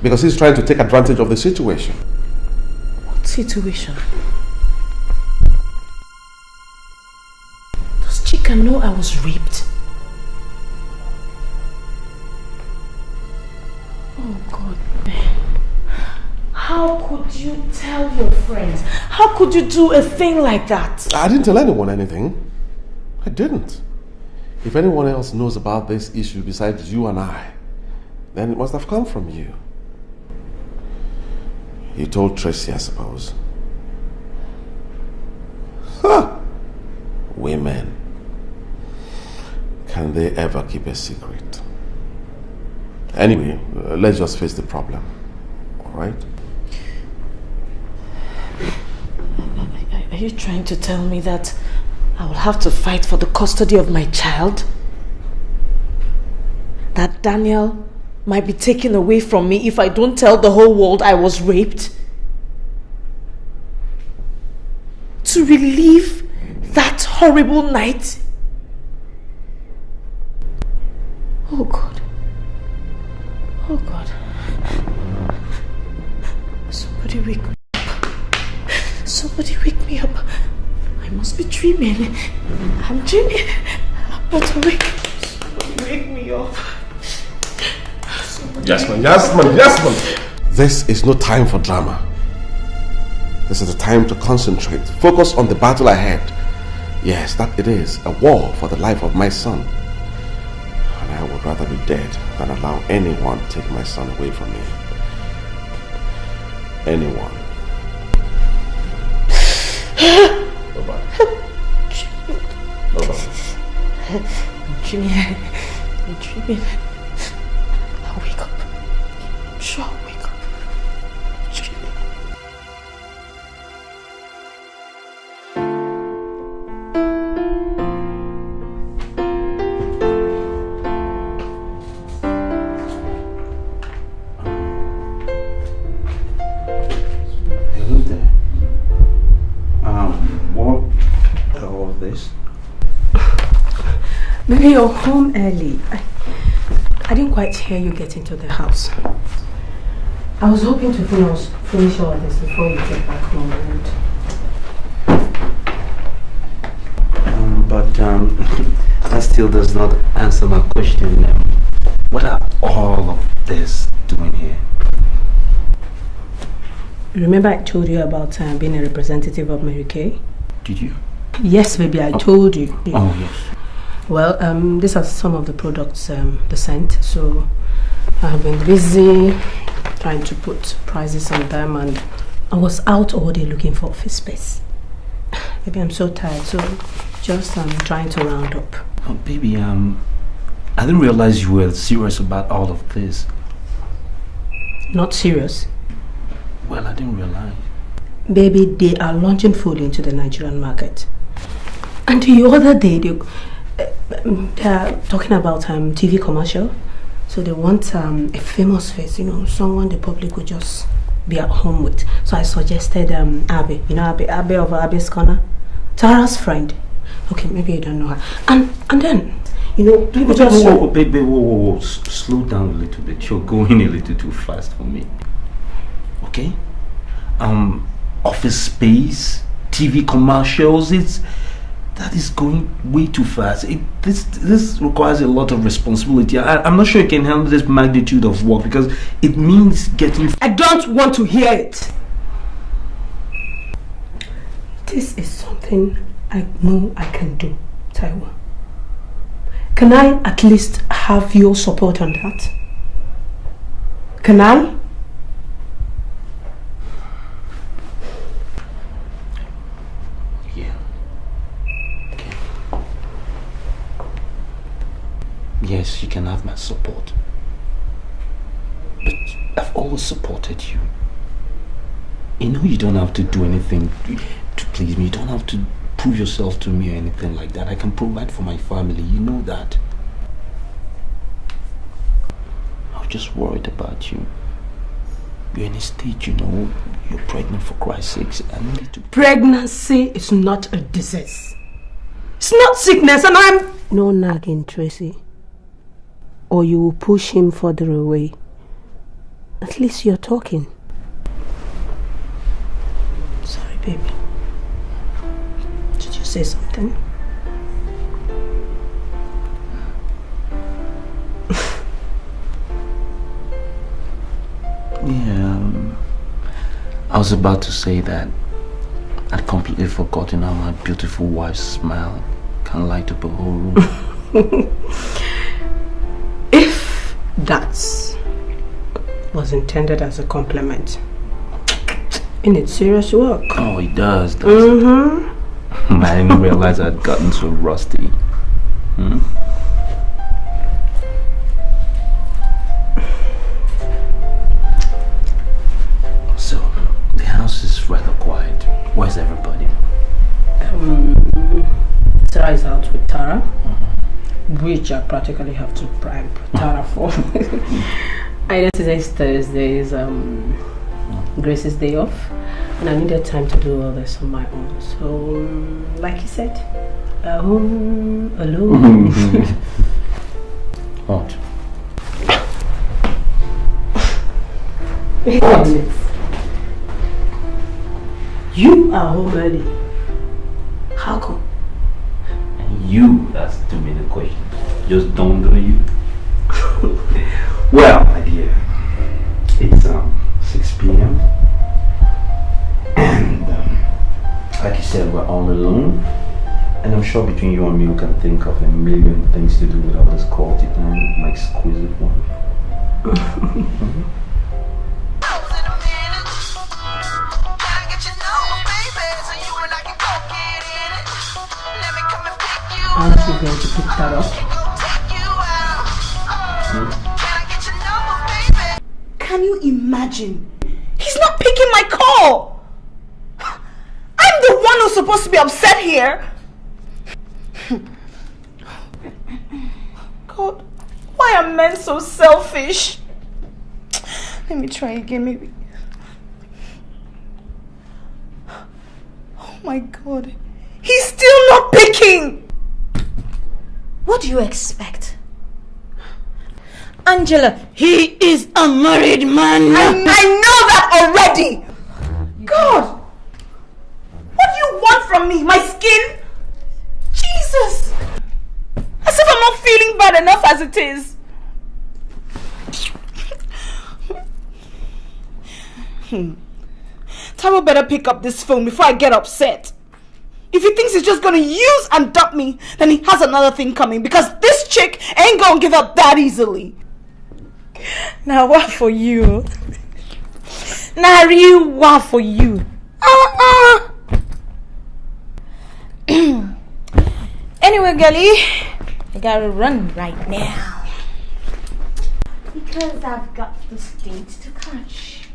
G: because he's trying to take advantage of the situation.
J: What situation? Does Chika know I was raped? Oh God, Ben. How could you tell your friends? How could you do a thing like that?
G: I didn't tell anyone anything. I didn't. If anyone else knows about this issue besides you and I, then it must have come from you. You told Tracy, I suppose. Huh. Women. Can they ever keep a secret? Anyway, let's just face the problem. All right?
J: you trying to tell me that I will have to fight for the custody of my child? That Daniel might be taken away from me if I don't tell the whole world I was raped? To relive that horrible night? Oh God. Oh God. Somebody wake me up. Somebody wake me up. I must be dreaming. I'm dreaming. But awake. Somebody wake me up.
G: Jasmine. This is no time for drama. This is a time to concentrate. Focus on the battle ahead. Yes, that it is. A war for the life of my son. And I would rather be dead than allow anyone to take my son away from me. Anyone. Bye-bye. Bye-bye.
J: I'm dreaming. I'll wake up. I'm sure I'll wake up. I'm dreaming.
H: Hello there. What all of this?
C: Maybe you're home early. I didn't quite hear you get into the house. I was hoping to finish all of this before you get back home.
H: But that still does not answer my question. What are all of this doing here?
C: Remember I told you about being a representative of Mary Kay?
H: Did you?
C: Yes, baby, I told you.
H: Oh, yes.
C: Well, these are some of the products they sent, so I've been busy trying to put prices on them, and I was out all day looking for office space. Maybe I'm so tired, so just trying to round up.
H: Oh, baby, I didn't realize you were serious about all of this.
C: Not serious?
H: Well, I didn't realize.
C: Baby, they are launching food into the Nigerian market. And the other day, they are talking about TV commercial. So they want a famous face, someone the public would just be at home with. So I suggested Abby, Abby of Abby's Corner, Tara's friend. Okay, maybe you don't know her. And then, people just...
H: Whoa, slow down a little bit. You're going a little too fast for me. Okay? Office space, TV commercials, that is going way too fast. This requires a lot of responsibility. I'm not sure you can handle this magnitude of work because it means getting...
C: I don't want to hear it. This is something I know I can do, Taiwo. Can I at least have your support on that? Can I?
H: Yes, you can have my support. But I've always supported you. You don't have to do anything to please me. You don't have to prove yourself to me or anything like that. I can provide for my family. You know that. I was just worried about you. You're in a state, you're pregnant for Christ's sake. I need to...
C: Pregnancy is not a disease. It's not sickness, and I'm... No nagging, Tracy. Or you will push him further away. At least you're talking. Sorry, baby. Did you say something?
H: Yeah, I was about to say that I'd completely forgotten how my beautiful wife's smile can light up a whole room.
C: If that was intended as a compliment, it needs serious work.
H: Oh, it does. Mm-hmm. I didn't realize I'd gotten so rusty. So, the house is rather quiet. Where's everybody?
C: Esther is out with Tara, which I practically have to bribe Tara for. I know today's Thursday is Grace's day off, and I needed time to do all this on my own. So, like you said, home alone.
N: What?
C: You are home early. How come?
N: And you asked me the question. Just dawned on you.
H: Well, my dear, it's 6 p.m. And like you said, we're all alone. And I'm sure between you and me, we can think of a million things to do without this quality time, my exquisite one.
C: Aren't you going to pick that up?
E: Can you imagine? He's not picking my call! I'm the one who's supposed to be upset here! God, why are men so selfish? Let me try again, maybe. Oh my God. He's still not picking! What do you expect?
C: Angela, he is a married man.
E: I know that already! God! What do you want from me? My skin? Jesus! As if I'm not feeling bad enough as it is. Taro better pick up this phone before I get upset. If he thinks he's just gonna use and dump me, then he has another thing coming, because this chick ain't gonna give up that easily.
B: Now what for you? Now real what for you? Anyway, girlie, I gotta run right now because I've got the date to catch.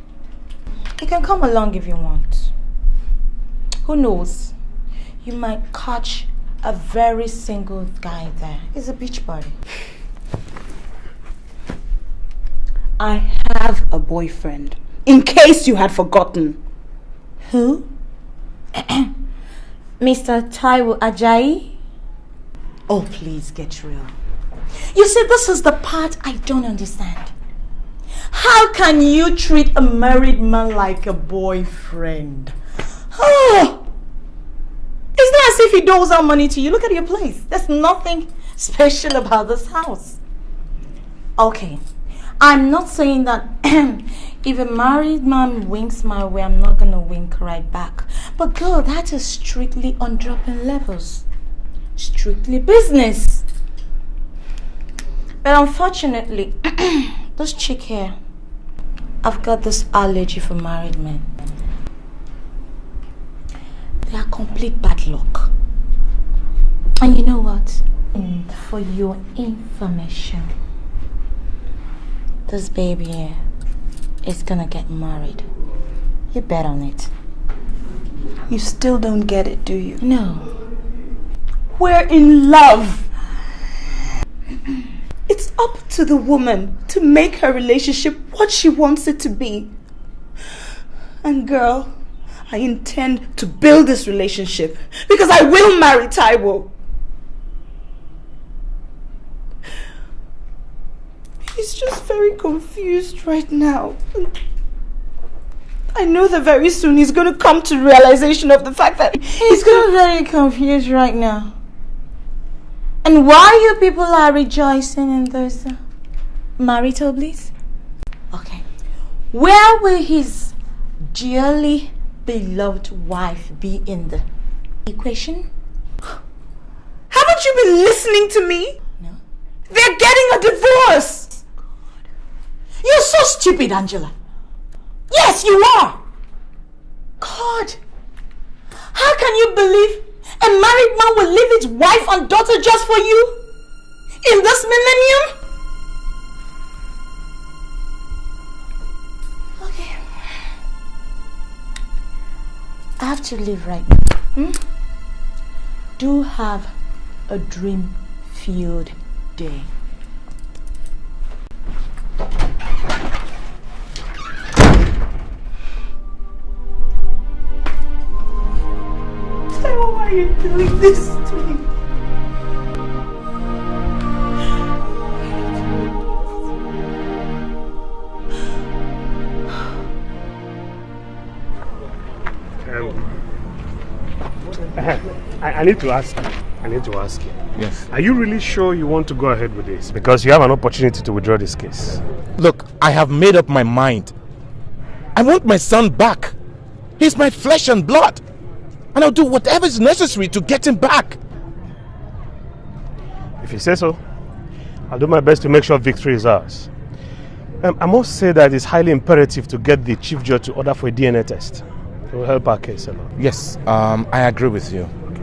B: You can come along if you want. Who knows? You might catch a very single guy there. It's a beach party.
E: I have a boyfriend, in case you had forgotten.
B: Who? Mr. Taiwo Ajayi?
E: Oh, please get real.
B: You see, this is the part I don't understand. How can you treat a married man like a boyfriend? Oh! It's not as if he doles out money to you. Look at your place. There's nothing special about this house. Okay, I'm not saying that if a married man winks my way, I'm not going to wink right back. But girl, that is strictly on dropping levels. Strictly business. But unfortunately, this chick here, I've got this allergy for married men. They are complete bad luck. And you know what? And for your information, this baby here is gonna get married. You bet on it.
E: You still don't get it, do you?
B: No.
E: We're in love. It's up to the woman to make her relationship what she wants it to be. And girl, I intend to build this relationship because I will marry Taiwo. He's just very confused right now. I know that very soon he's going to come to realization of the fact that
B: he's very confused right now. And while you people are rejoicing in this marital bliss, okay, where will his dearly beloved wife be in the equation?
E: Haven't you been listening to me?
B: No.
E: They're getting a divorce.
B: God. You're so stupid, Angela. Yes, you are. God, how can you believe a married man will leave his wife and daughter just for you? In this millennium? Okay. I have to leave right now. Do have
L: a dream-filled day. Why are you doing this to me?
P: I need to ask you.
N: Yes.
P: Are you really sure you want to go ahead with this? Because you have an opportunity to withdraw this case.
N: Look, I have made up my mind. I want my son back. He's my flesh and blood. And I'll do whatever is necessary to get him back.
P: If you say so, I'll do my best to make sure victory is ours. I must say that it's highly imperative to get the chief judge to order for a DNA test. It will help our case a lot.
N: Yes, I agree with you.
P: Okay.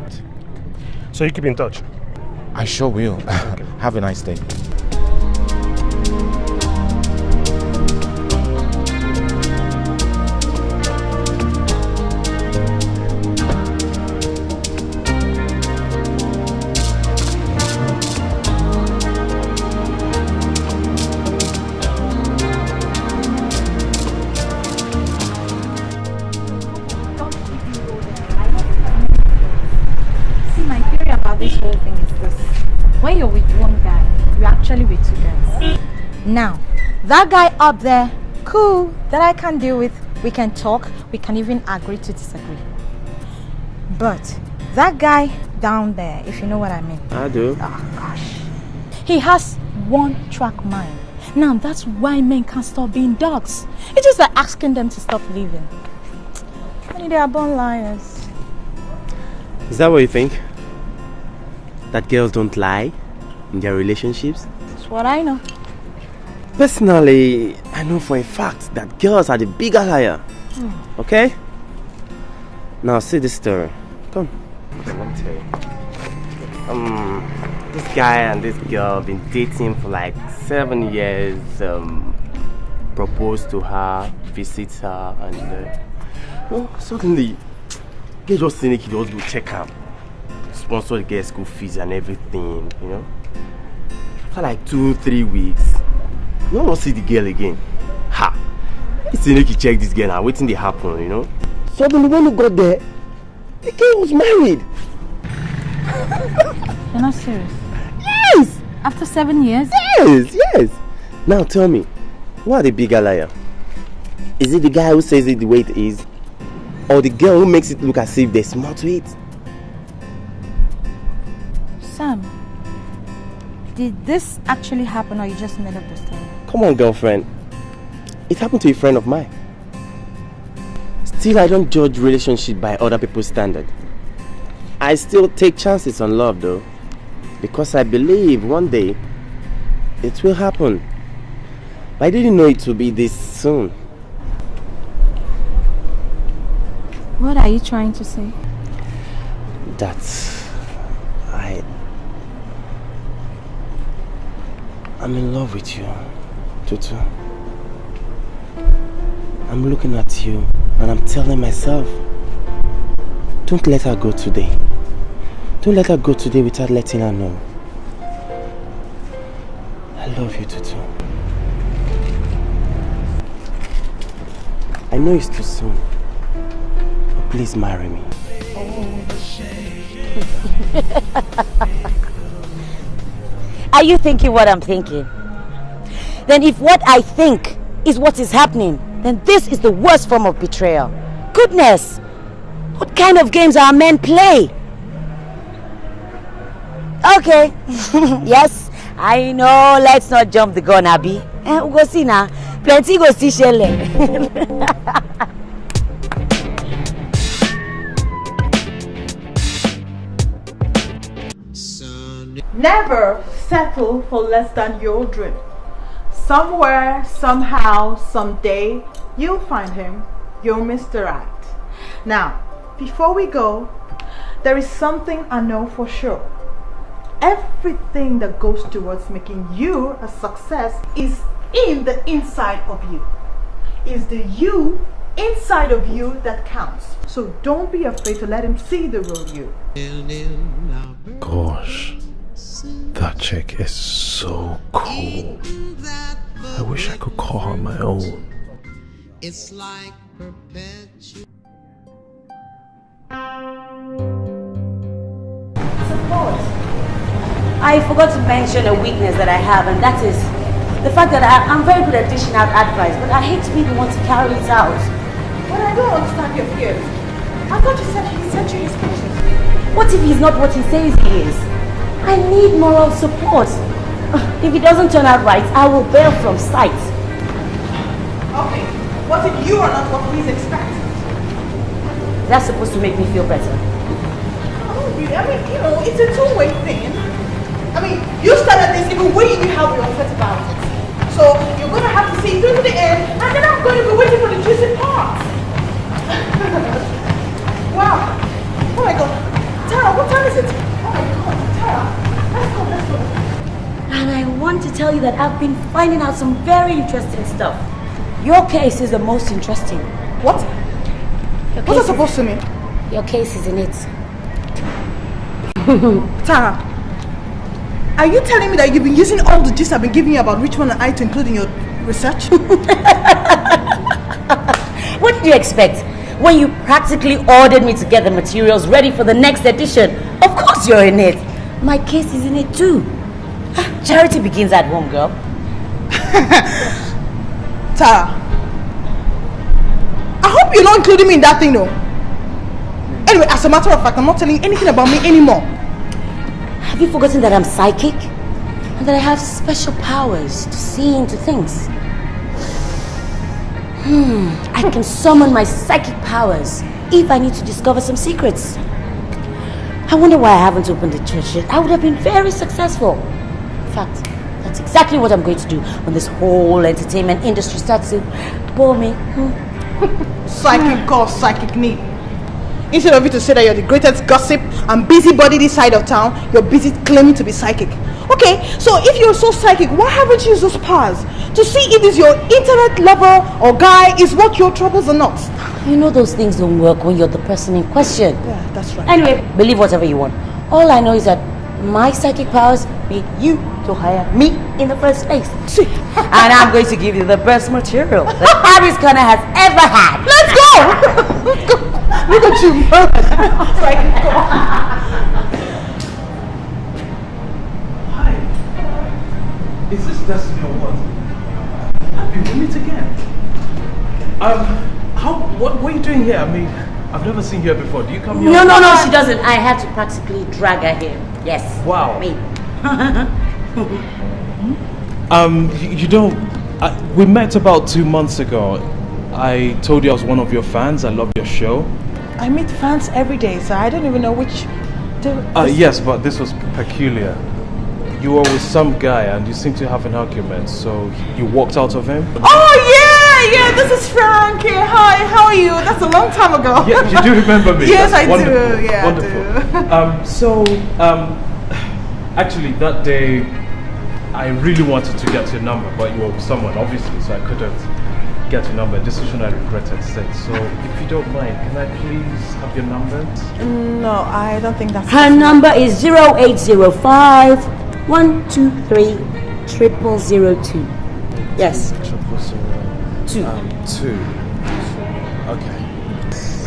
P: So you keep in touch?
N: I sure will. Okay. Have a nice day.
L: This whole thing is this: when you're with one guy, you're actually with two guys. Now, that guy up there, cool, that I can deal with. We can talk, we can even agree to disagree. But that guy down there, if you know what I mean.
H: I do.
L: Oh gosh. He has one-track mind. Now that's why men can't stop being dogs. It's just like asking them to stop living. I mean, they are born liars.
H: Is that what you think? That girls don't lie in their relationships?
L: That's what I know.
H: Personally, I know for a fact that girls are the bigger liar. Okay? Now see this story. Come. Let me tell you. This guy and this girl have been dating for like 7 years. Proposed to her, visits her, and suddenly, they just think he just go check her. Sponsor the girl's school fees and everything, you know. After like 2-3 weeks, you don't see the girl again. Ha! It's like you check this girl and waiting to happen, you know. Suddenly when you got there, the girl was married.
L: You're not serious?
H: Yes!
L: After 7 years?
H: Yes! Now tell me, who are the bigger liar? Is it the guy who says it the way it is? Or the girl who makes it look as if there's more to it?
L: Sam, did this actually happen or you just made up the story?
H: Come on, girlfriend. It happened to a friend of mine. Still, I don't judge relationship by other people's standard. I still take chances on love though. Because I believe one day it will happen. But I didn't know it would be this soon.
L: What are you trying to say?
H: That I'm in love with you, Tutu. I'm looking at you and I'm telling myself, don't let her go today. Don't let her go today without letting her know. I love you, Tutu. I know it's too soon, but please marry me.
M: Are you thinking what I'm thinking? Then if what I think is what is happening, then this is the worst form of betrayal. Goodness! What kind of games are men play? Okay. Yes, I know. Let's not jump the gun, Abby. We go see now. Plenty go see Shelley.
E: Never settle for less than your dream. Somewhere, somehow, someday, you'll find him. You'll Mr. Right. Now, before we go, there is something I know for sure. Everything that goes towards making you a success is in the inside of you. It's the you inside of you that counts. So don't be afraid to let him see the real you.
G: Gosh.
P: chick is so cool. I wish I could call her my own.
Q: It's like perpetual.
M: Support. I forgot to mention a weakness that I have, and that is the fact that I'm very good at dishing out advice, but I hate to be the one to carry it out.
E: But I don't understand your fears. I thought you said he sent you his pictures.
M: What if he's not what he says he is? I need moral support. If he doesn't turn out right, I will bail from sight.
E: Okay, what if you are not what he's expecting?
M: That's supposed to make me feel better.
E: Oh, really? I mean, you know, it's a two-way thing. I mean, you started this even when you knew how we were upset about it. So you're going to have to see through to the end, and then I'm going to be waiting for the juicy parts. Wow. Oh my God. Tara, what time is it? Oh my God, Tara. Let's go.
M: And I want to tell you that I've been finding out some very interesting stuff. Your case is the most interesting.
E: What? What's that supposed to mean?
M: Your case is in it.
E: Tara, are you telling me that you've been using all the gist I've been giving you about Richmond and I to include in your research?
M: What did you expect? When you practically ordered me to get the materials ready for the next edition, of course you're in it. My case is in it too. Charity begins at home, girl.
E: Tara, I hope you're not including me in that thing though. Anyway, as a matter of fact, I'm not telling you anything about me anymore.
M: Have you forgotten that I'm psychic? And that I have special powers to see into things? I can summon my psychic powers if I need to discover some secrets. I wonder why I haven't opened the church yet. I would have been very successful. In fact, that's exactly what I'm going to do when this whole entertainment industry starts to bore me.
E: Psychic cause psychic need. Instead of you to say that you're the greatest gossip and busybody this side of town, you're busy claiming to be psychic. Okay, so if you're so psychic, why haven't you used those powers to see if this your internet lover or guy is worth your troubles or not?
M: You know those things don't work when you're the person in question.
E: Yeah, that's right.
M: Anyway, believe whatever you want. All I know is that my psychic powers made you to hire me in the first place.
E: See.
M: And I'm going to give you the best material that Paris Corner has ever had.
E: Let's go! Let's go! Look at you, psychic call.
N: Hi. Is this Destiny or what? Happy we meet again. What are you doing here? I mean, I've never seen you here before. Do you come here?
M: No, she doesn't. I had to practically drag her here. Yes.
N: Wow.
M: Me.
N: You don't. We met about 2 months ago. I told you I was one of your fans. I love your show.
E: I meet fans every day, so I don't even know which.
N: Yes, but this was peculiar. You were with some guy and you seemed to have an argument, so you walked out of him?
E: Oh, yeah, this is Frank. Hi, how are you? That's a long time ago.
N: Yeah, you do remember me?
E: Yes,
N: That's
E: wonderful. Do. Yeah,
N: wonderful.
E: I do.
N: Actually, that day, I really wanted to get your number, but you were with someone, obviously, so I couldn't get your number. A decision I regretted since. So, if you don't mind, can I please have your number?
E: No, I don't think that's...
M: Her number is 0805 123 0002. Yes.
N: 002. Okay.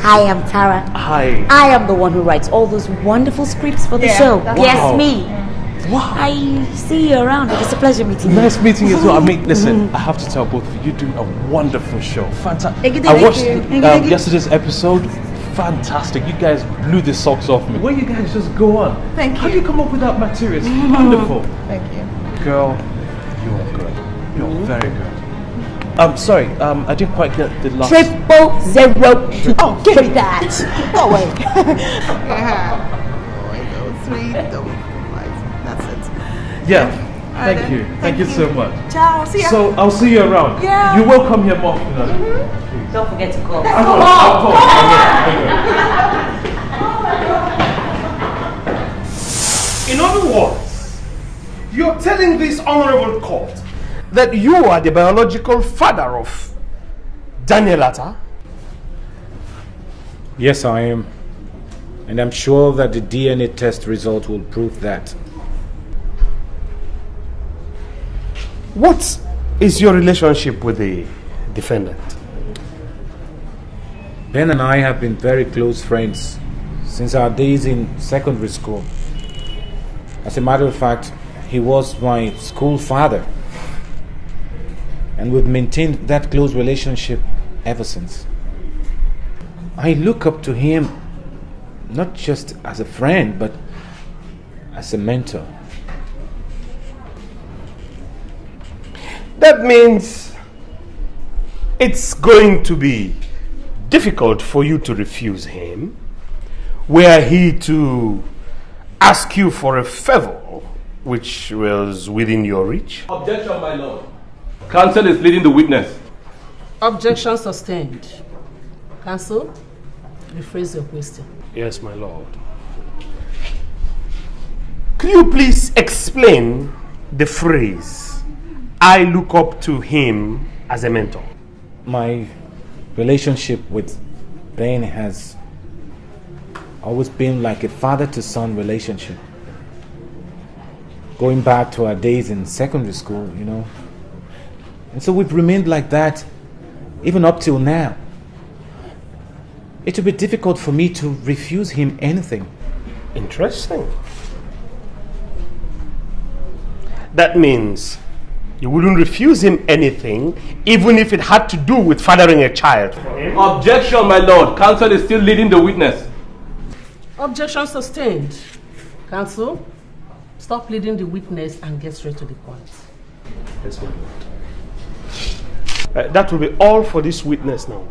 M: Hi, I'm Tara.
N: Hi.
M: I am the one who writes all those wonderful scripts for the show. Yes,
N: wow.
M: me.
N: Wow.
M: I see you around. It's a pleasure meeting you.
N: Nice meeting you as well. I mean, listen, I have to tell both of you, you do a wonderful show. Fantastic. I watched yesterday's episode. Fantastic. You guys blew the socks off me. Where you guys just go on?
E: Thank you.
N: How do you come up with that material? It's wonderful.
E: Thank you.
N: Girl, you are good. You're very good. Sorry, I didn't quite get the last...
M: 0002.
E: Oh, give me
M: that.
E: Oh, wait. Yeah. 355. That's it.
N: Yeah. Thank you. Thank you so much.
E: Ciao. See ya.
N: So, I'll see you around.
E: Yeah.
N: You will come here more often.
M: Don't forget to call.
N: I will.
P: In other words, you're telling this honorable court that you are the biological father of Daniel Atta?
R: Yes, I am. And I'm sure that the DNA test result will prove that.
P: What is your relationship with the defendant?
R: Ben and I have been very close friends since our days in secondary school. As a matter of fact, he was my school father. And we've maintained that close relationship ever since. I look up to him not just as a friend, but as a mentor.
P: That means it's going to be difficult for you to refuse him were he to ask you for a favor which was within your reach.
S: Objection, my lord. Counsel is leading the witness.
C: Objection sustained. Counsel, rephrase your question.
P: Yes, my lord. Could you please explain the phrase, I look up to him as a mentor?
R: My relationship with Ben has always been like a father-to-son relationship. Going back to our days in secondary school, you know. And so we've remained like that even up till now. It would be difficult for me to refuse him anything.
P: Interesting. That means you wouldn't refuse him anything, even if it had to do with fathering a child.
S: Objection, my lord. Counsel is still leading the witness.
C: Objection sustained. Counsel, stop leading the witness and get straight to the point.
P: Yes, my lord. That will be all for this witness now.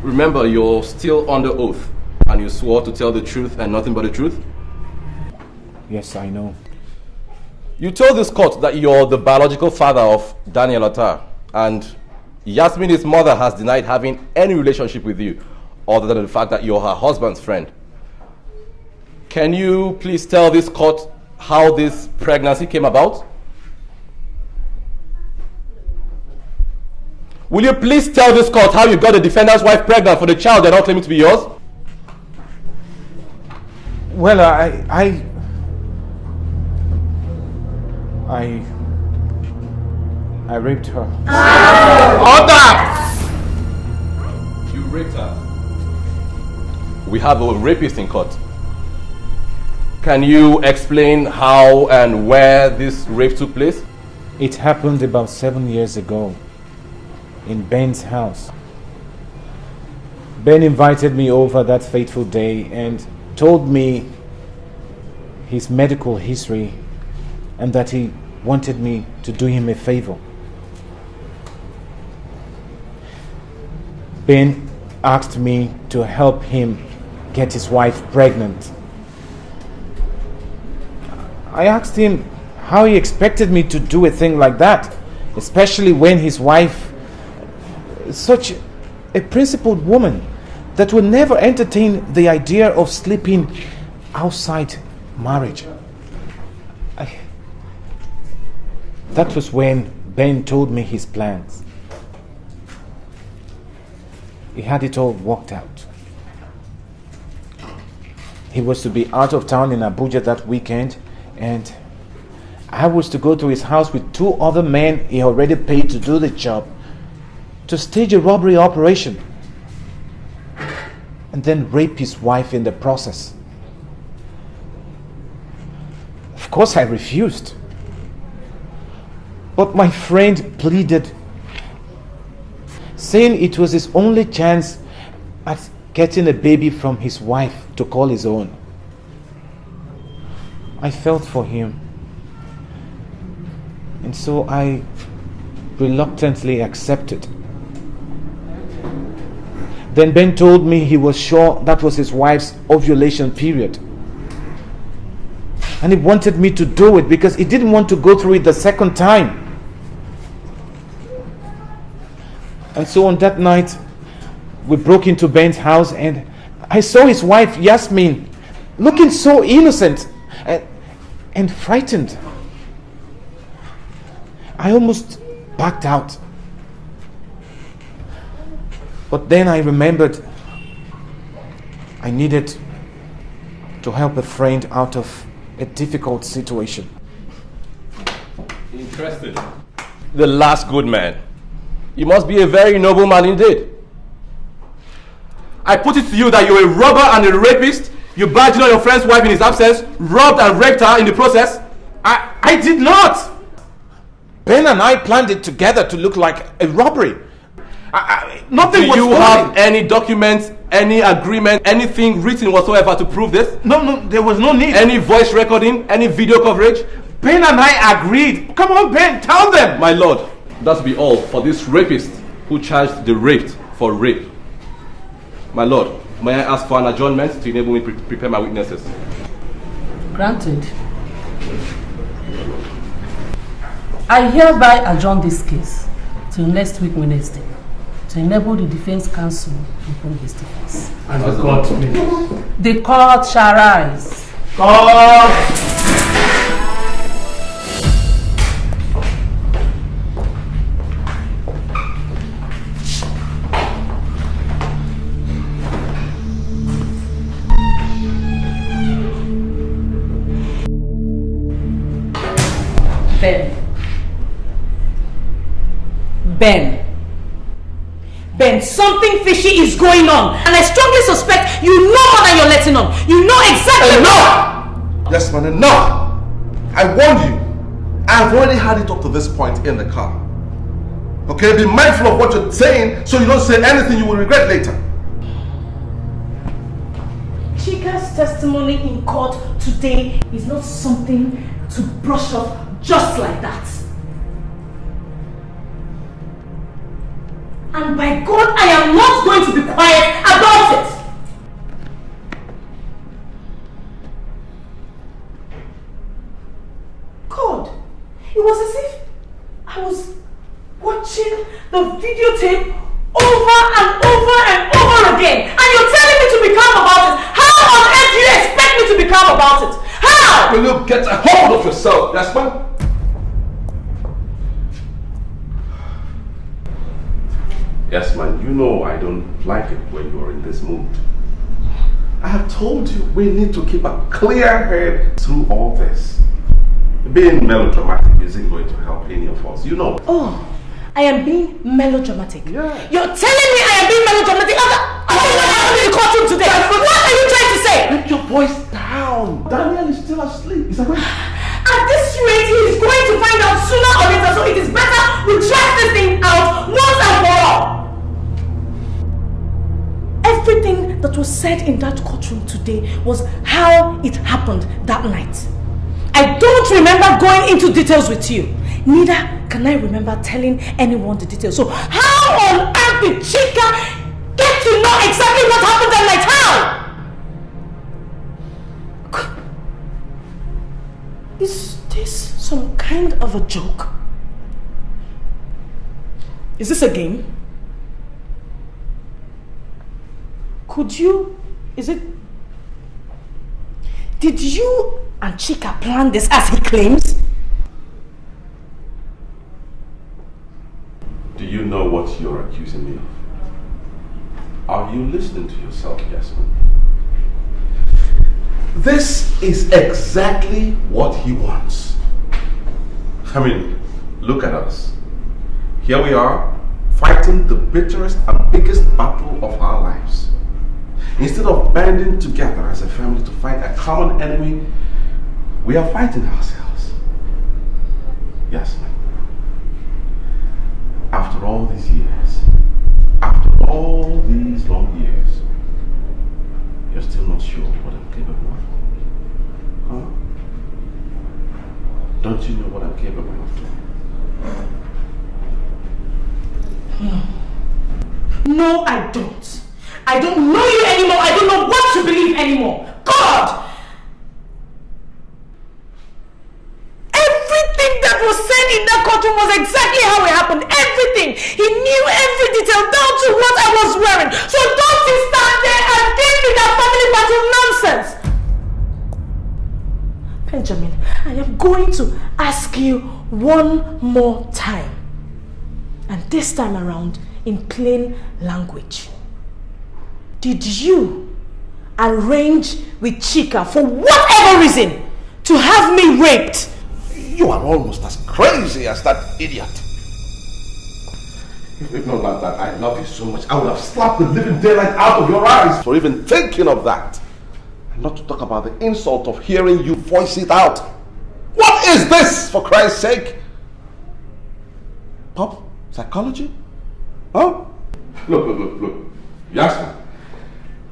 S: Remember, you're still under oath, and you swore to tell the truth and nothing but the truth?
R: Yes, I know.
S: You told this court that you're the biological father of Daniel Otar, and Yasmin, his mother, has denied having any relationship with you, other than the fact that you're her husband's friend. Can you please tell this court how this pregnancy came about? Will you please tell this court how you got the defendant's wife pregnant for the child they're not claiming to be yours?
R: Well, I raped her.
S: Order! You raped her. We have a rapist in court. Can you explain how and where this rape took place?
R: It happened about 7 years ago in Ben's house. Ben invited me over that fateful day and told me his medical history and that he wanted me to do him a favor. Ben asked me to help him get his wife pregnant. I asked him how he expected me to do a thing like that, especially when his wife is such a principled woman that would never entertain the idea of sleeping outside marriage. That was when Ben told me his plans. He had it all worked out. He was to be out of town in Abuja that weekend, and I was to go to his house with 2 other men he already paid to do the job, to stage a robbery operation, and then rape his wife in the process. Of course I refused. But my friend pleaded, saying it was his only chance at getting a baby from his wife to call his own. I felt for him, and so I reluctantly accepted. Then Ben told me he was sure that was his wife's ovulation period, and he wanted me to do it because he didn't want to go through it the second time. And so on that night, we broke into Ben's house, and I saw his wife, Yasmin, looking so innocent and frightened. I almost backed out. But then I remembered I needed to help a friend out of a difficult situation.
S: Interesting. The last good man. You must be a very noble man indeed. I put it to you that you're a robber and a rapist. You badged on your friend's wife in his absence, robbed and raped her in the process.
R: I did not! Ben and I planned it together to look like a robbery. Nothing was
S: Do you have any documents, any agreement, anything written whatsoever to prove this?
R: No, there was no need.
S: Any voice recording, any video coverage?
R: Ben and I agreed. Come on, Ben, tell them.
S: My lord, that be all for this rapist who charged the raped for rape. My lord, may I ask for an adjournment to enable me to prepare my witnesses?
T: Granted. I hereby adjourn this case till next week Wednesday to enable the defense counsel to bring his defense.
P: And the court, please.
T: The court shall rise.
P: Court!
B: Ben, something fishy is going on, and I strongly suspect you know more than you're letting on. You know exactly.
G: Enough! Yes, man, enough! I warned you. I've already had it up to this point in the car. Okay, be mindful of what you're saying so you don't say anything you will regret later.
B: Chika's testimony in court today is not something to brush off just like that. And by God, I am not going to be quiet about it. God, it was as if I was watching the videotape over and over and over again. And you're telling me to be calm about it. How on earth do you expect me to be calm about it? How?
G: Will you get a hold of yourself, Desmond? Yes, man, you know I don't like it when you're in this mood. I have told you we need to keep a clear head through all this. Being melodramatic isn't going to help any of us, you know.
B: Oh, I am being melodramatic. Yeah. You're telling me I am being melodramatic after what happened in the courtroom today? What are you trying to say?
G: Put your voice down. Daniel is still asleep. Is that right?
B: At this rate, he is going to find out sooner or later, so it is better we track this thing out once and for all. Everything that was said in that courtroom today was how it happened that night. I don't remember going into details with you. Neither can I remember telling anyone the details. So how on earth did Chika get to know exactly what happened that night? How? Is this some kind of a joke? Is this a game? Could you... Did you and Chika plan this as he claims?
G: Do you know what you're accusing me of? Are you listening to yourself, Desmond? This is exactly what he wants. I mean, look at us. Here we are, fighting the bitterest and biggest battle of our lives. Instead of banding together as a family to fight a common enemy, we are fighting ourselves. Yes, ma'am. After all these years, after all these long years, you're still not sure what I'm capable of? Huh? Don't you know what I'm capable of doing?
B: No, I don't. I don't know you anymore. I don't know what to believe anymore. God! Everything that was said in that courtroom was exactly how it happened. Everything. He knew every detail down to what I was wearing. So don't you stand there and give me that family battle nonsense. Benjamin, I am going to ask you one more time. And this time around,
J: in plain language. Did you arrange with Chika for whatever reason to have me raped?
G: You are almost as crazy as that idiot. If not like that, I love you so much, I would have slapped the living daylight out of your eyes for even thinking of that. And not to talk about the insult of hearing you voice it out. What is this, for Christ's sake? Pop? Psychology? Huh? Look. Yasmin,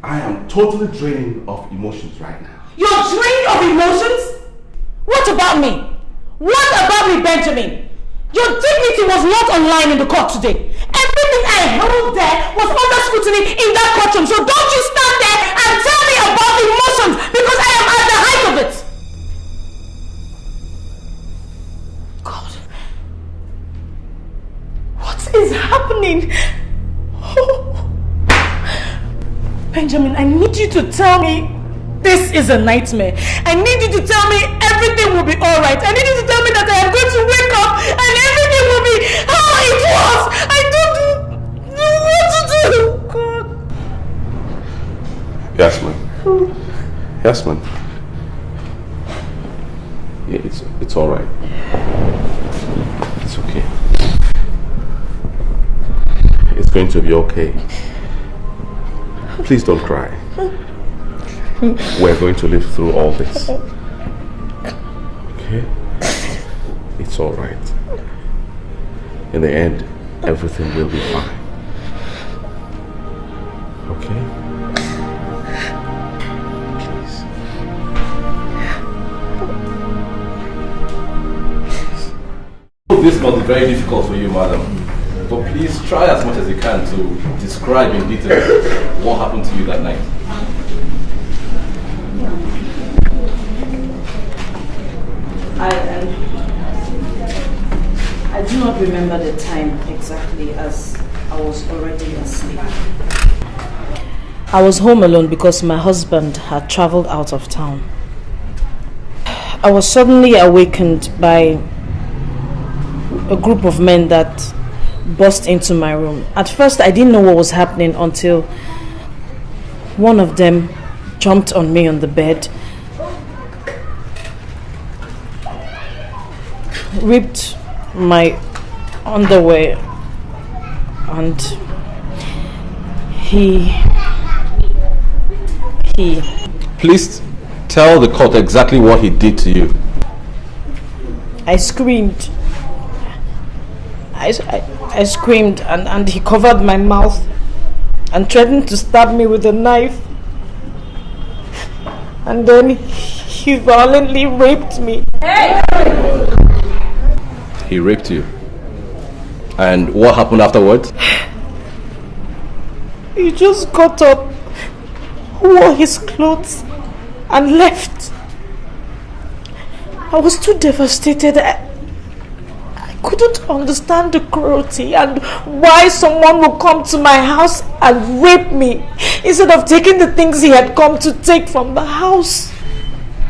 G: I am totally drained of emotions right now.
J: You're drained of emotions? What about me? What about me, Benjamin? Your dignity was not online in the court today. Everything I held there was under scrutiny in that courtroom. So don't you stand there and tell me about emotions, because I am at the height of it. God. What is happening? Oh. Benjamin, I need you to tell me this is a nightmare. I need you to tell me everything will be alright. I need you to tell me that I am going to wake up and everything will be how it was. I don't know what to do. God.
G: Yasmin. Yeah, it's alright. It's okay. It's going to be okay. Please don't cry. We're going to live through all this. Okay? It's alright. In the end, everything will be fine. Okay? Please.
S: This must be very difficult for you, madam. But please try as much as you can to describe in detail what happened to you that night.
J: I do not remember the time exactly, as I was already asleep. I was home alone because my husband had traveled out of town. I was suddenly awakened by a group of men that burst into my room. At first I didn't know what was happening until one of them jumped on me on the bed, ripped my underwear, and he
S: Please tell the court exactly what he did to you.
J: I screamed. I screamed and he covered my mouth and threatened to stab me with a knife. And then he violently raped me. Hey!
S: He raped you. And what happened afterwards?
J: He just got up, wore his clothes, and left. I was too devastated. I couldn't understand the cruelty and why someone would come to my house and rape me instead of taking the things he had come to take from the house.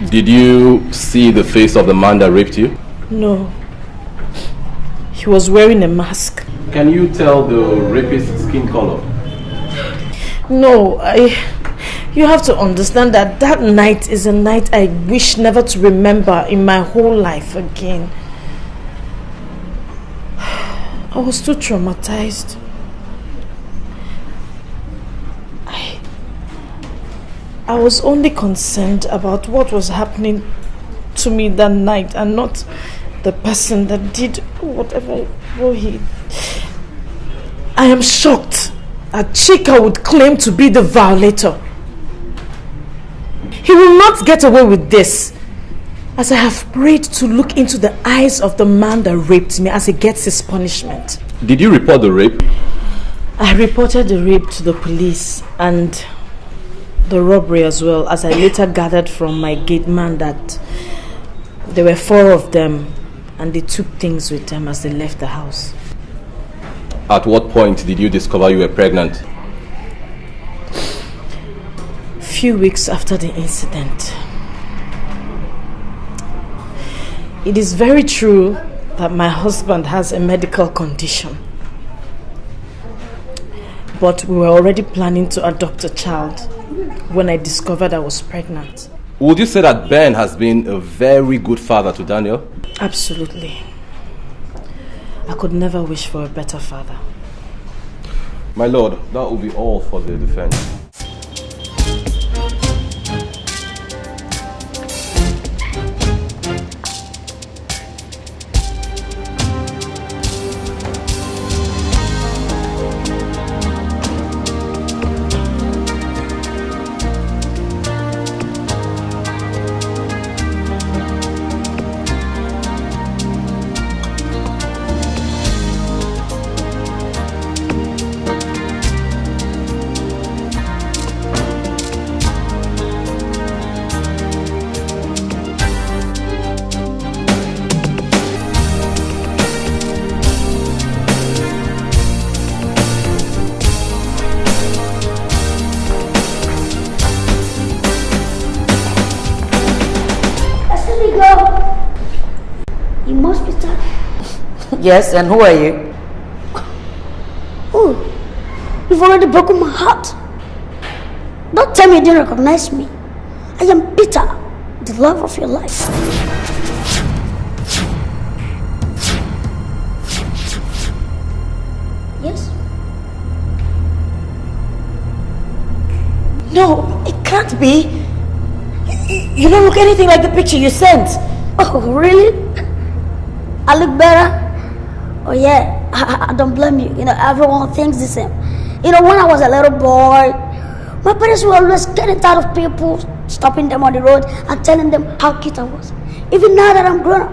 S: Did you see the face of the man that raped you?
J: No. He was wearing a mask.
S: Can you tell the rapist's skin color?
J: No, you have to understand that that night is a night I wish never to remember in my whole life again. I was too traumatized. I was only concerned about what was happening to me that night and not the person that did whatever he... I am shocked that Chika would claim to be the violator. He will not get away with this, as I have prayed to look into the eyes of the man that raped me as he gets his punishment.
S: Did you report the rape?
J: I reported the rape to the police and the robbery as well, as I later gathered from my gate man that there were 4 of them and they took things with them as they left the house.
S: At what point did you discover you were pregnant?
J: Few weeks after the incident. It is very true that my husband has a medical condition. But we were already planning to adopt a child when I discovered I was pregnant.
S: Would you say that Ben has been a very good father to Daniel?
J: Absolutely. I could never wish for a better father.
S: My lord, that will be all for the defense.
M: Yes, and who are you?
K: Oh, you've already broken my heart. Don't tell me you didn't recognize me. I am Peter, the love of your life. Yes?
M: No, it can't be. You don't look anything like the picture you sent.
K: Oh, really? I look better? Oh yeah, I don't blame you. You know, everyone thinks the same. You know, when I was a little boy, my parents were always getting tired of people stopping them on the road and telling them how cute I was. Even now that I'm grown up,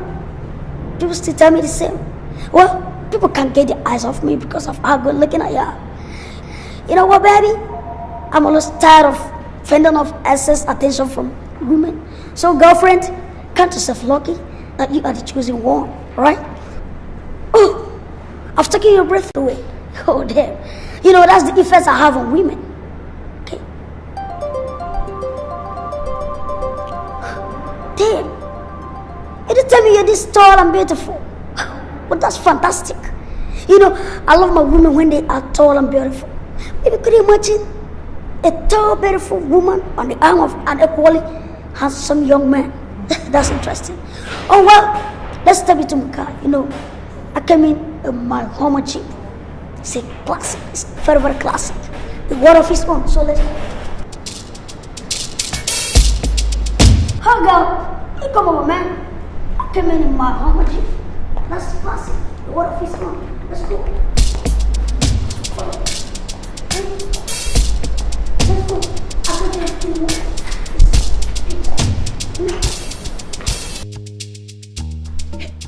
K: people still tell me the same. Well, people can't get their eyes off me because of how good looking I am. You know what, baby? I'm always tired of fending off excess attention from women. So, girlfriend, count yourself lucky that you are the chosen one, right? Oh, I've taken your breath away. Oh, damn. You know, that's the effects I have on women. Okay. Damn. You didn't tell me you're this tall and beautiful. But that's fantastic. You know, I love my women when they are tall and beautiful. Maybe could you imagine a tall, beautiful woman on the arm of an equally handsome young man? That's interesting. Oh, well, let's step into my car. You know, I came in my Hummer Jeep. It's a classic. It's very, very classic. The word of his own. So let's go. Hi, girl. You come over, man. I came in my Hummer Jeep. That's classic. The word of his own. Let's go. Let's go. I will take you more.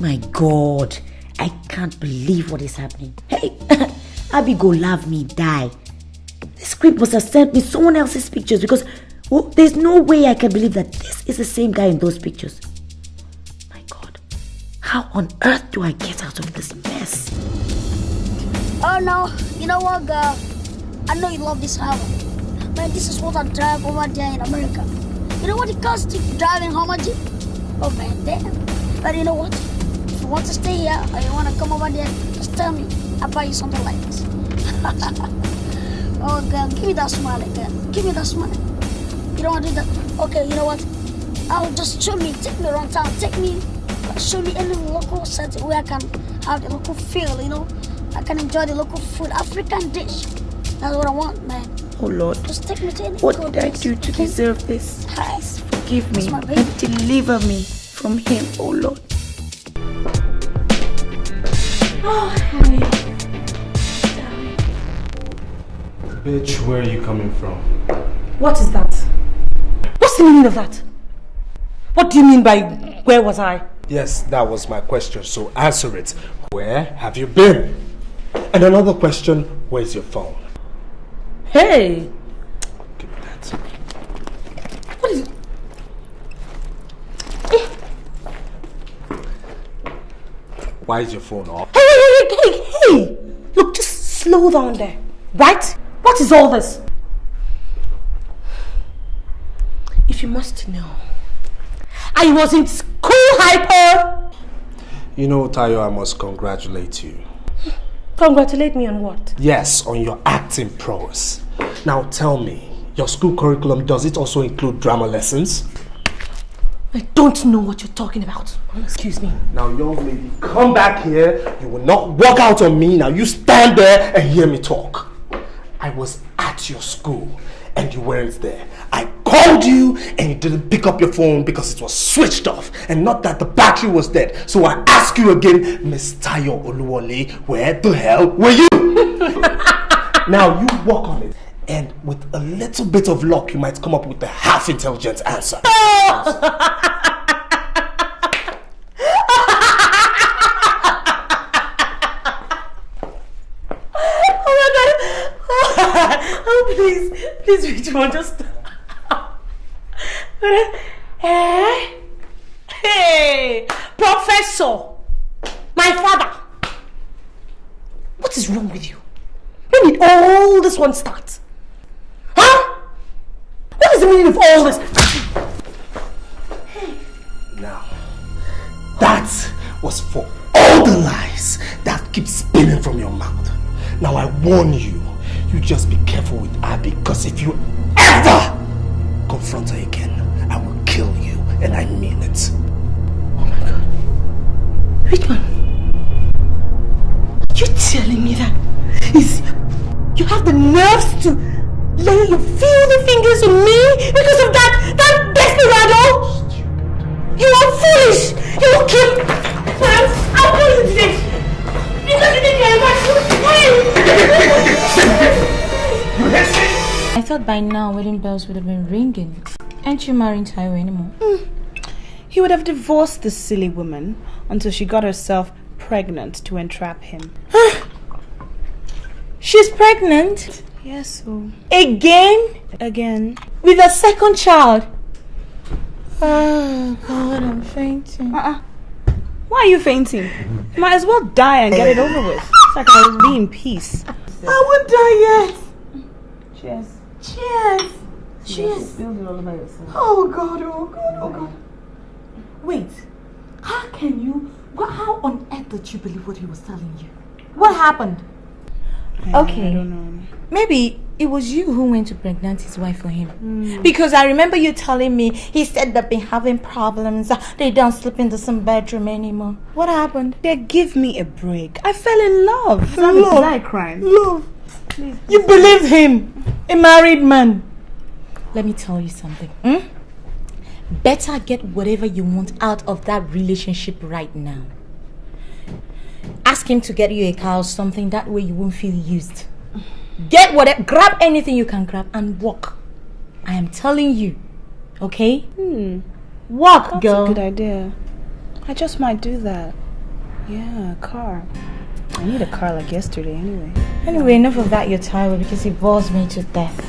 M: My God, I can't believe what is happening. Hey, Abby go love me, die. The script must have sent me someone else's pictures because there's no way I can believe that this is the same guy in those pictures. My God, how on earth do I get out of this mess?
K: Oh no, you know what, girl? I know you love this Hummer. Man, this is what I drive over there in America. You know what it costs to drive in Hummer Jeep? Oh man, damn. But you know what? If you want to stay here or you want to come over there, just tell me. I'll buy you something like this. Oh girl, give me that smile again. Give me that smile. You don't want to do that? Okay, you know what? I'll just take me around town. Show me any local setting where I can have the local feel, you know? I can enjoy the local food, African dish. That's what I want, man.
M: Oh Lord,
K: just take me to any
M: what did I do to deserve this? Please forgive me and deliver me from him, oh Lord.
J: Oh, honey.
A: Bitch, where are you coming from?
J: What is that? What's the meaning of that? What do you mean by where was I?
A: Yes, that was my question, so answer it. Where have you been? And another question, where's your phone?
J: Hey!
A: Give me that.
J: What is it?
A: Why is your phone off?
J: Hey! Look, just slow down there, right? What is all this? If you must know, I was in school hyper!
A: You know, Tayo, I must congratulate you.
F: Congratulate me on what?
A: Yes, on your acting prowess. Now tell me, your school curriculum, does it also include drama lessons?
F: I don't know what you're talking about. Excuse me.
A: Now, young lady, come back here. You will not walk out on me. Now, you stand there and hear me talk. I was at your school and you weren't there. I called you and you didn't pick up your phone because it was switched off and not that the battery was dead. So I ask you again, Miss Tayo Oluwole, where the hell were you? Now, you walk on it. And with a little bit of luck, you might come up with a half-intelligent answer.
F: Oh my God! Oh, please, Richmond, just stop. Hey, Professor, my father. What is wrong with you? When did all this one start? Huh? What is the meaning of all this?
A: Now, that was for all the lies that keep spinning from your mouth. Now I warn you, you just be careful with Abby, because if you ever confront her again, I will kill you, and I mean it.
F: Oh my God. Richmond, you telling me that you have the nerves to lay your filthy fingers on me because of that desperado? You are foolish! You will kill me! I'll kill you today! Because you think you're
U: I thought by now wedding bells would have been ringing. Aren't you marrying Taiwo anymore?
L: He would have divorced this silly woman until she got herself pregnant to entrap him.
U: She's pregnant?
L: Yes, so.
U: Again? With a second child? Oh God, I'm fainting.
L: Why are you fainting? You might as well die and get it over with. It's like I'll be in peace.
U: I won't die yet.
L: Cheers.
U: Cheers.
L: Build it all by yourself.
U: Oh God. Wait, how on earth did you believe what he was telling you? What happened?
L: I don't know.
U: Maybe it was you who went to pregnant his wife for him. Because I remember you telling me he said they've been having problems. They don't sleep in the same bedroom anymore. What happened?
L: Yeah, give me a break. I fell in love.
U: Love.
L: Crime.
U: Love.
L: Please.
U: You believed him, a married man. Let me tell you something. Better get whatever you want out of that relationship right now. Ask him to get you a car or something, that way you won't feel used. Get whatever, grab anything you can grab and walk. I am telling you, okay? Walk,
L: That's
U: girl.
L: a good idea. I just might do that. Yeah, a car. I need a car like yesterday anyway.
U: Anyway, enough of that, you're tired because it bores me to death.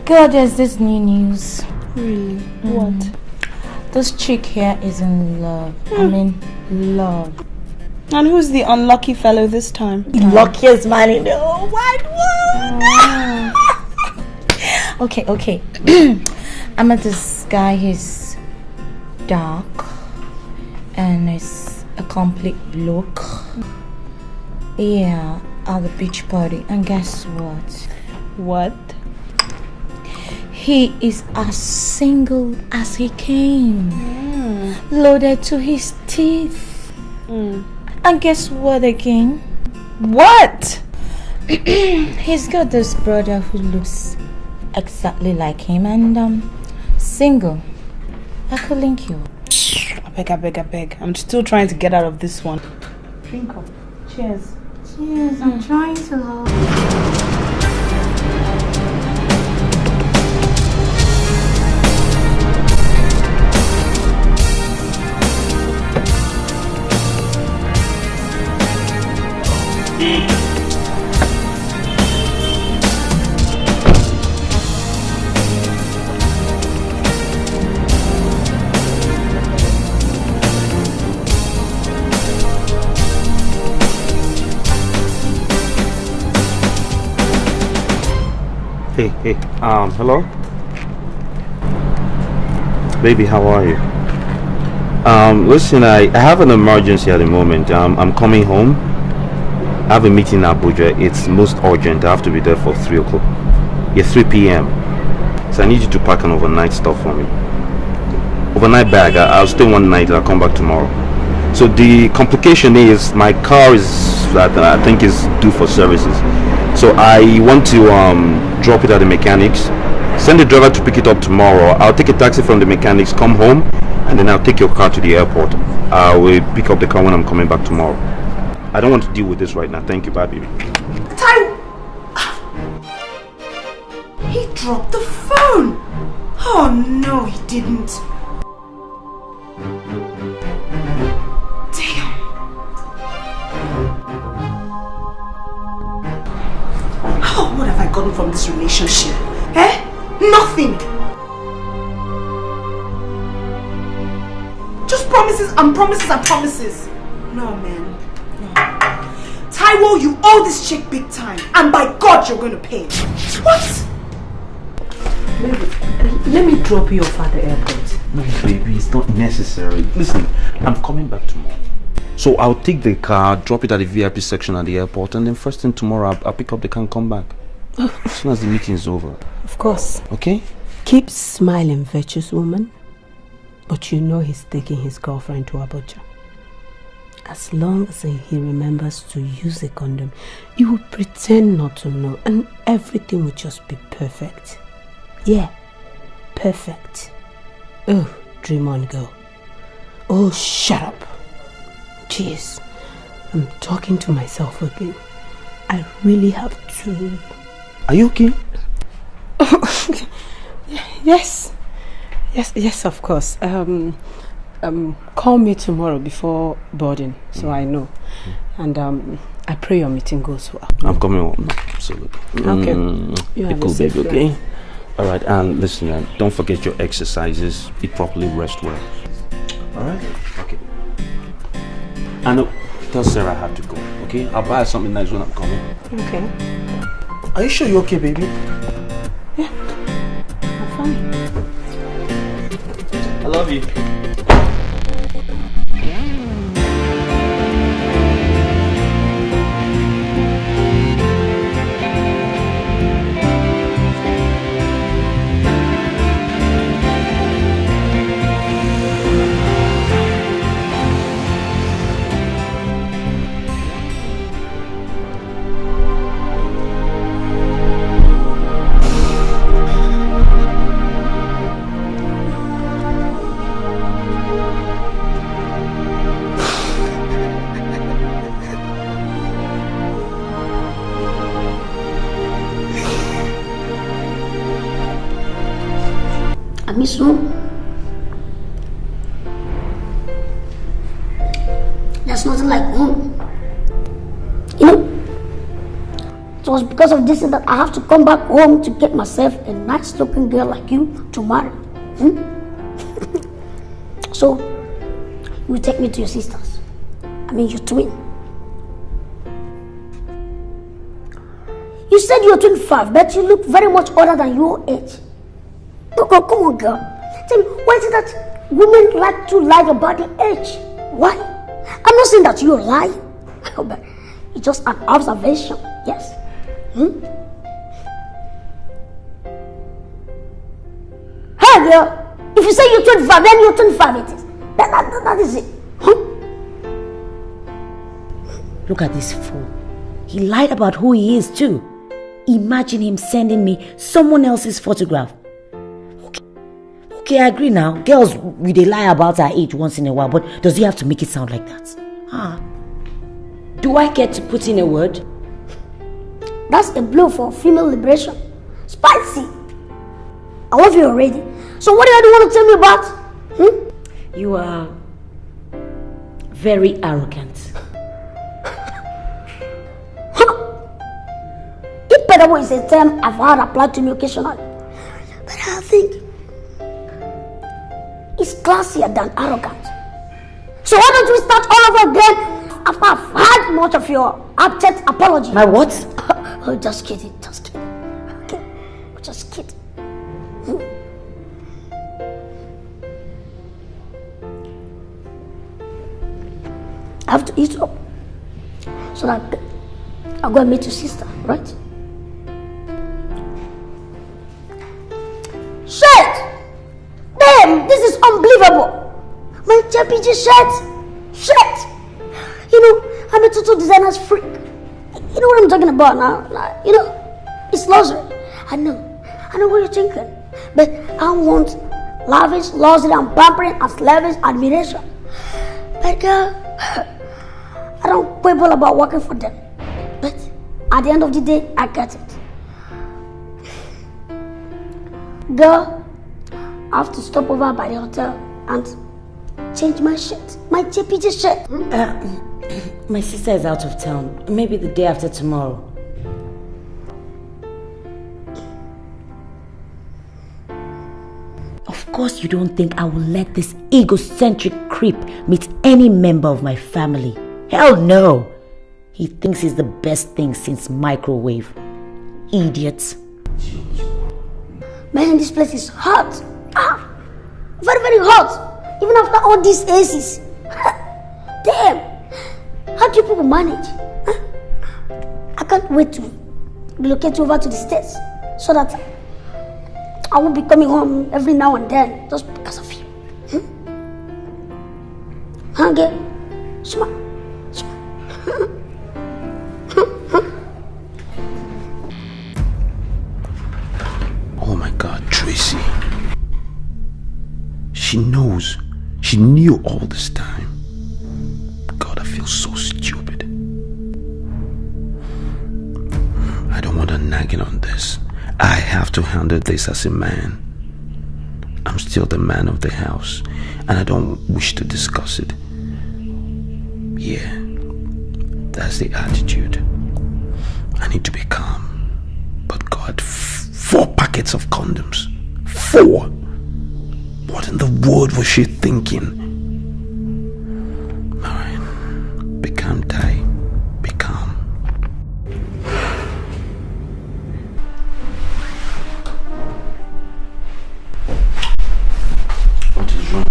U: Girl, there's this new news.
L: Really? What?
U: This chick here is in love. I mean, love.
L: And who's the unlucky fellow this time?
U: The luckiest man in the whole wide world. Okay. I met this guy. He's dark and he's a complete bloke. Yeah, at the beach party. And guess what?
L: What?
U: He is as single as he came. Loaded to his teeth. And guess what again?
L: What?
U: He's got this brother who looks exactly like him and single. I could link you.
L: I beg. I'm still trying to get out of this one. Drink up. Cheers.
U: Cheers, I'm trying to help.
H: Hey, hello? Baby, how are you? Listen, I have an emergency at the moment. I'm coming home I have a meeting in Abuja. It's most urgent. I have to be there for 3 o'clock. Yeah, 3 p.m. So I need you to pack an overnight stuff for me. Overnight bag. I'll stay one night and I'll come back tomorrow. So the complication is my car is that I think is due for services. So I want to drop it at the mechanics. Send the driver to pick it up tomorrow. I'll take a taxi from the mechanics, come home, and then I'll take your car to the airport. I will pick up the car when I'm coming back tomorrow. I don't want to deal with this right now. Thank you, bye, baby.
E: He dropped the phone. Oh no, he didn't. Damn. Oh, what have I gotten from this relationship? Eh? Nothing. Just promises and promises and promises. No, man. No. Taiwo, you owe this chick big time. And by God, you're going to pay. What?
C: Let me drop you off at the airport.
H: No, baby, it's not necessary. Listen, I'm coming back tomorrow. So I'll take the car, drop it at the VIP section at the airport, and then first thing tomorrow, I'll pick up the car and come back. As soon as the meeting is over.
C: Of course.
H: Okay?
C: Keep smiling, virtuous woman. But you know he's taking his girlfriend to Abuja. As long as he remembers to use a condom, you will pretend not to know, and everything will just be perfect. Yeah, perfect. Oh, dream on, girl. Oh, shut up. Jeez, I'm talking to myself again. I really have to...
H: Are you okay?
C: Yes. Yes, of course. Call me tomorrow before boarding, so I know. And I pray your meeting goes well.
H: I'm coming home. Absolutely.
C: Okay. You have
H: cool,
C: a safe
H: baby,
C: flight.
H: okay? Alright, and listen, don't forget your exercises. Eat properly, rest well. Alright? Okay. And tell Sarah I have to go, okay? I'll buy her something nice when I'm coming.
C: Okay.
H: Are you sure you're okay, baby?
C: Yeah. I'm fine.
H: I love you.
K: Imaseun, there's nothing like home. You know, it was because of this that I have to come back home to get myself a nice looking girl like you to marry. So, you take me to your sisters. I mean, your twin. You said you're 25, but you look very much older than your age. Come on, girl. Tell me, why is it that women like to lie about their age? Why? I'm not saying that you're lying, but it's just an observation. Yes. Hey, girl. If you say you're 25, then you're 25. It is. That is it.
M: Look at this fool. He lied about who he is too. Imagine him sending me someone else's photograph. Okay, I agree now. Girls, they lie about our age once in a while, but does he have to make it sound like that?
I: Do I get to put in a word?
K: That's a blow for female liberation. Spicy. I love you already. So what do you want to tell me about?
I: You are very arrogant.
K: It better is a term I've heard applied to me occasionally. But I think it's classier than arrogant. So why don't we start all over again after I've had much of your abject apology?
M: My what?
K: Oh, just kidding, just kidding. Okay, just kidding. I have to eat up so that I'll go and meet your sister, right? Shit! Damn, this is unbelievable. My JPG shirt. Shit! You know, I'm a total designer's freak. You know what I'm talking about now? Like, you know, it's luxury. I know what you're thinking. But I want lavish, luxury, and pampering and lavish admiration. But girl, I don't quibble about working for them. But at the end of the day, I get it. Girl, I have to stop over by the hotel and change my shirt. My JPG shirt.
M: My sister is out of town. Maybe the day after tomorrow. Of course you don't think I will let this egocentric creep meet any member of my family. Hell no! He thinks he's the best thing since microwave. Idiot.
K: Man, this place is hot. Very, very hot. Even after all these ACs. Damn. How do you people manage? I can't wait to relocate over to the States so that I won't be coming home every now and then just because of you. Okay? Smart.
H: Oh my God, Tracy. She knows. She knew all this time. God, I feel so stupid. I don't want her nagging on this. I have to handle this as a man. I'm still the man of the house, and I don't wish to discuss it. Yeah, that's the attitude. I need to be calm. But God, 4 packets of condoms. 4! What in the world was she thinking? Alright, be calm, Tai. Be calm. What is wrong?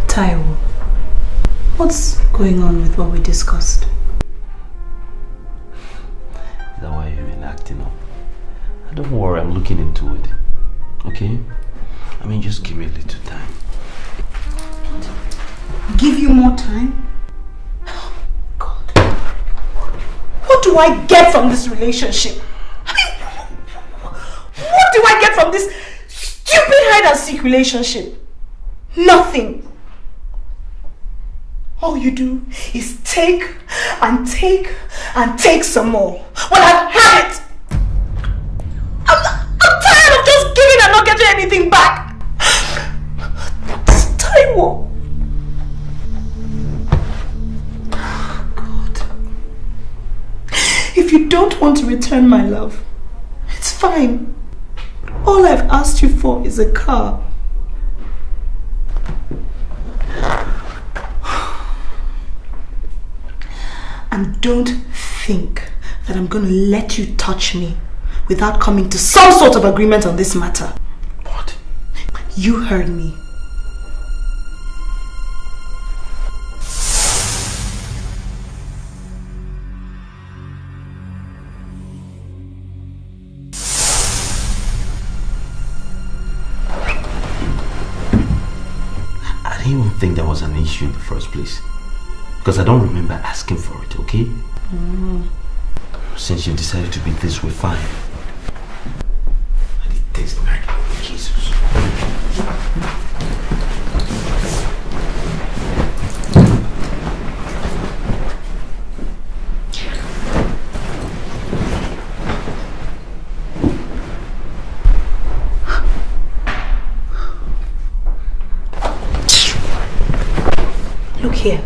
C: Taiwo, what's going on with what we discussed?
H: Is that why you've been acting up? Don't worry, I'm looking into it. Okay? I mean, just give me a little time.
E: Give you more time? God. What do I get from this relationship? I mean, what do I get from this stupid hide and seek relationship? Nothing. All you do is take and take and take some more. Well, I've had it. I'm tired of just giving and not getting anything back. Taiwo. God. If you don't want to return my love, it's fine. All I've asked you for is a car. And don't think that I'm going to let you touch me without coming to some sort of agreement on this matter.
H: What?
E: You heard me.
H: I didn't even think there was an issue in the first place. Because I don't remember asking for it, okay? Since you decided to be this way, fine. I did taste like Jesus.
E: Look here.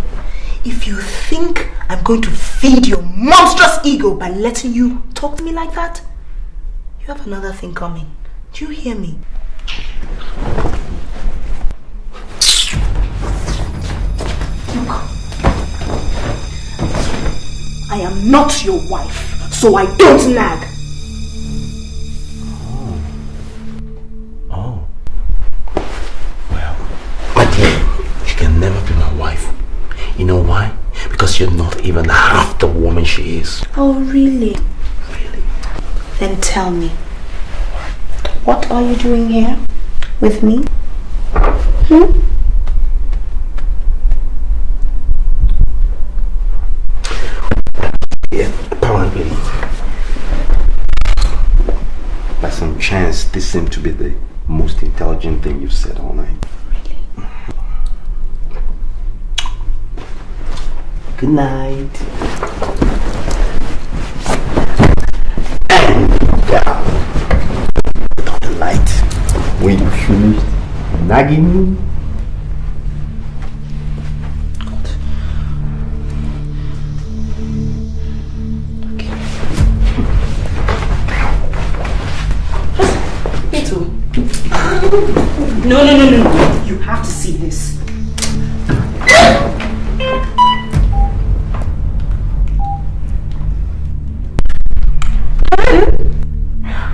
E: If you think I'm going to feed your monstrous ego by letting you talk to me like that, you have another thing coming. Do you hear me? Look, I am not your wife, so I don't nag.
H: Oh. Well, my dear, you can never be my wife. You know why? Because you're not even half the woman she is.
U: Oh, really? Really? Then tell me, what are you doing here with me?
H: Yeah, apparently, by some chance, this seemed to be the most intelligent thing you've said all night.
U: Really?
H: Good night. And without the light, when you finished nagging me.
U: No. You have to see this.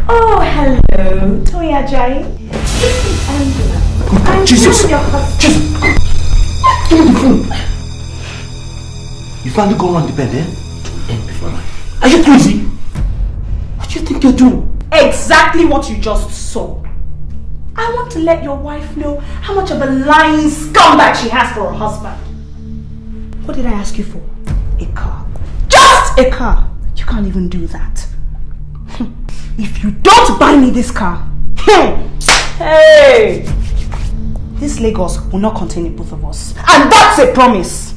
U: Oh, hello. Toyajai.
H: Jesus! Jesus! Give me the phone! You finally go around the bed, eh? To end before night. Are you crazy? What do you think you're doing?
U: Exactly what you just saw. I want to let your wife know how much of a lying scumbag she has for her husband. What did I ask you for? A car. Just a car. You can't even do that. If you don't buy me this car, hey, this Lagos will not contain both of us. And that's a promise.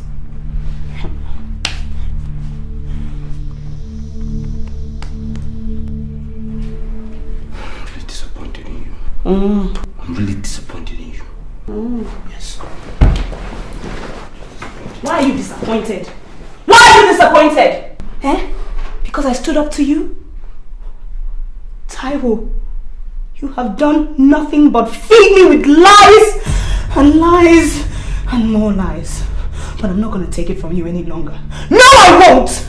H: I'm really disappointed in you. Yes.
U: Why are you disappointed? Why are you disappointed? Eh? Because I stood up to you? Taiwo, you have done nothing but feed me with lies and lies and more lies. But I'm not going to take it from you any longer. No, I won't!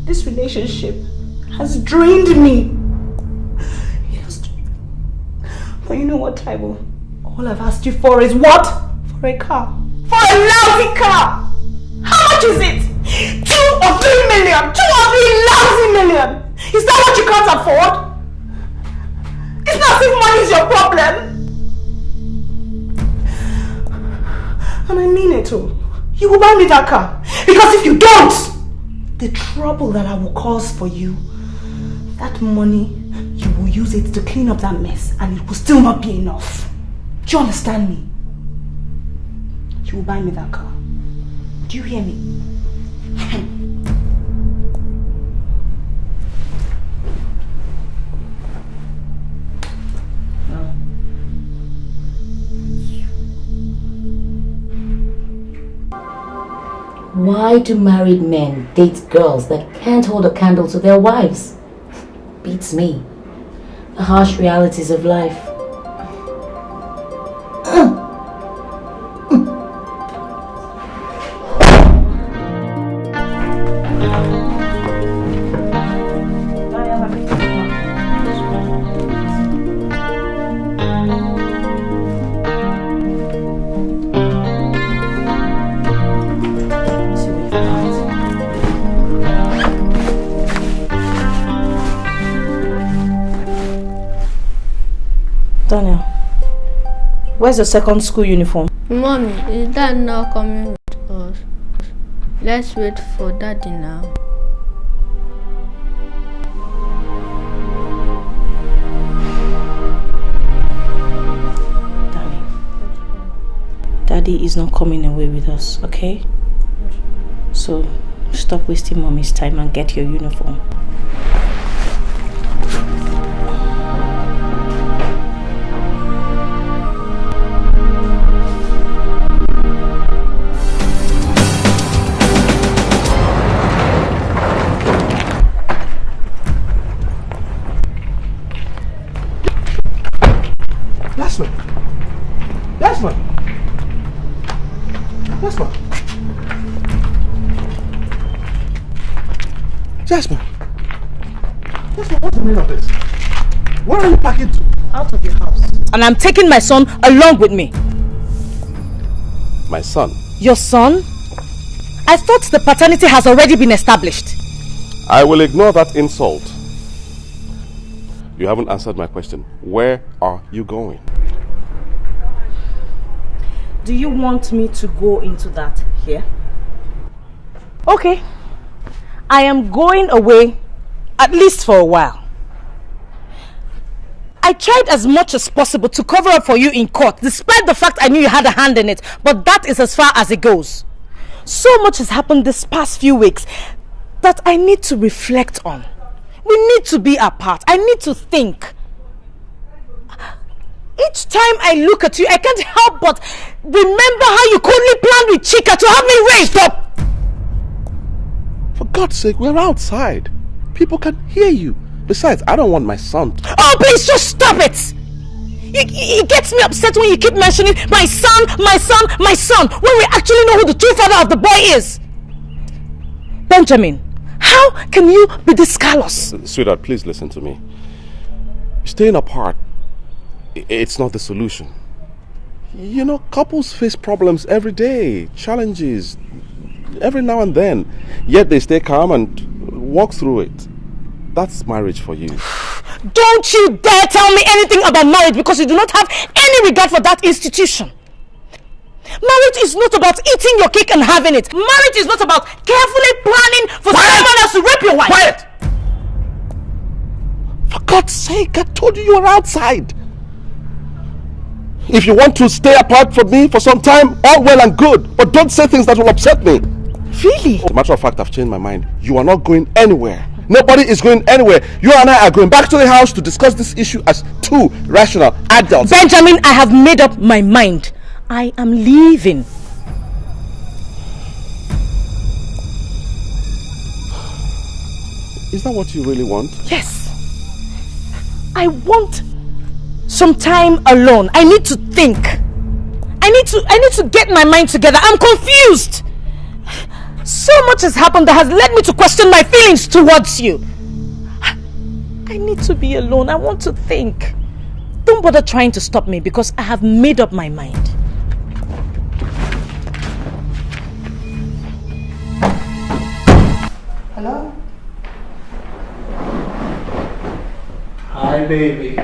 U: This relationship has drained me. But you know what, Taiwo? All I've asked you for is what? For a car. For a lousy car! How much is it? 2 or 3 million! 2 or 3 lousy million! Is that what you can't afford? It's not as if money is your problem! And I mean it too. You will buy me that car. Because if you don't, the trouble that I will cause for you, that money, you will use it to clean up that mess and it will still not be enough. Do you understand me? You will buy me that car. Do you hear me?
M: Why do married men date girls that can't hold a candle to their wives? Beats me. The harsh realities of life.
U: Where's your second school uniform?
D: Mommy, is Dad not coming with us? Let's wait for Daddy now.
U: Daddy is not coming away with us, okay? So stop wasting Mommy's time and get your uniform.
A: Desmond, what's the meaning of this? Where are you packing to?
U: Out of your house. And I'm taking my son along with me.
S: My son?
U: Your son? I thought the paternity has already been established.
S: I will ignore that insult. You haven't answered my question. Where are you going?
U: Do you want me to go into that here? Okay. I am going away, at least for a while. I tried as much as possible to cover up for you in court, despite the fact I knew you had a hand in it, but that is as far as it goes. So much has happened this past few weeks that I need to reflect on. We need to be apart. I need to think. Each time I look at you, I can't help but remember how you coldly planned with Chika to have me raised up.
S: For God's sake, we're outside. People can hear you. Besides, I don't want my son.
U: Oh, please just stop it! It gets me upset when you keep mentioning my son, my son, my son, when we actually know who the true father of the boy is. Benjamin, how can you be this callous?
S: Sweetheart, please listen to me. Staying apart, it's not the solution. You know, couples face problems every day, challenges, every now and then. Yet they stay calm and walk through it. That's marriage for you.
U: Don't you dare tell me anything about marriage, because you do not have any regard for that institution. Marriage is not about eating your cake and having it. Marriage is not about carefully planning for someone else to rape your wife.
S: Quiet! For God's sake, I told you were outside. If you want to stay apart from me for some time, all well and good. But don't say things that will upset me.
U: Really?
S: As a matter of fact, I've changed my mind. You are not going anywhere. Nobody is going anywhere. You and I are going back to the house to discuss this issue as two rational adults.
U: Benjamin, I have made up my mind. I am leaving.
S: Is that what you really want?
U: Yes. I want some time alone. I need to think. I need to get my mind together. I'm confused. So much has happened that has led me to question my feelings towards you. I need to be alone. I want to think. Don't bother trying to stop me, because I have made up my mind.
E: Hello?
A: Hi, baby.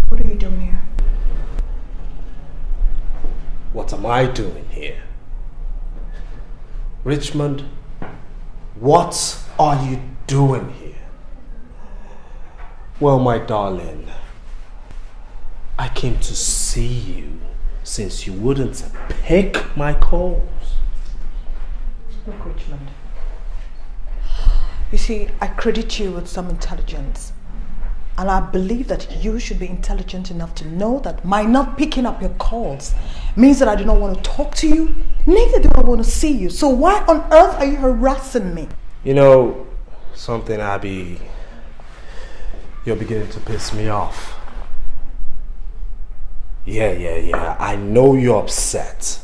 E: What are you doing here?
A: What am I doing here? Richmond, what are you doing here? Well, my darling, I came to see you since you wouldn't pick my calls.
E: Look, Richmond. You see, I credit you with some intelligence. And I believe that you should be intelligent enough to know that my not picking up your calls means that I do not want to talk to you, neither do I want to see you. So why on earth are you harassing me?
A: You know, something, Abby, you're beginning to piss me off. Yeah, I know you're upset.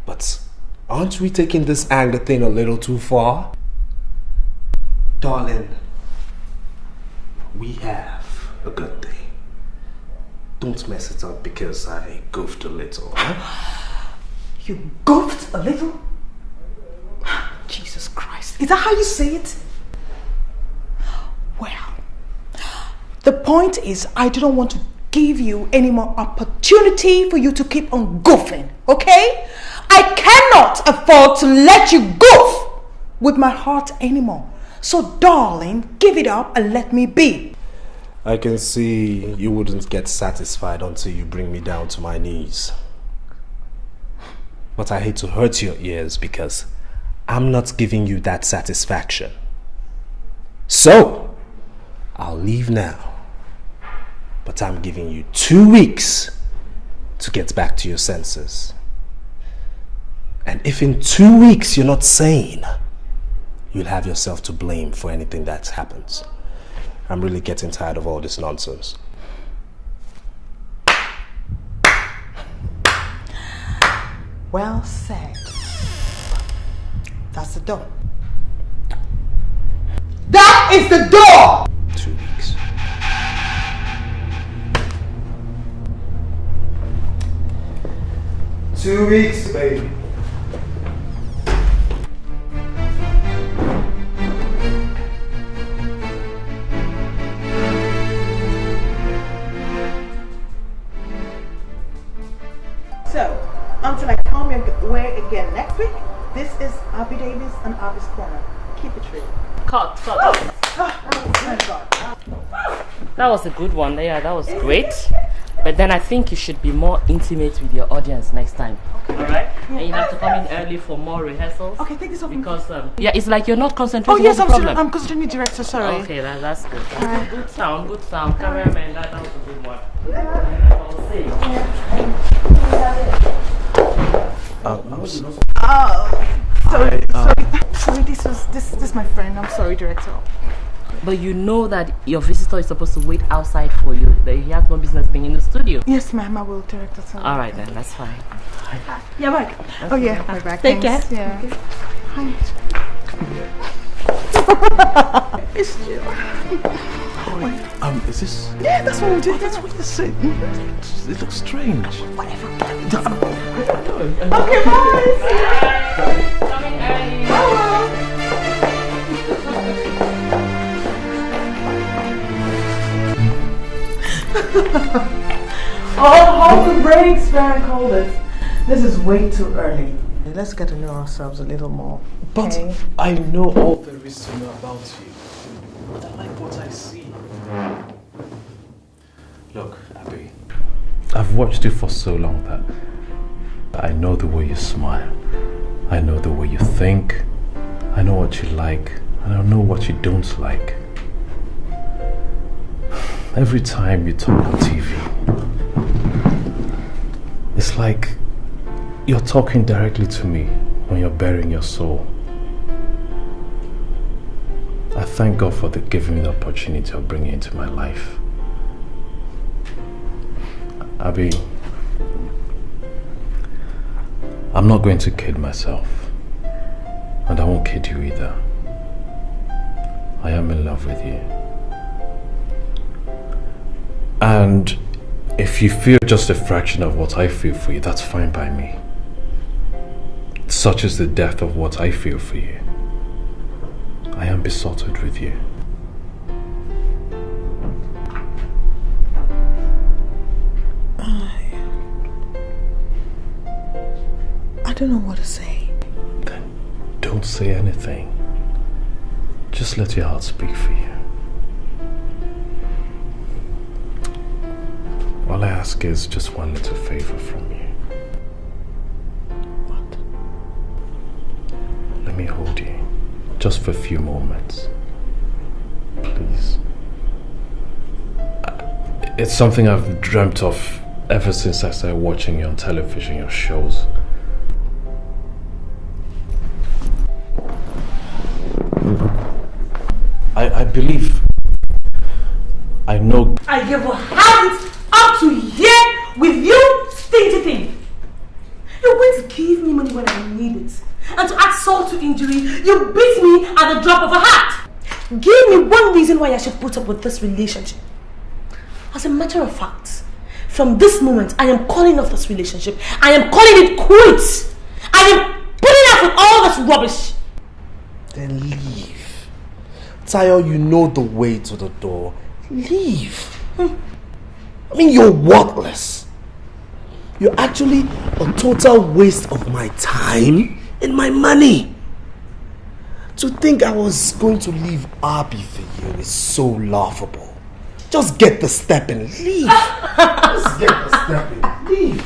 A: But aren't we taking this anger thing a little too far? Darling, we have a good day. Don't mess it up because I goofed a little. Huh?
E: You goofed a little? Jesus Christ. Is that how you say it? Well, the point is I do not want to give you any more opportunity for you to keep on goofing, okay? I cannot afford to let you goof with my heart anymore. So darling, give it up and let me be.
A: I can see you wouldn't get satisfied until you bring me down to my knees. But I hate to hurt your ears because I'm not giving you that satisfaction. So, I'll leave now. But I'm giving you 2 weeks to get back to your senses. And if in 2 weeks you're not sane, you'll have yourself to blame for anything that happens. I'm really getting tired of all this nonsense.
E: Well said. That's the door. That is the door!
A: 2 weeks.
R: Two weeks, baby.
E: So, until I come your way again next week, this is Abby Davis and Abby's Corner. Keep it real.
O: Cut.
E: Oh my God.
O: That was a good one. Yeah, that was great. But then I think you should be more intimate with your audience next time. Okay. Alright? Yeah. And you have to come in early for more rehearsals.
E: Okay, take this off.
O: Because, yeah, it's like you're not concentrating.
E: Oh, yes,
O: on the problem.
E: I'm concentrating, director, sorry.
O: Okay, that's good. That's good sound, good sound. Cameraman, that was a good one. I'll see.
E: Sorry, this is my friend. I'm sorry, director.
O: But you know that your visitor is supposed to wait outside for you. That he has no business being in the studio.
E: Yes, ma'am, I will, director. Sorry.
O: All right then, that's fine.
E: Yeah, back. Oh yeah, my back.
O: Take
E: Thanks.
O: care.
E: Yeah.
O: Okay.
E: Hi. It's you.
G: Is this?
E: Yeah, that's what we did. That's what you said.
G: It looks strange.
E: Whatever. Okay, bye.
O: Coming early.
E: Hold the brakes, man, hold it. This is way too early. Let's get to know ourselves a little more.
R: But
E: okay?
R: I know all there is to know about you. I like what I see. Look, Abby, I've watched you for so long that I know the way you smile. I know the way you think. I know what you like. And I know what you don't like. Every time you talk on TV, it's like you're talking directly to me when you're bearing your soul. I thank God for giving me the opportunity of bringing you into my life. Abby, I'm not going to kid myself, and I won't kid you either. I am in love with you. And if you feel just a fraction of what I feel for you, that's fine by me. Such is the depth of what I feel for you. I am besotted with you.
E: I don't know what to say.
R: Then don't say anything. Just let your heart speak for you. All I ask is just one little favor from you. What? Let me hold you, just for a few moments. Please. It's something I've dreamt of ever since I started watching you on television, your shows. I believe, I know.
L: I give a hand up to here with you, stingy thing. You went to give me money when I need it, and to add salt to injury, you beat me at the drop of a hat. Give me one reason why I should put up with this relationship. As a matter of fact, from this moment, I am calling off this relationship. I am calling it quits. I am putting up with all this rubbish.
A: Then leave. Tayo, you know the way to the door. Leave. I mean, you're worthless. You're actually a total waste of my time and my money. To think I was going to leave Abby for you is so laughable. Just get the step and leave. Just get the step and leave.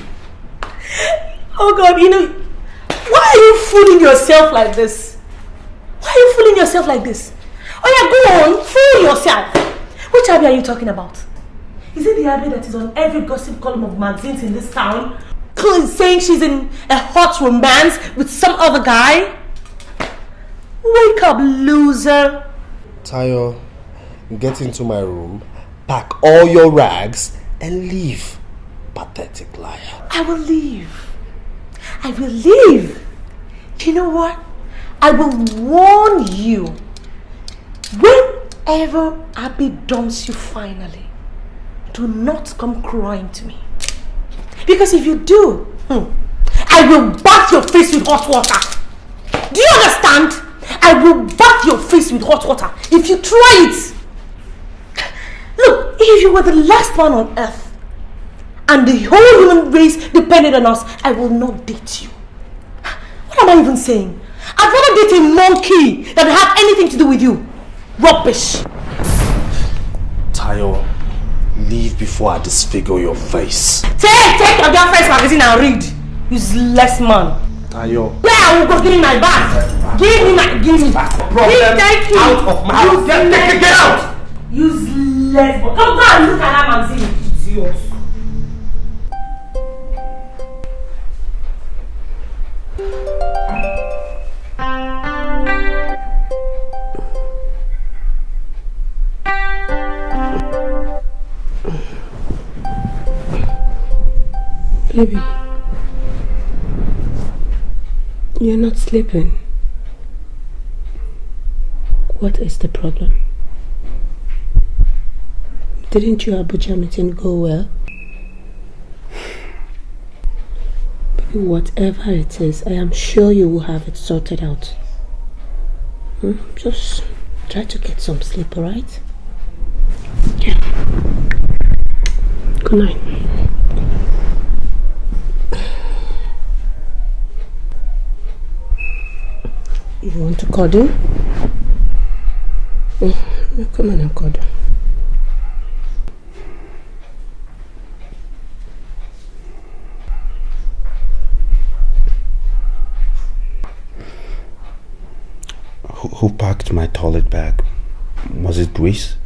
L: Oh God, you know, why are you fooling yourself like this? Why are you fooling yourself like this? Oh yeah, go on, fool yourself. Which Abby are you talking about? Is it the Abby that is on every gossip column of magazines in this town, saying she's in a hot romance with some other guy? Wait
C: Wake up, loser!
A: Tayo, get into my room, pack all your rags, and leave. Pathetic liar.
C: I will leave. I will leave. You know what? I will warn you. Whenever Abby dumps you finally, do not come crying to me. Because if you do, I will bath your face with hot water. Do you understand? I will bath your face with hot water if you try it. Look, if you were the last one on earth and the whole human race depended on us, I will not date you. What am I even saying? I'd rather date a monkey than have anything to do with you. Rubbish.
A: Tayo, leave before I disfigure your face.
C: Take your girlfriend's magazine and read. Useless man.
A: Tayo.
C: Where I will go give me my bag. Give me.
A: Problem out of my house. Get out.
C: Useless. Come go and look at that magazine, idiot. Baby, you're not sleeping. What is the problem? Didn't your Abuja meeting go well? Baby, whatever it is, I am sure you will have it sorted out. Just try to get some sleep, alright? Yeah. Good night. You want to cuddle? Come on and cuddle.
H: Who packed my toilet bag? Was it Grace?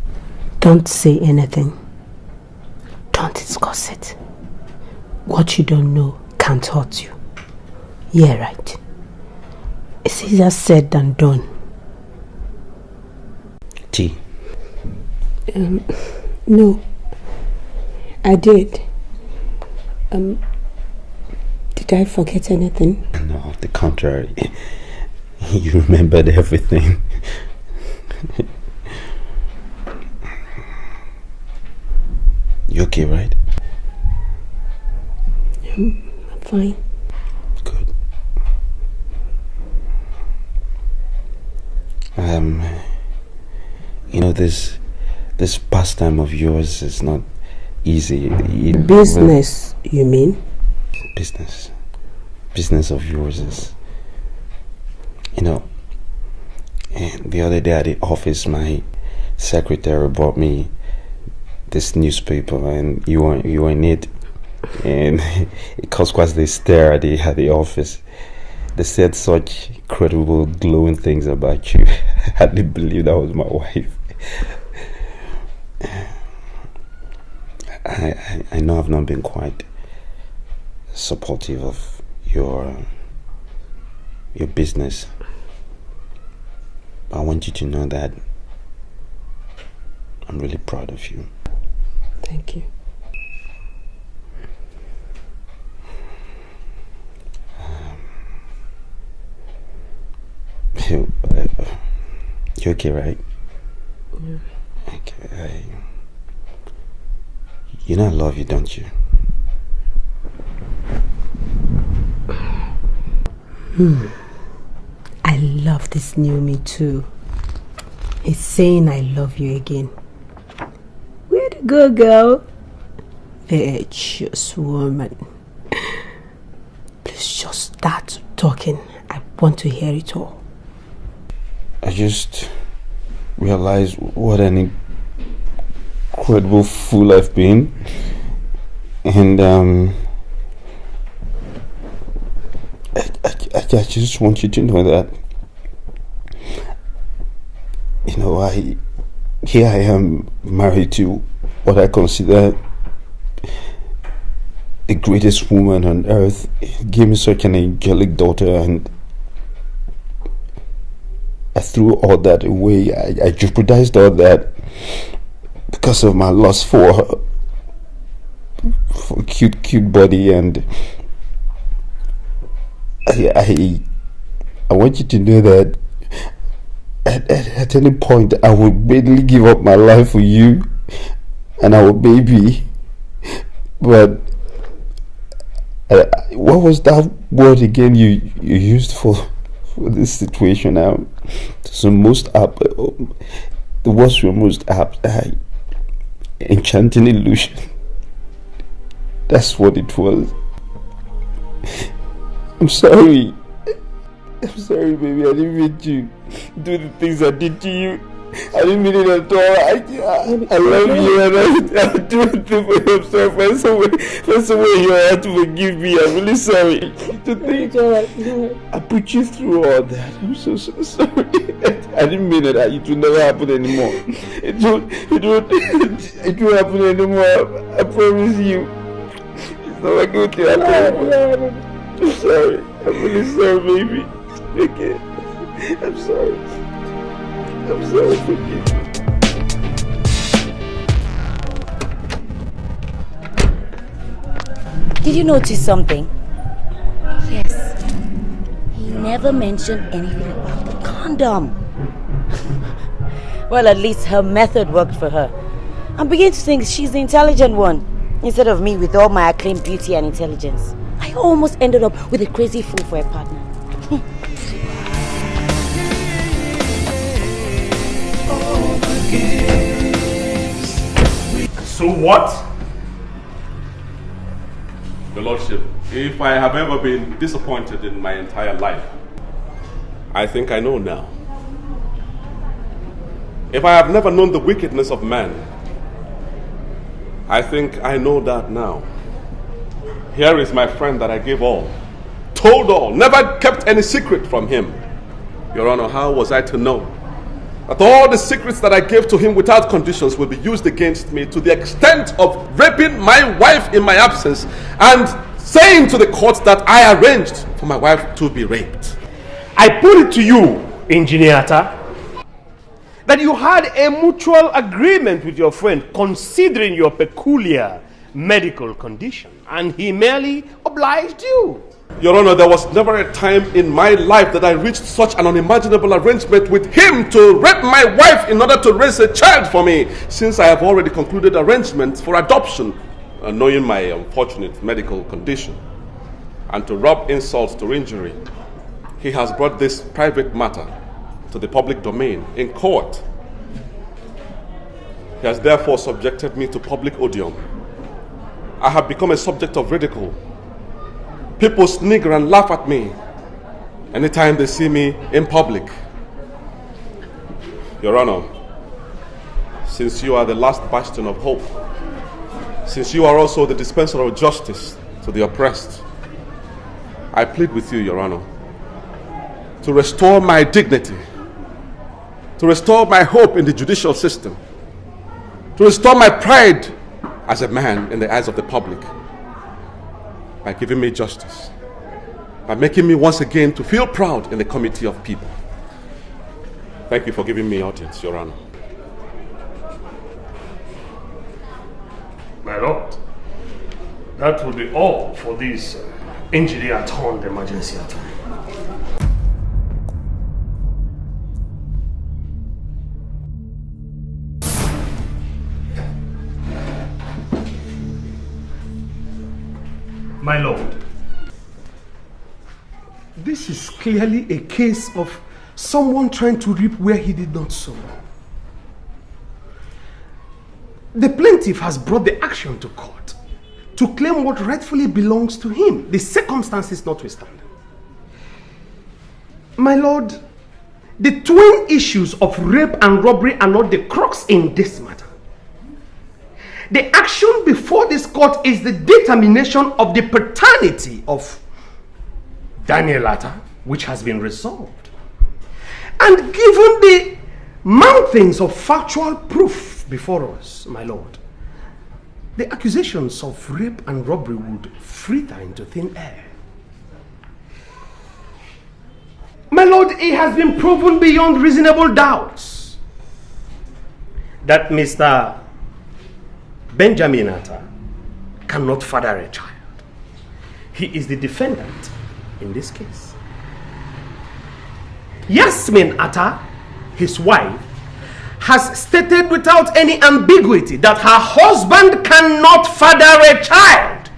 C: Don't say anything. Don't discuss it. What you don't know can't hurt you. Yeah, right. It's easier said than done.
H: Tea?
C: No. I did. Did I forget anything?
H: No, the contrary. You remembered everything. You okay, right?
C: I'm fine.
H: Good. You know, this pastime of yours is not easy.
C: Business, you mean?
H: Business of yours is, you know, the other day at the office, my secretary brought me this newspaper, and you were in it, and it caused quite the stir at the office. They said such incredible, glowing things about you. I didn't believe that was my wife. I know I've not been quite supportive of your business. I want you to know that I'm really proud of you.
C: Thank you.
H: You okay, right?
C: Yeah.
H: Okay. You know I love you, don't you?
C: I love this new me too. It's saying I love you again. Where to go, girl? Virtuous woman. Please just start talking. I want to hear it all.
H: I just realized what an incredible fool I've been. And I just want you to know that, you know, here I am married to what I consider the greatest woman on earth. He gave me such an angelic daughter, and I
N: threw all that away. I jeopardized all that because of my lust for her, for cute body, and I want you to know that at any point I would readily give up my life for you and our baby. But what was that word again you used for this situation? So most apt, the words were most apt. Enchanting illusion. That's what it was. I'm sorry. I'm sorry, baby. I didn't mean to do the things I did to you. I didn't mean it at all. I love you, and I'll do anything for you. I'm sorry. Find some way you have to forgive me. I'm really sorry. To think I put you through all that. I'm so sorry. I didn't mean it. It will never happen anymore. It won't happen anymore. I promise you. It's not a good thing. I'm sorry. I'm really sorry, baby. Okay. I'm sorry. I'm sorry, forgive me.
I: Did you notice something? Yes. He never mentioned anything about the condom. Well, at least her method worked for her. I'm beginning to think she's the intelligent one, instead of me with all my acclaimed beauty and intelligence. I almost ended up with a crazy fool for a partner.
P: So what?
S: Your Lordship, if I have ever been disappointed in my entire life, I think I know now. If I have never known the wickedness of man, I think I know that now. Here is my friend that I gave all, told all, never kept any secret from him. Your Honor, how was I to know that all the secrets that I gave to him without conditions will be used against me to the extent of raping my wife in my absence and saying to the court that I arranged for my wife to be raped?
P: I put it to you, Engineer Atta, that you had a mutual agreement with your friend considering your peculiar medical condition, and he merely obliged you.
S: Your Honor, there was never a time in my life that I reached such an unimaginable arrangement with him to rape my wife in order to raise a child for me, since I have already concluded arrangements for adoption, knowing my unfortunate medical condition. And to rub insult to injury, he has brought this private matter to the public domain in court. He has therefore subjected me to public odium. I have become a subject of ridicule. People snigger and laugh at me anytime they see me in public. Your Honor, since you are the last bastion of hope, since you are also the dispenser of justice to the oppressed, I plead with you, Your Honor, to restore my dignity, to restore my hope in the judicial system, to restore my pride as a man in the eyes of the public, by giving me justice, by making me once again to feel proud in the committee of people. Thank you for giving me audience, Your Honor.
P: My Lord, that will be all for this engineer-turned emergency attack. My Lord, this is clearly a case of someone trying to reap where he did not sow. The plaintiff has brought the action to court to claim what rightfully belongs to him, the circumstances notwithstanding. My Lord, the twin issues of rape and robbery are not the crux in this matter. The action before this court is the determination of the paternity of Daniel Atta, which has been resolved. And given the mountains of factual proof before us, my Lord, the accusations of rape and robbery would fritter into thin air. My Lord, it has been proven beyond reasonable doubts that Mr. Benjamin Atta cannot father a child. He is the defendant in this case. Yasmin Atta, his wife, has stated without any ambiguity that her husband cannot father a child.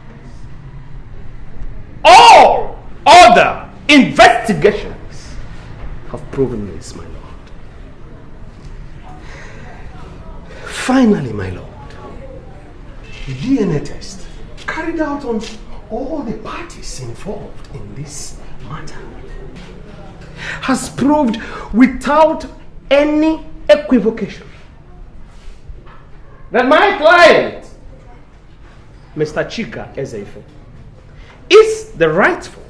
P: All other investigations have proven this, my lord. Finally, my lord, the DNA test carried out on all the parties involved in this matter has proved without any equivocation that my client, Mr. Chika Ezeife, is the rightful,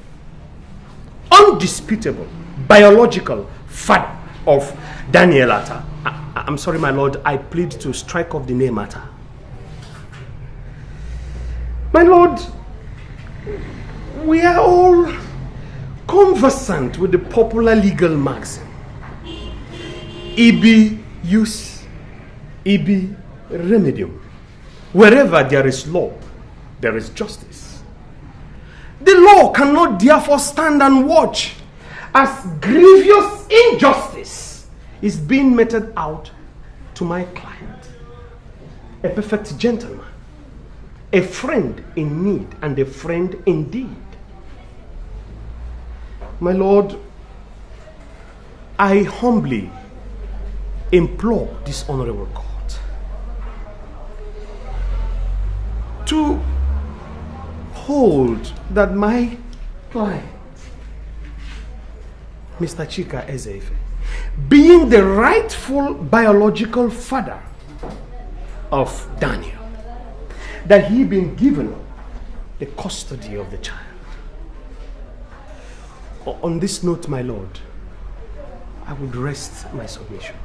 P: undisputable, biological father of Daniel Atta. I'm sorry, my lord, I plead to strike off the name Atta. My lord, we are all conversant with the popular legal maxim, ibi jus, ibi remedium. Wherever there is law, there is justice. The law cannot therefore stand and watch as grievous injustice is being meted out to my client, a perfect gentleman, a friend in need and a friend indeed. My lord, I humbly implore this honorable court to hold that my client, Mr. Chika Ezeife, being the rightful biological father of Daniel, that he been given the custody of the child. On this note, my lord, I would rest my submission.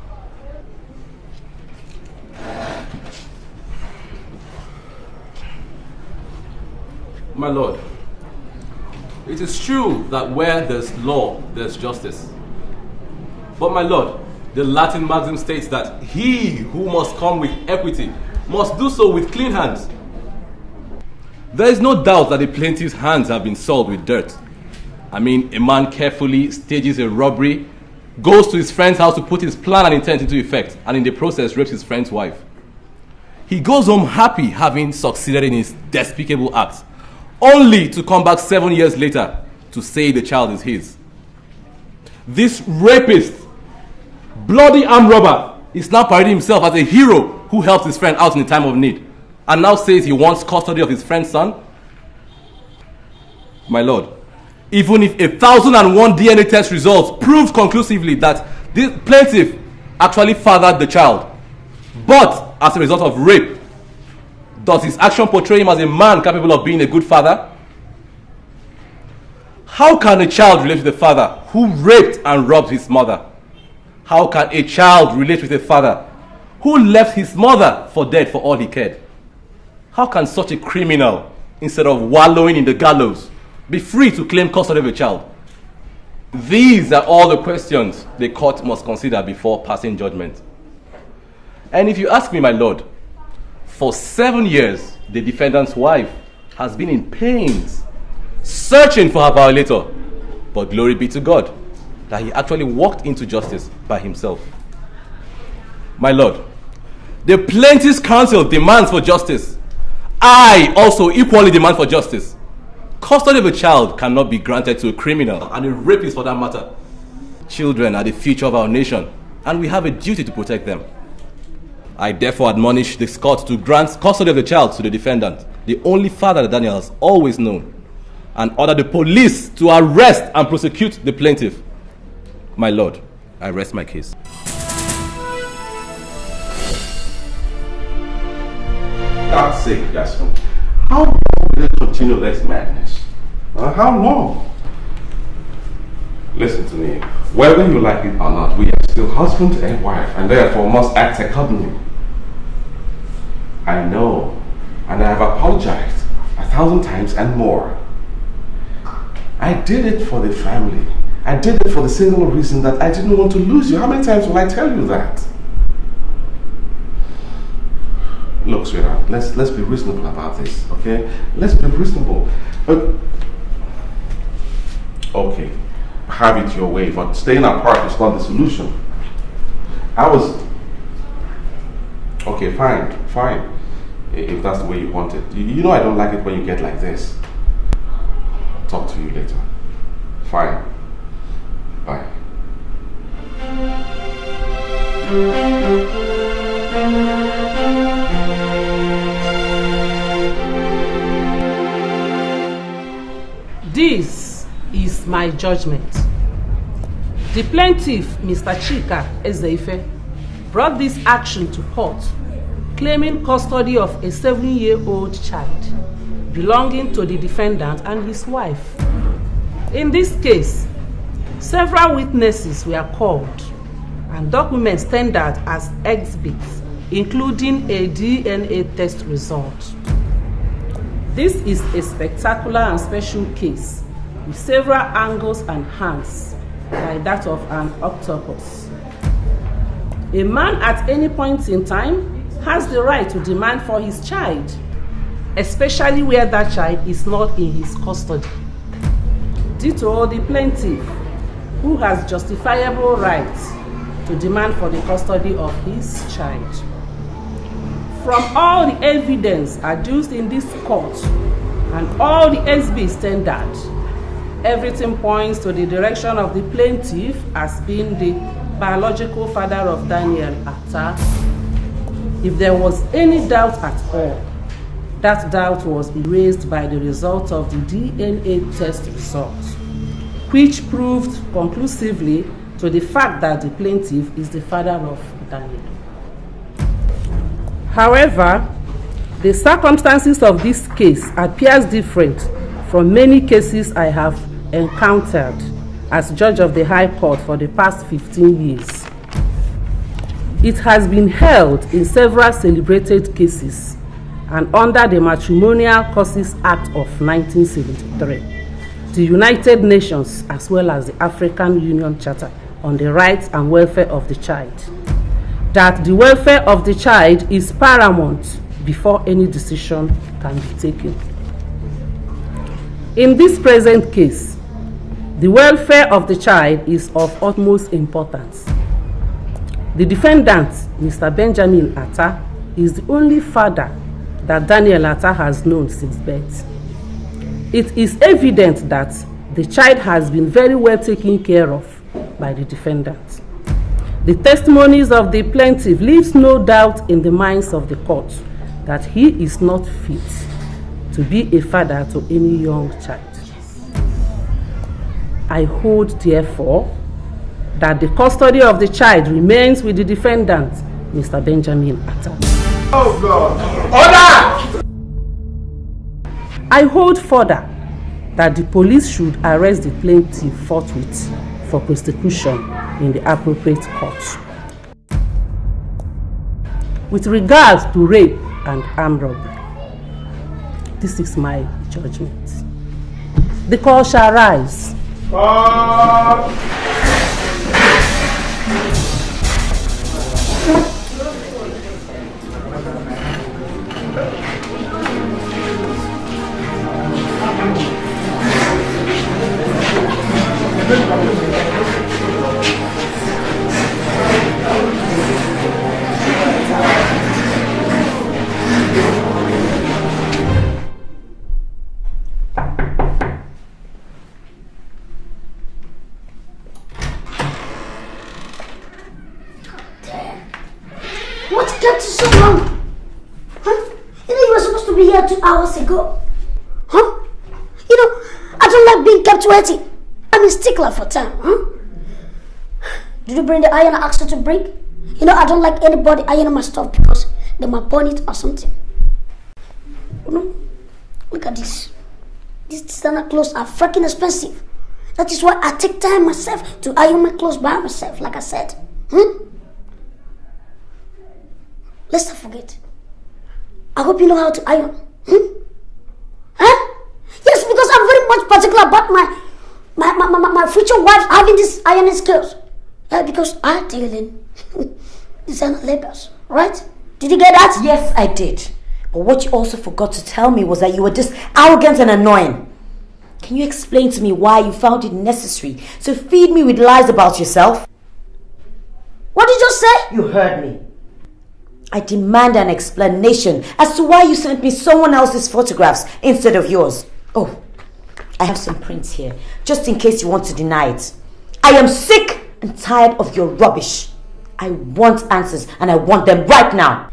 S: My lord, it is true that where there's law, there's justice. But my lord, the Latin maxim states that he who must come with equity must do so with clean hands. There is no doubt that the plaintiff's hands have been soiled with dirt. I mean, a man carefully stages a robbery, goes to his friend's house to put his plan and intent into effect, and in the process rapes his friend's wife. He goes home happy having succeeded in his despicable act, only to come back 7 years later to say the child is his. This rapist, bloody armed robber, is now parading himself as a hero who helped his friend out in a time of need, and now says he wants custody of his friend's son. My lord, even if 1,001 DNA test results proved conclusively that this plaintiff actually fathered the child, but as a result of rape, does his action portray him as a man capable of being a good father? How can a child relate to the father who raped and robbed his mother? How can a child relate with a father who left his mother for dead for all he cared? How can such a criminal, instead of wallowing in the gallows, be free to claim custody of a child? These are all the questions the court must consider before passing judgment. And if you ask me, my lord, for 7 years, the defendant's wife has been in pains, searching for her violator. But glory be to God that he actually walked into justice by himself. My lord, the plaintiff's counsel demands for justice. I also equally demand for justice. Custody of a child cannot be granted to a criminal and a rapist for that matter. Children are the future of our nation, and we have a duty to protect them. I therefore admonish this court to grant custody of the child to the defendant, the only father that Daniel has always known, and order the police to arrest and prosecute the plaintiff. My lord, I rest my case.
G: God's sake, Desmond. How long will they continue this madness? How long? Listen to me. Whether you like it or not, we are still husband and wife, and therefore must act accordingly. I know, and I have apologized 1,000 times and more. I did it for the family I did it for the single reason that I didn't want to lose you. How many times will I tell you that? Look, sweetheart, let's be reasonable about this, okay? Let's be reasonable. Okay, have it your way, but staying apart is not the solution. Okay, fine. If that's the way you want it. You know I don't like it when you get like this. Talk to you later. Fine. Bye.
T: This is my judgment. The plaintiff, Mr. Chika Ezeife, brought this action to court, claiming custody of a 7-year-old child belonging to the defendant and his wife. In this case, several witnesses were called and documents tendered as exhibits, including a DNA test result. This is a spectacular and special case with several angles and hands, like that of an octopus. A man at any point in time has the right to demand for his child, especially where that child is not in his custody. Ditto the plaintiff, who has justifiable rights to demand for the custody of his child. From all the evidence adduced in this court and all the exhibits tendered, everything points to the direction of the plaintiff as being the biological father of Daniel Atta. If there was any doubt at all, that doubt was erased by the result of the DNA test result, which proved conclusively to the fact that the plaintiff is the father of Daniel. However, the circumstances of this case appears different from many cases I have encountered as judge of the High Court for the past 15 years. It has been held in several celebrated cases and under the Matrimonial Causes Act of 1973, the United Nations as well as the African Union Charter on the Rights and Welfare of the Child, that the welfare of the child is paramount before any decision can be taken. In this present case, the welfare of the child is of utmost importance. The defendant, Mr. Benjamin Atta, is the only father that Daniel Atta has known since birth. It is evident that the child has been very well taken care of by the defendant. The testimonies of the plaintiff leaves no doubt in the minds of the court that he is not fit to be a father to any young child. I hold, therefore, that the custody of the child remains with the defendant, Mr. Benjamin Atta.
P: Oh God! Order!
T: I hold further that the police should arrest the plaintiff forthwith for prosecution in the appropriate court. With regards to rape and armed robbery, this is my judgment. The court shall rise.
K: What kept you so long? Huh? You know you were supposed to be here 2 hours ago. Huh? You know, I don't like being kept waiting. I'm a stickler for time, huh? Did you bring the iron I asked you to bring? You know, I don't like anybody ironing my stuff because they might burn it or something. You know? Look at this. These designer clothes are freaking expensive. That is why I take time myself to iron my clothes by myself, like I said. Let's not forget. I hope you know how to iron. Huh? Yes, because I'm very much particular about my my future wife having these ironing skills. Yeah, because I dealing designer labels, right? Did you get that?
I: Yes, I did. But what you also forgot to tell me was that you were just arrogant and annoying. Can you explain to me why you found it necessary to feed me with lies about yourself?
K: What did you just say?
I: You heard me. I demand an explanation as to why you sent me someone else's photographs instead of yours. Oh, I have some prints here, just in case you want to deny it. I am sick and tired of your rubbish. I want answers, and I want them right now.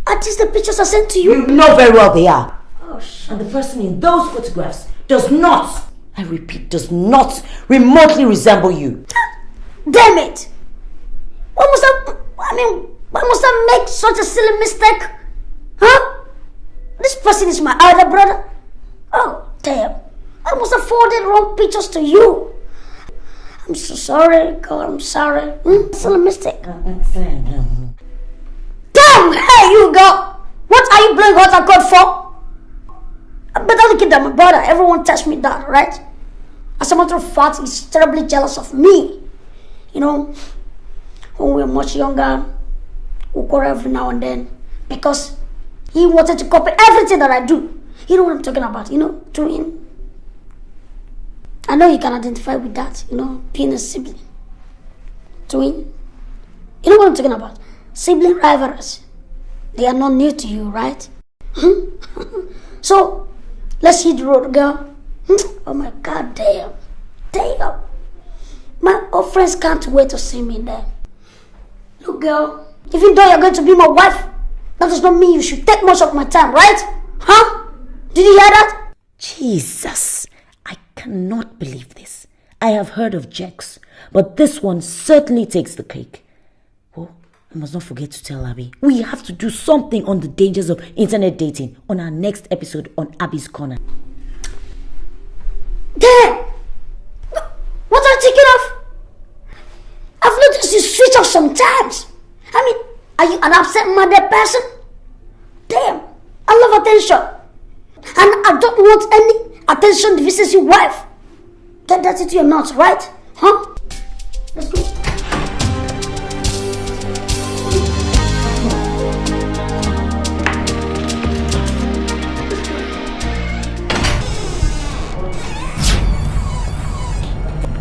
K: Are these the pictures I sent to you?
I: You know very well they are. Oh, and the person in those photographs does not, I repeat, does not remotely resemble you.
K: Damn it! Why must I make such a silly mistake? Huh? This person is my elder brother. Oh, damn. I must have forwarded wrong pictures to you. I'm so sorry, God, I'm sorry. Silly mistake. Damn, hey, you go. What are you playing hot and cold for? I better look at my brother. Everyone tells me that, right? As a matter of fact, he's terribly jealous of me. You know, when we were much younger, we quarrel every now and then because he wanted to copy everything that I do. You know what I'm talking about, you know, twin. I know you can identify with that, you know, being a sibling. Twin. You know what I'm talking about? Sibling rivalries. They are not new to you, right? So, let's hit the road, girl. Oh my God, damn. Damn. My old friends can't wait to see me there. Look, girl, even though you're going to be my wife, that does not mean you should take much of my time, right? Huh? Did you hear that?
I: Jesus, I cannot believe this. I have heard of Jex, but this one certainly takes the cake. Oh, I must not forget to tell Abby. We have to do something on the dangers of internet dating on our next episode on Abby's Corner.
K: Damn! What are you thinking of? I've noticed you switch off sometimes. I mean, are you an absent-minded person? Damn, I love attention. And I don't want any attention deficiency wife. Get that into your nuts, right? Huh? Let's go.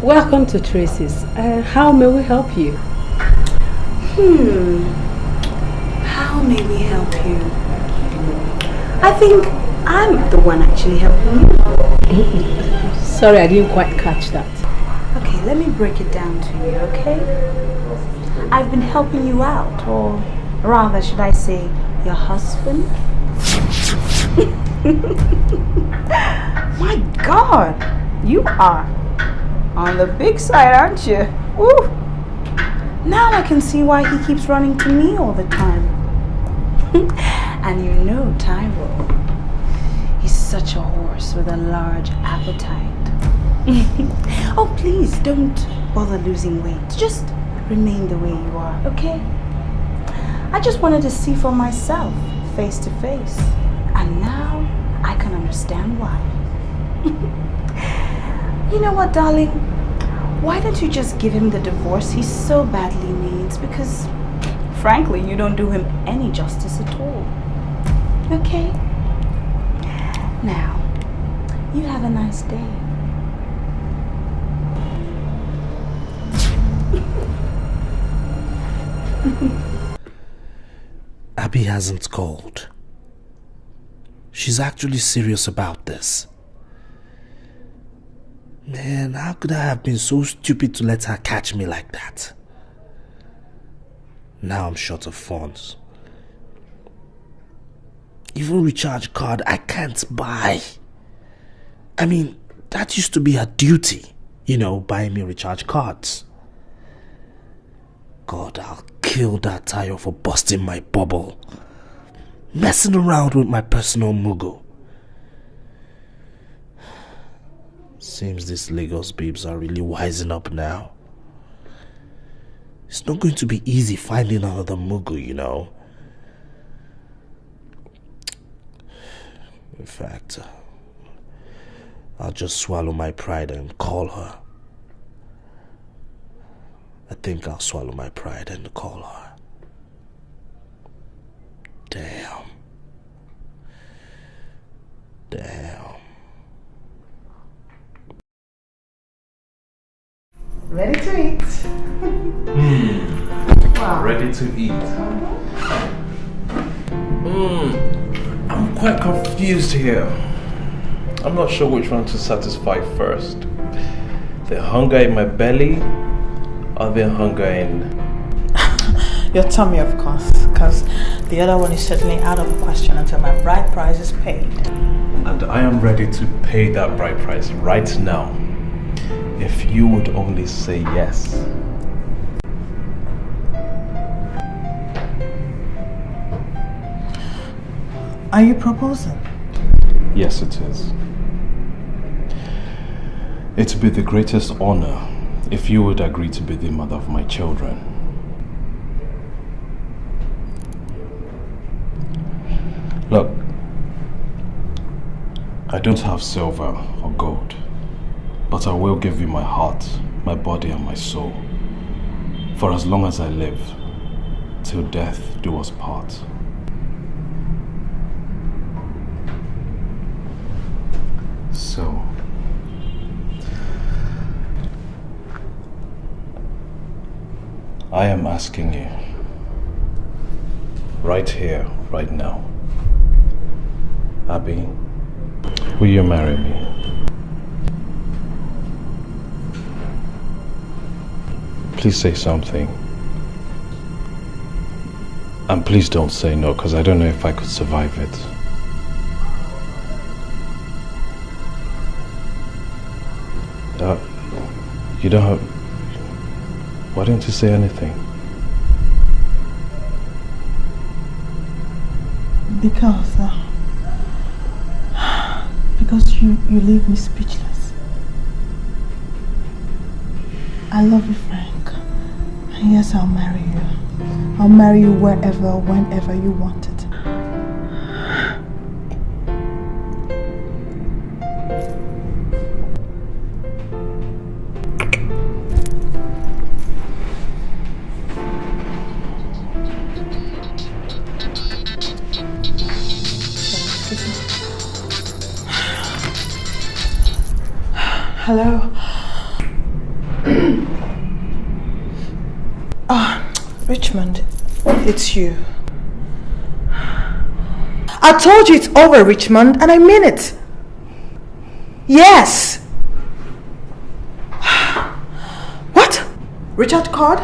C: Welcome to Tracy's. How may we help you?
Q: How may we help you? I think I'm the one actually helping you.
C: Sorry, I didn't quite catch that.
Q: Okay, let me break it down to you, okay? I've been helping you out, or rather, should I say, your husband? My God, you are on the big side, aren't you? Woo! Now I can see why he keeps running to me all the time. And you know Tyrell, he's such a horse with a large appetite. Oh, please don't bother losing weight. Just remain the way you are, okay? I just wanted to see for myself, face to face. And now I can understand why. You know what, darling? Why don't you just give him the divorce he so badly needs? Because, frankly, you don't do him any justice at all. Okay? Now, you have a nice day.
A: Abby hasn't called. She's actually serious about this. Man, how could I have been so stupid to let her catch me like that? Now I'm short of funds. Even recharge card I can't buy. I mean, that used to be her duty. You know, buying me recharge cards. God, I'll kill that Tayo for busting my bubble. Messing around with my personal mugo. Seems these Lagos babes are really wising up now. It's not going to be easy finding another mugu, you know. In fact, I'll just swallow my pride and call her. I think I'll swallow my pride and call her. Damn.
E: Ready to eat. Wow.
R: Ready to eat. I'm quite confused here. I'm not sure which one to satisfy first. The hunger in my belly or the hunger in...
Q: Your tummy, of course, because the other one is certainly out of the question until my bride price is paid.
R: And I am ready to pay that bride price right now. If you would only say yes.
Q: Are you proposing?
R: Yes, it is. It would be the greatest honor if you would agree to be the mother of my children. Look, I don't have silver or gold, but I will give you my heart, my body and my soul, for as long as I live, till death do us part. So, I am asking you, right here, right now, Abby, will you marry me? Please say something. And please don't say no, because I don't know if I could survive it. You don't have... Why don't you say anything?
Q: Because you leave me speechless. I love you, Frank. And yes, I'll marry you. I'll marry you wherever, whenever you want it. Hello? Richmond, it's you.
E: I told you it's over, Richmond, and I mean it. Yes. What? Richard called?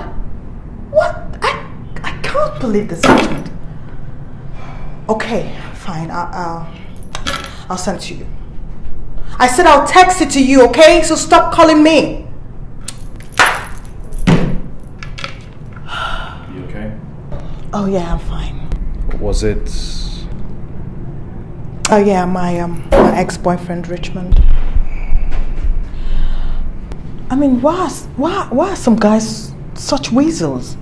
E: What? I can't believe this, Richmond. Okay, fine. I'll send it to you. I said I'll text it to you, okay? So stop calling me.
R: You okay?
Q: Oh yeah, I'm fine.
R: Was it...
Q: Oh yeah, my ex-boyfriend Richmond. I mean, why are some guys such weasels?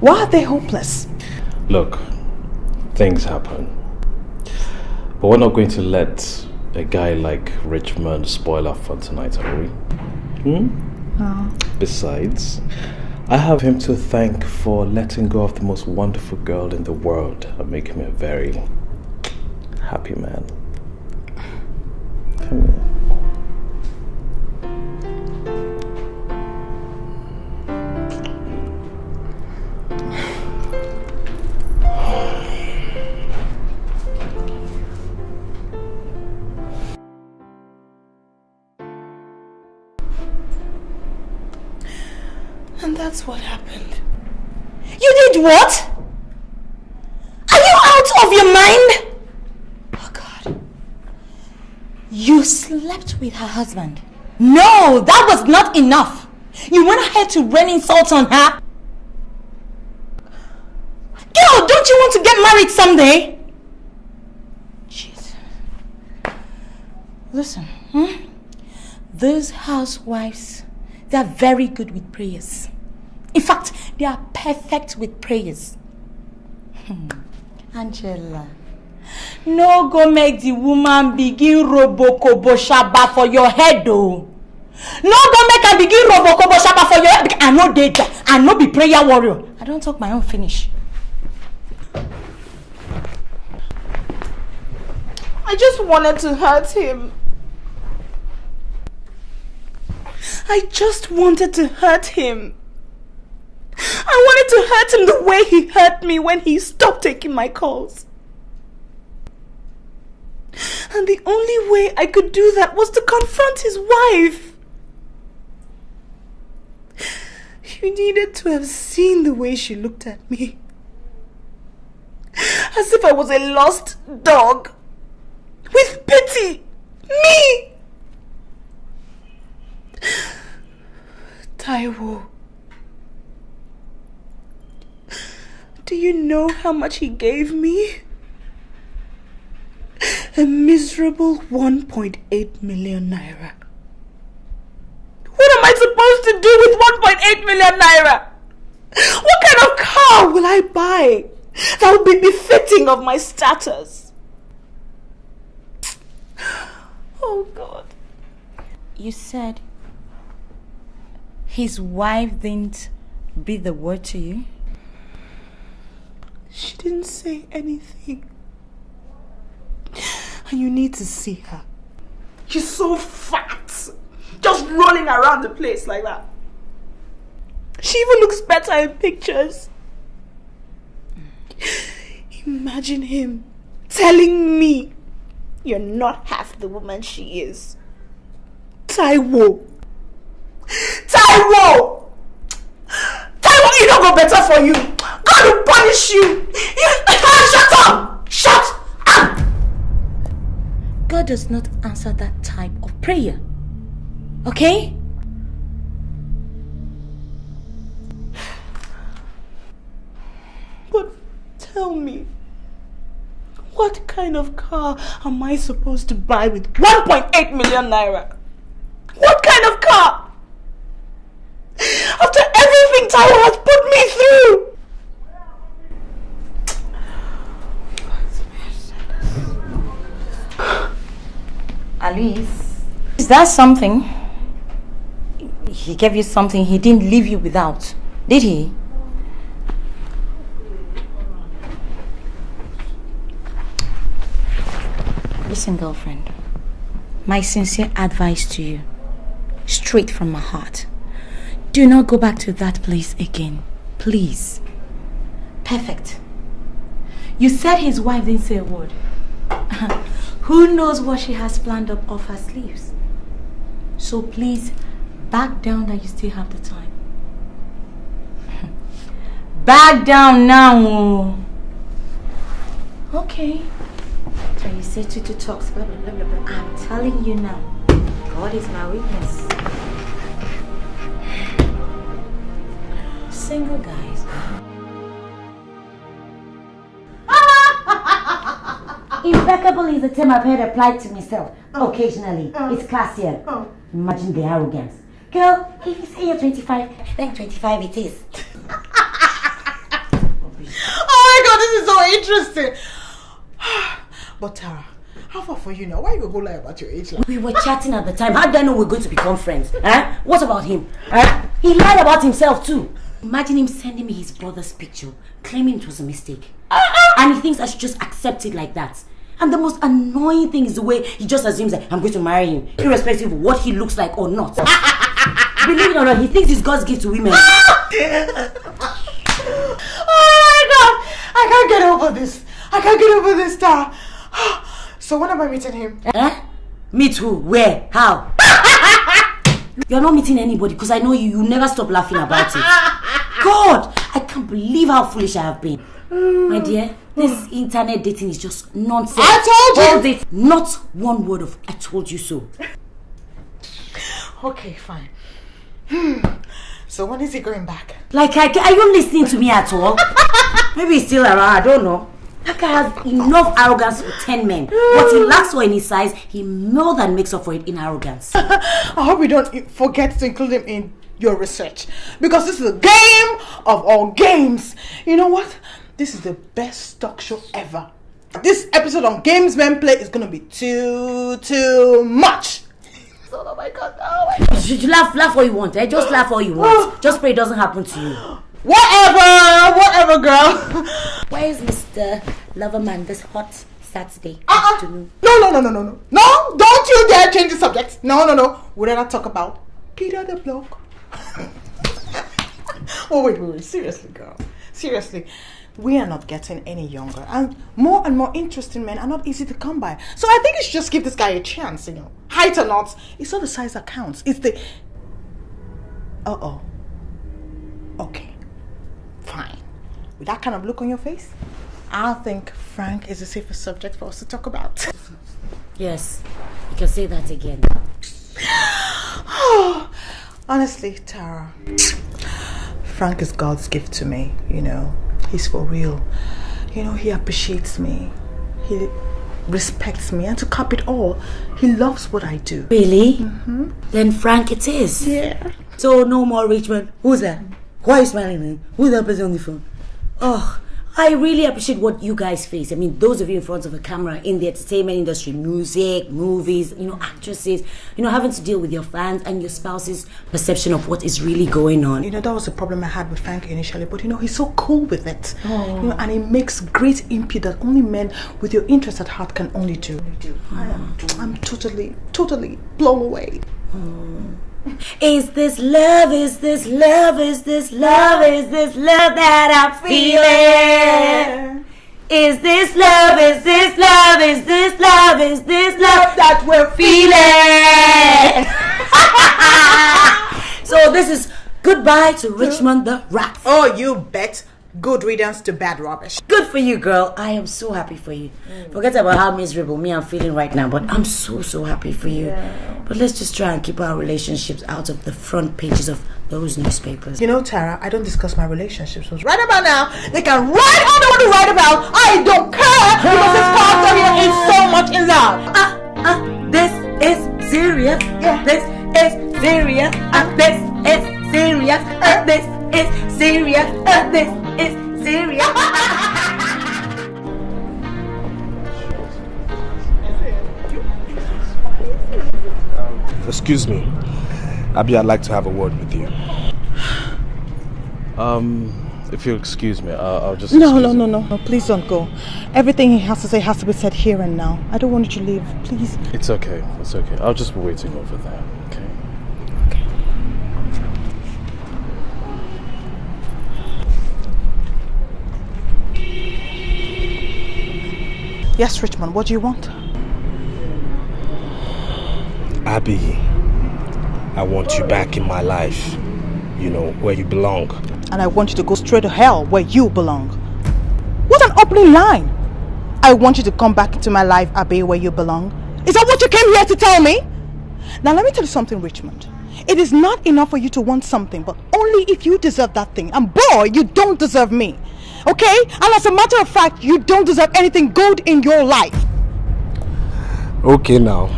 Q: Why are they hopeless?
R: Look, things happen. But we're not going to let a guy like Richmond spoil our fun tonight, are we?
Q: No.
R: Besides, I have him to thank for letting go of the most wonderful girl in the world and making me a very happy man. Come here.
Q: And that's what happened.
U: You did what? Are you out of your mind? Oh God. You slept with her husband. No, that was not enough. You went ahead to rain insults on her. Girl, don't you want to get married someday? Jesus. Listen, those housewives, they're very good with prayers. In fact, they are perfect with prayers. Angela, No go make the woman begin robokobo shaba for your head though. No go make her begin robokobo shaba for your head. I know data. I know be prayer warrior. I don't talk my own finish.
Q: I just wanted to hurt him. I just wanted to hurt him. I wanted to hurt him the way he hurt me when he stopped taking my calls. And the only way I could do that was to confront his wife. You needed to have seen the way she looked at me. As if I was a lost dog. With pity. Me! Taiwo. Do you know how much he gave me? A miserable 1.8 million naira. What am I supposed to do with 1.8 million naira? What kind of car will I buy that will be befitting of my status? Oh God.
U: You said his wife didn't breathe the word to you?
Q: She didn't say anything. And you need to see her. She's so fat. Just rolling around the place like that. She even looks better in pictures. Imagine him telling me you're not half the woman she is. Taiwo! Taiwo! Taiwo, it don't go better for you. God will punish you. Shut up! Shut up!
U: God does not answer that type of prayer. Okay?
Q: But tell me, what kind of car am I supposed to buy with 1.8 million naira? What kind of car? After everything Taiwo has put me through!
U: Alice, is that something? He gave you something he didn't leave you without, did he? Listen, girlfriend, my sincere advice to you, straight from my heart, do not go back to that place again, please. Perfect. You said his wife didn't say a word. Who knows what she has planned up off her sleeves? So please, back down that you still have the time. Back down now. Okay. So you say to talks, blah, blah, blah, blah, blah. I'm telling you now, God is my witness. Single guys.
I: Impeccable is the term I've heard applied to myself. Occasionally. It's classier. Imagine the arrogance. Girl, if you say you're 25, then 25 it is.
E: Oh my God, this is so interesting. But Tara, how far for you now? Why you go lie about your age?
I: We were chatting at the time. How do I know we're going to become friends? Huh? What about him? Huh? He lied about himself too. Imagine him sending me his brother's picture, claiming it was a mistake. And he thinks I should just accept it like that. And the most annoying thing is the way he just assumes that I'm going to marry him, irrespective of what he looks like or not. Believe it or not, he thinks it's God's gift to women.
E: Oh my God! I can't get over this. I can't get over this, Tara. So when am I meeting him?
I: Meet who? Where? How? You're not meeting anybody because I know you never stop laughing about it. God, I can't believe how foolish I have been. My dear, this internet dating is just nonsense.
E: I told you!
I: Hold it. Not one word of I told you so.
E: Okay, fine. So when is he going back?
I: Like, are you listening to me at all? Maybe he's still around, I don't know. That guy has enough arrogance for 10 men. What he lacks for in his size, he more than makes up for it in arrogance.
E: I hope you don't forget to include him in your research. Because this is a game of all games. You know what? This is the best talk show ever. This episode on games men play is gonna be too much. Oh my god,
I: You laugh all you want, eh? Just laugh all you want. Just pray it doesn't happen to you.
E: Whatever, girl.
I: Where is Mr. Loverman this hot Saturday afternoon?
E: No, don't you dare change the subject. No. We'd rather talk about Peter the bloke. Oh, wait. Seriously, girl. Seriously. We are not getting any younger. And more interesting men are not easy to come by. So I think you should just give this guy a chance, Height or not, it's not the size that counts. It's the... Okay. Fine. With that kind of look on your face, I think Frank is the safest subject for us to talk about.
I: Yes. You can say that again.
E: Honestly, Tara, Frank is God's gift to me, He's for real. He appreciates me. He respects me. And to cap it all, he loves what I do.
I: Really? Mm-hmm. Then Frank it is.
E: Yeah.
I: So no more Richmond. Who's that? Why are you smiling, man? Who's that person on the phone? Oh, I really appreciate what you guys face. I mean, those of you in front of a camera in the entertainment industry, music, movies, actresses, having to deal with your fans and your spouse's perception of what is really going on.
E: That was the problem I had with Frank initially, but he's so cool with it. And he makes great input that only men with your interest at heart can only do. I'm totally blown away.
I: Is this love, is this love, is this love, is this love that I'm feeling? Is this love, is this love, is this love, is this love that we're feeling? So this is goodbye to Richmond the Rat.
E: Oh, you bet. Good riddance to bad rubbish.
I: Good for you, girl. I am so happy for you. Forget about how miserable I'm feeling right now, but I'm so happy for you. Yeah. But let's just try and keep our relationships out of the front pages of those newspapers.
E: Tara, I don't discuss my relationships. Right about now, they can write all they want to write about. I don't care because this character here is so much in love.
I: This is serious. Yeah. This is serious. This is serious. This is serious. This is serious.
A: Excuse me. Abi, I'd like to have a word with you.
R: If you'll excuse me, I'll just...
E: No, please don't go. Everything he has to say has to be said here and now. I don't want you to leave, please.
R: It's okay. I'll just be waiting over there, okay?
E: Yes, Richmond, what do you want?
A: Abi, I want you back in my life. Where you belong.
E: And I want you to go straight to hell where you belong. What an opening line! I want you to come back into my life, Abi, where you belong. Is that what you came here to tell me? Now let me tell you something, Richmond. It is not enough for you to want something, but only if you deserve that thing. And boy, you don't deserve me. Okay? And as a matter of fact, you don't deserve anything good in your life.
A: Okay now.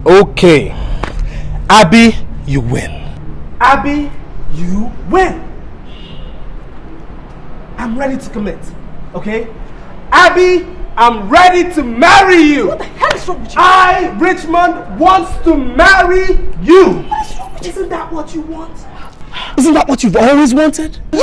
A: Okay. Abi, you win. Abi, you win. I'm ready to commit. Okay? Abi, I'm ready to marry you.
E: What the hell is wrong with you?
A: I, Richmond, wants to marry you. What is wrong with you? Isn't that what you want? Isn't that what you've always wanted?
E: Yeah!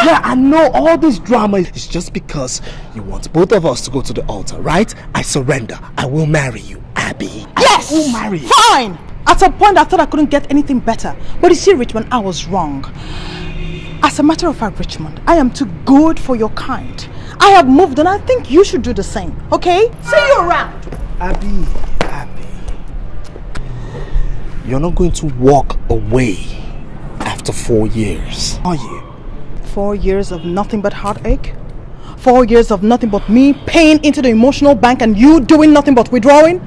A: Yeah, I know all this drama is just because you want both of us to go to the altar, right? I surrender. I will marry you, Abi.
E: Yes!
A: I will marry you.
E: Fine! At some point I thought I couldn't get anything better. But you see, Richmond, I was wrong. As a matter of fact, Richmond, I am too good for your kind. I have moved and I think you should do the same, okay? See you around.
A: Abi. You're not going to walk away after 4 years, are you?
E: 4 years of nothing but heartache? 4 years of nothing but me paying into the emotional bank and you doing nothing but withdrawing?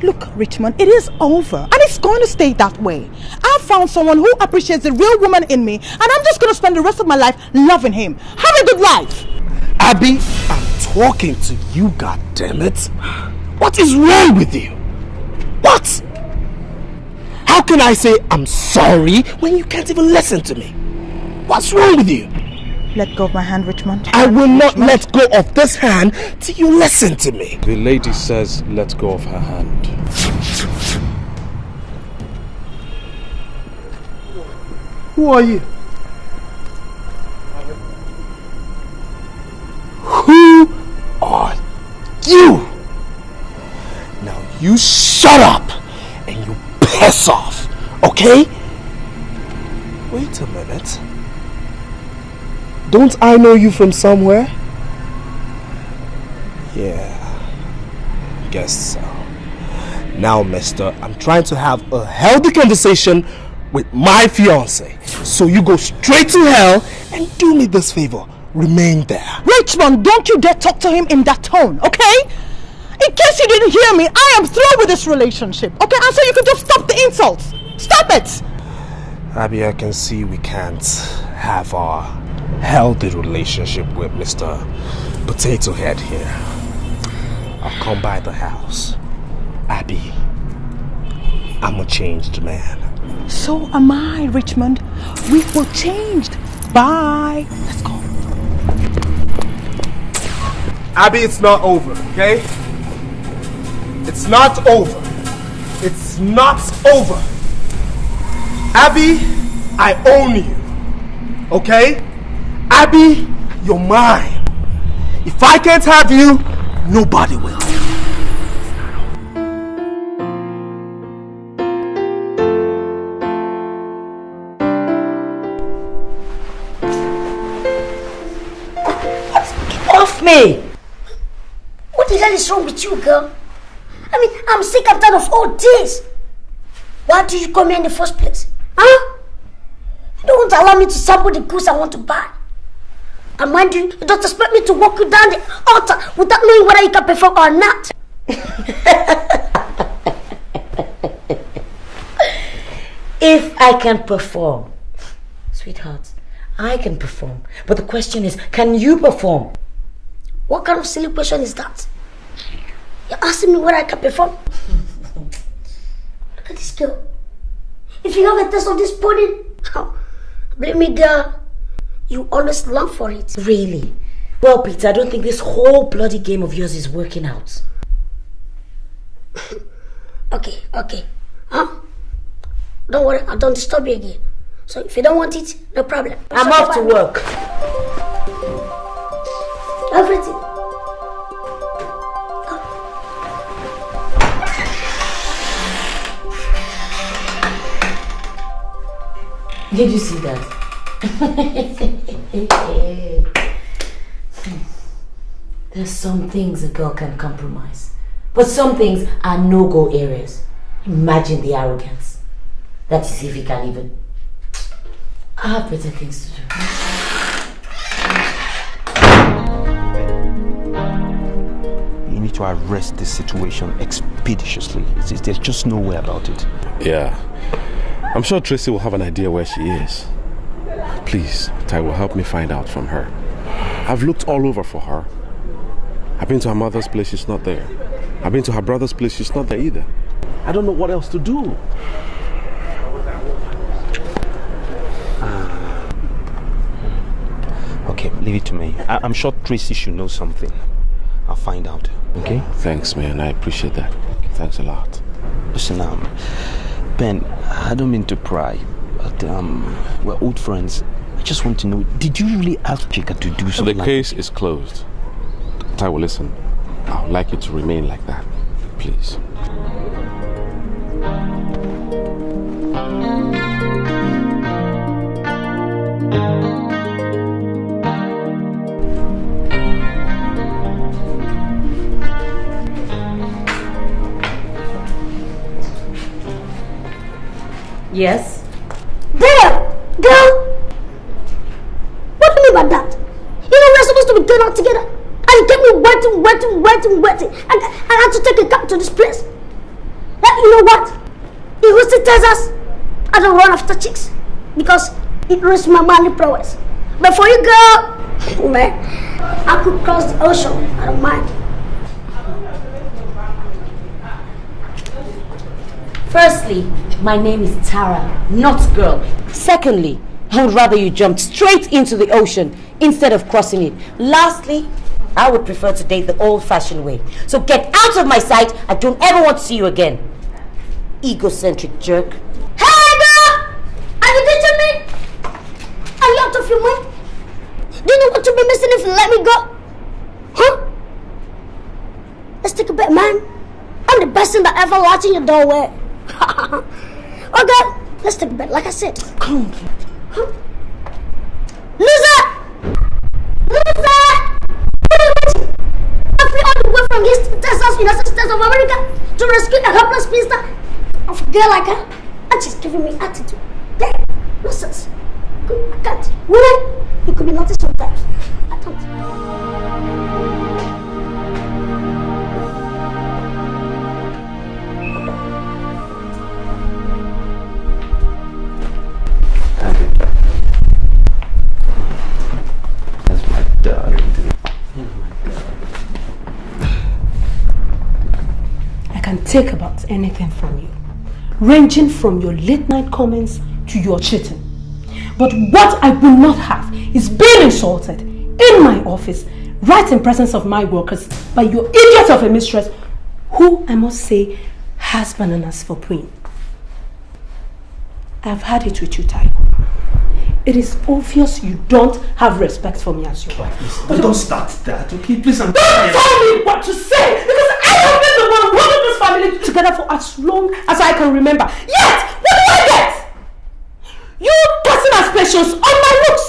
E: Look, Richmond, it is over and it's going to stay that way. I found someone who appreciates the real woman in me and I'm just going to spend the rest of my life loving him. Have a good life.
A: Abi, I'm talking to you, goddammit. What is wrong with you? What? How can I say I'm sorry when you can't even listen to me? What's wrong with you?
E: let go of my hand, Richmond.
A: I will not let go of this hand till you listen to me.
R: The lady says let go of her hand.
A: Who are you? Who are you? Now you shut up and you piss off, okay? Wait a minute. Don't I know you from somewhere? Yeah, guess so. Now, mister, I'm trying to have a healthy conversation with my fiance. So you go straight to hell and do me this favor. Remain there.
E: Richmond, don't you dare talk to him in that tone, okay? In case you didn't hear me, I am through with this relationship, okay? And so you can just stop the insults. Stop it!
A: Abby, I can see we can't have our healthy relationship with Mr. Potato Head here. I'll come by the house. Abby, I'm a changed man.
E: So am I, Richmond. We were changed. Bye. Let's go.
A: Abby, it's not over, okay? It's not over. It's not over. Abby, I own you, okay? Abby, you're mine. If I can't have you, nobody will.
K: Get off me! What the hell is wrong with you, girl? I mean, I'm sick and tired of all this. Why did you come here in the first place? Huh? You don't want to allow me to sample the goods I want to buy. And mind you, you don't expect me to walk you down the altar without knowing whether you can perform or not.
I: If I can perform, sweetheart, I can perform. But the question is, can you perform?
K: What kind of silly question is that? You're asking me whether I can perform? Look at this girl. If you have a taste of this pudding, believe me, girl, you always long for it.
I: Really? Well, Peter, I don't think this whole bloody game of yours is working out.
K: Okay. Huh? Don't worry, I don't disturb you again. So if you don't want it, no problem.
I: I'm off to work.
K: Everything.
I: Did you see that? There's some things a girl can compromise, but some things are no-go areas. Imagine the arrogance. That is if you can even. I have better things to do.
H: You need to arrest this situation expeditiously. There's just no way about it.
S: Yeah. I'm sure Tracy will have an idea where she is. Please, Taiwo, help me find out from her. I've looked all over for her. I've been to her mother's place, she's not there. I've been to her brother's place, she's not there either. I don't know what else to do.
H: Okay, leave it to me. I'm sure Tracy should know something. I'll find out, okay?
S: Thanks, man. I appreciate that. Thanks a lot.
H: Listen, Ben, I don't mean to pry, but we're old friends. I just want to know, did you really ask Chika to do something?
S: The case is closed. Taiwo, listen. I would like you to remain like that, please.
I: Yes?
K: There! Girl! What do you mean by that? You know we're supposed to be going out together. And you kept me waiting. And I had to take a cab to this place. You know what? He who still tells us I don't run after chicks. Because it ruins my manly prowess. But for you, girl, man, I could cross the ocean. I don't mind.
I: Firstly, my name is Tara, not girl. Secondly, I would rather you jumped straight into the ocean instead of crossing it. Lastly, I would prefer to date the old-fashioned way. So get out of my sight. I don't ever want to see you again. Egocentric jerk.
K: Hey, girl! Are you ditching me? Are you out of your mind? Do you know what you'll be missing if you let me go? Huh? Let's take a bet, man. I'm the best thing that ever locked in your doorway. Okay, let's take a bet, like I said.
I: Come on.
K: Huh? Loser! Loser! What are you waiting? I flew all the way from Houston, Texas, United States of America to rescue a helpless spinster of a girl like her. And she's giving me attitude. Damn, nonsense. I can't. Women, you could be naughty sometimes. I can't.
H: That's my darling.
C: I can take about anything from you, ranging from your late night comments to your cheating. But what I will not have is being insulted in my office, right in presence of my workers, by your idiot of a mistress, who I must say has bananas for queen. I've had it with you, Tayo. It is obvious you don't have respect for me as your wife.
A: But don't start that, okay? Please,
C: don't tell me what to say, because I have been the one holding this family together for as long as I can remember. Yet, what do I get? You passing aspersions on my looks,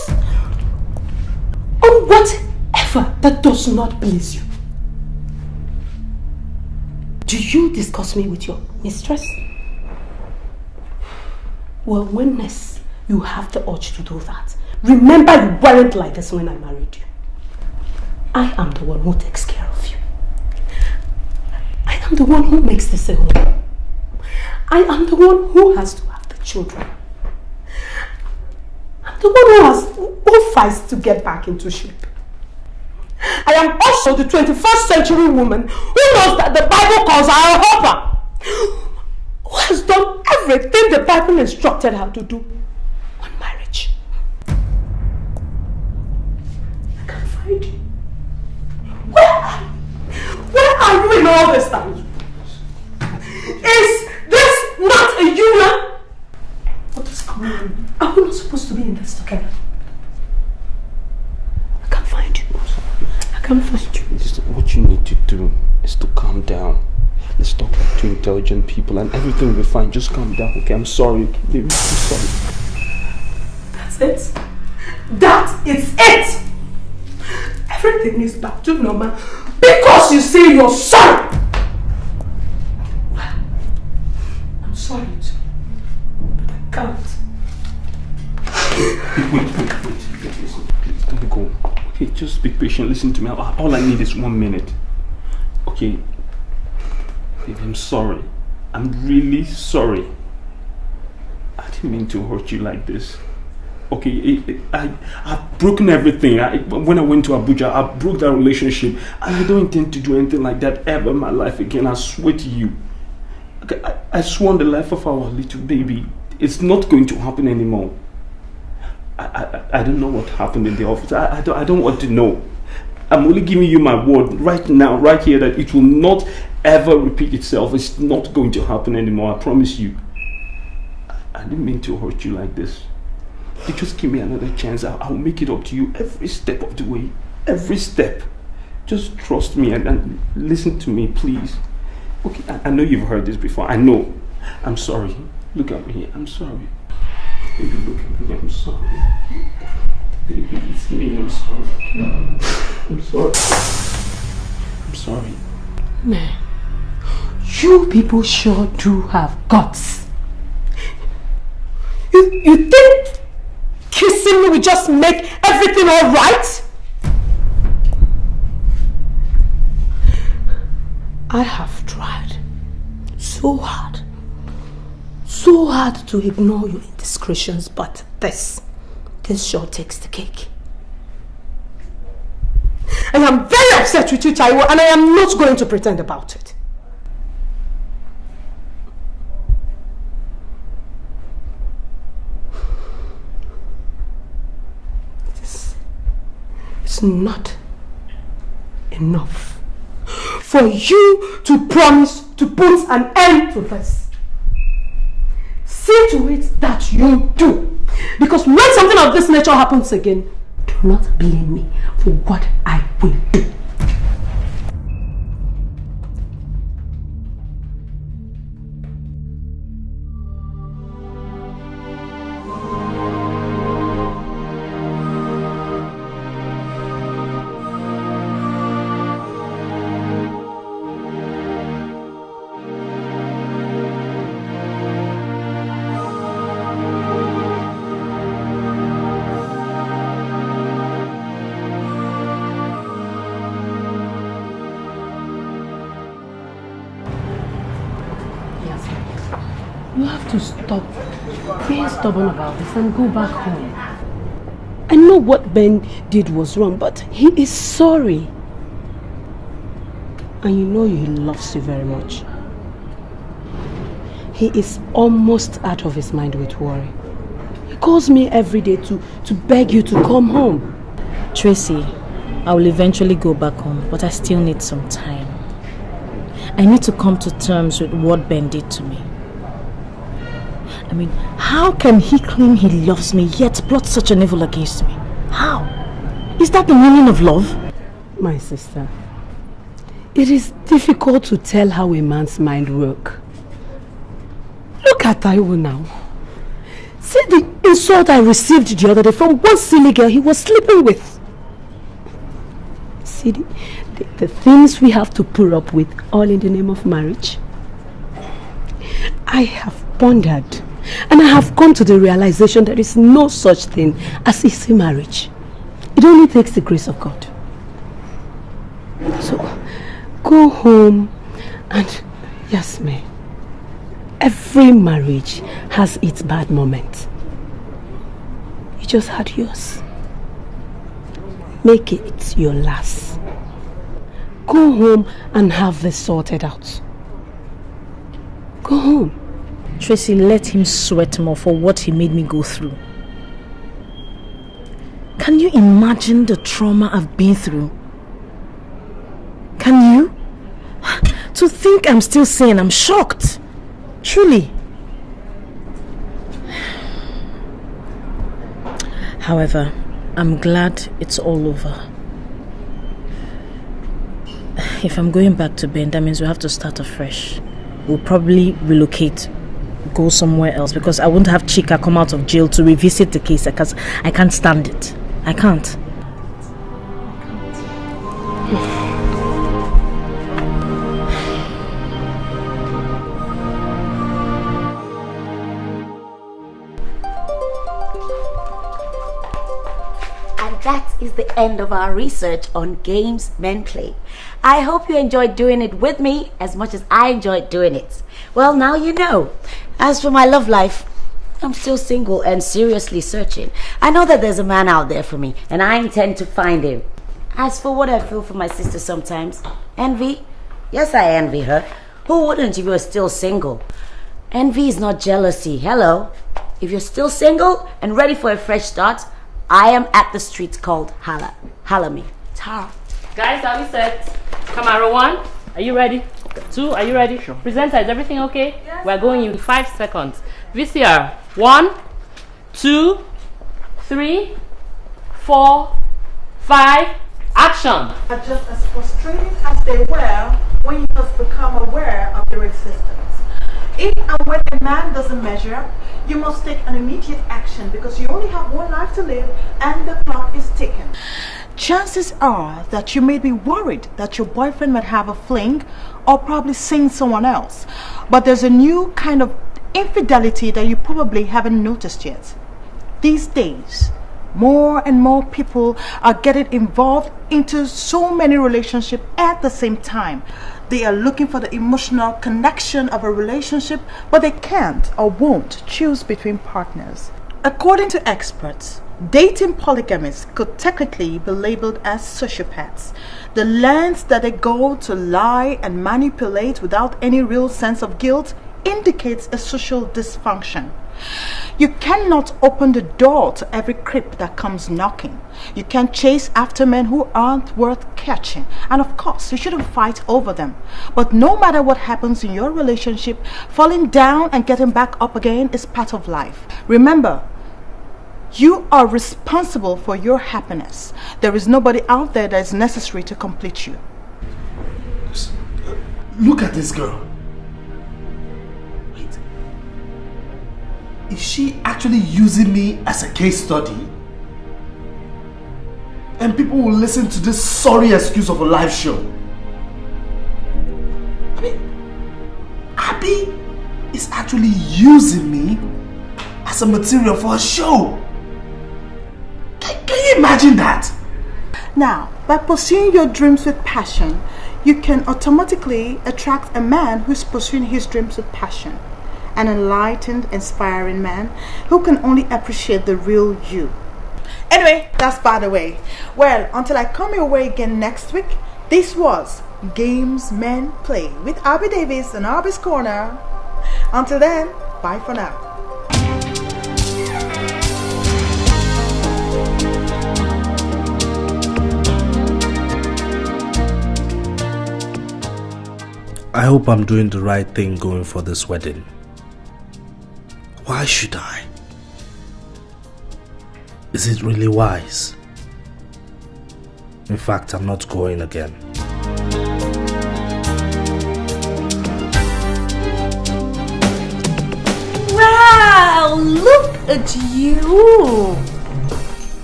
C: on whatever that does not please you. Do you discuss me with your mistress? Well, when next you have the urge to do that, remember you weren't like this when I married you. I am the one who takes care of you. I am the one who makes this a home. I am the one who has to have the children. I'm the one who fights to get back into shape. I am also the 21st century woman who knows that the Bible calls her a helper, who has done everything the Bible instructed her to do on marriage. I can't find you. Where are you in all this time? Is this not a union? What is going on? Are we not supposed to be in this together? I can't find you. I can't find you.
H: What you need to do is to calm down. Let's talk like two intelligent people and everything will be fine. Just calm down, okay? I'm sorry, baby. I'm sorry.
C: That's it. That is it. Everything is back to normal because you say you're sorry. Well, I'm sorry too, but I can't.
H: Wait. Listen, please don't go. Okay, just be patient. Listen to me. All I need is 1 minute. Okay. Baby, I'm sorry. I'm really sorry. I didn't mean to hurt you like this. Okay, I've broken everything. When I went to Abuja, I broke that relationship. And I don't intend to do anything like that ever in my life again. I swear to you. Okay, I swear on the life of our little baby, it's not going to happen anymore. I don't know what happened in the office. I don't want to know. I'm only giving you my word right now, right here, that it will not ever repeat itself. It's not going to happen anymore. I promise you. I didn't mean to hurt you like this. You just give me another chance. I'll make it up to you every step of the way. Every step. Just trust me and listen to me, please. Okay, I know you've heard this before. I know. I'm sorry. Look at me. I'm sorry. Baby, look at me. I'm sorry. Baby, it's me. I'm sorry. I'm sorry. I'm sorry.
C: Man, you people sure do have guts. You think kissing me will just make everything all right? I have tried so hard to ignore your indiscretions, but this sure takes the cake. I am very upset with you, Taiwo, and I am not going to pretend about it. not enough for you to promise to put an end to this. See to it that you do. Because when something of this nature happens again, do not blame me for what I will do. To stop being stubborn about this and go back home. I know what Ben did was wrong, but he is sorry. And you know he loves you very much. He is almost out of his mind with worry. He calls me every day to beg you to come home.
U: Tracy, I will eventually go back home, but I still need some time. I need to come to terms with what Ben did to me. I mean, how can he claim he loves me yet plot such an evil against me? How? Is that the meaning of love?
C: My sister, it is difficult to tell how a man's mind works. Look at Taiwo now. See the insult I received the other day from one silly girl he was sleeping with. See the things we have to put up with all in the name of marriage. I have pondered. And I have come to the realization there is no such thing as easy marriage. It only takes the grace of God. So, go home and, yes, ma'am, every marriage has its bad moment. You just had yours. Make it your last. Go home and have this sorted out. Go home.
U: Tracy, let him sweat more for what he made me go through. Can you imagine the trauma I've been through? Can you? To think I'm still sane, I'm shocked. Truly. However, I'm glad it's all over. If I'm going back to Ben, that means we have to start afresh. We'll probably relocate. Go somewhere else because I won't have Chika come out of jail to revisit the case because I can't stand it. I can't.
I: And that is the end of our research on games men play. I hope you enjoyed doing it with me as much as I enjoyed doing it. Well, now you know. As for my love life, I'm still single and seriously searching. I know that there's a man out there for me, and I intend to find him. As for what I feel for my sister sometimes, envy? Yes, I envy her. Who wouldn't if you were still single? Envy is not jealousy. Hello. If you're still single and ready for a fresh start, I am at the street called Hala. Hala me. Ta.
O: Guys, are we set? Camera 1, are you ready? 2, are you ready? Sure. Presenter, is everything okay? Yes. We're going in 5 seconds. VCR, 1, 2, 3, 4, 5, action!
E: Are just as frustrating as they were when you just become aware of their existence. If and when a man doesn't measure up, you must take an immediate action because you only have one life to live and the clock is ticking. Chances are that you may be worried that your boyfriend might have a fling or probably seen someone else. But there's a new kind of infidelity that you probably haven't noticed yet. These days, more and more people are getting involved into so many relationships at the same time. They are looking for the emotional connection of a relationship, but they can't or won't choose between partners. According to experts, dating polygamists could technically be labeled as sociopaths. The lengths that they go to lie and manipulate without any real sense of guilt indicates a social dysfunction. You cannot open the door to every creep that comes knocking. You can't chase after men who aren't worth catching. And of course, you shouldn't fight over them. But no matter what happens in your relationship, falling down and getting back up again is part of life. Remember, you are responsible for your happiness. There is nobody out there that is necessary to complete you.
A: Look at this girl. Is she actually using me as a case study? And people will listen to this sorry excuse of a live show. I mean, Abby is actually using me as a material for a show. Can you imagine that?
E: Now, by pursuing your dreams with passion, you can automatically attract a man who's pursuing his dreams with passion. An enlightened, inspiring man who can only appreciate the real you. Anyway, that's by the way. Well, until I come your way again next week, this was Games Men Play with Abby Davis and Abby's Corner. Until then, bye for now.
A: I hope I'm doing the right thing going for this wedding. Why should I? Is it really wise? In fact, I'm not going again.
F: Wow, look at you.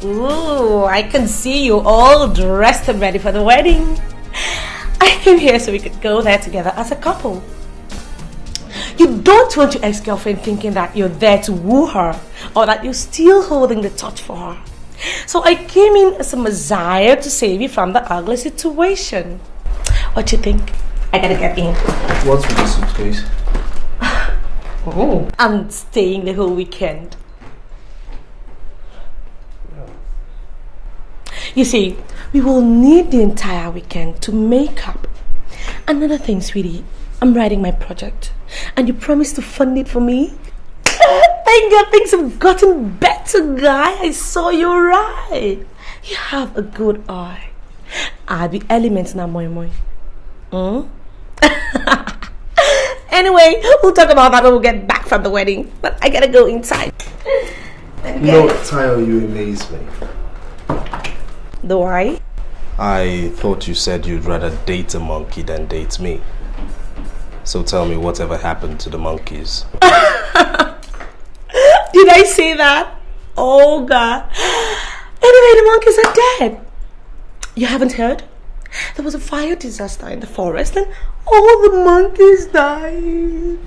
F: Ooh, I can see you all dressed and ready for the wedding. I came here so we could go there together as a couple. You don't want your ex-girlfriend thinking that you're there to woo her or that you're still holding the torch for her. So I came in as a messiah to save you from the ugly situation. What you think? I gotta get in.
R: What's with the suitcase?
F: Oh, I'm staying the whole weekend. You see, we will need the entire weekend to make up. Another thing, sweetie, I'm writing my project. And you promised to fund it for me? Thank God things have gotten better, guy. I saw you right. You have a good eye. I'll be elements now, moi moi. Anyway, we'll talk about that when we get back from the wedding. But I gotta go inside.
A: Tayo, you amaze me.
F: Do I?
A: I thought you said you'd rather date a monkey than date me. So tell me, whatever happened to the monkeys?
F: Did I say that? Oh God. Anyway, the monkeys are dead. You haven't heard? There was a fire disaster in the forest and all the monkeys died.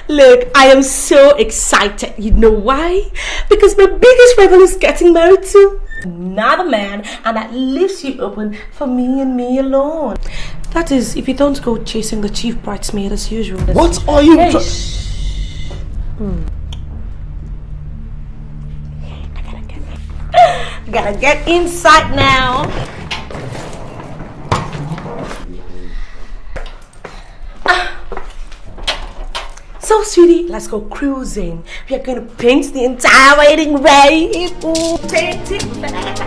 F: Look, I am so excited. You know why? Because my biggest rival is getting married to another man, and that leaves you open for me and me alone. That is, if you don't go chasing the chief bridesmaid as usual.
A: What are you
F: I gotta get inside now. So, sweetie, let's go cruising. We are going to paint the entire wedding red. Paint it back.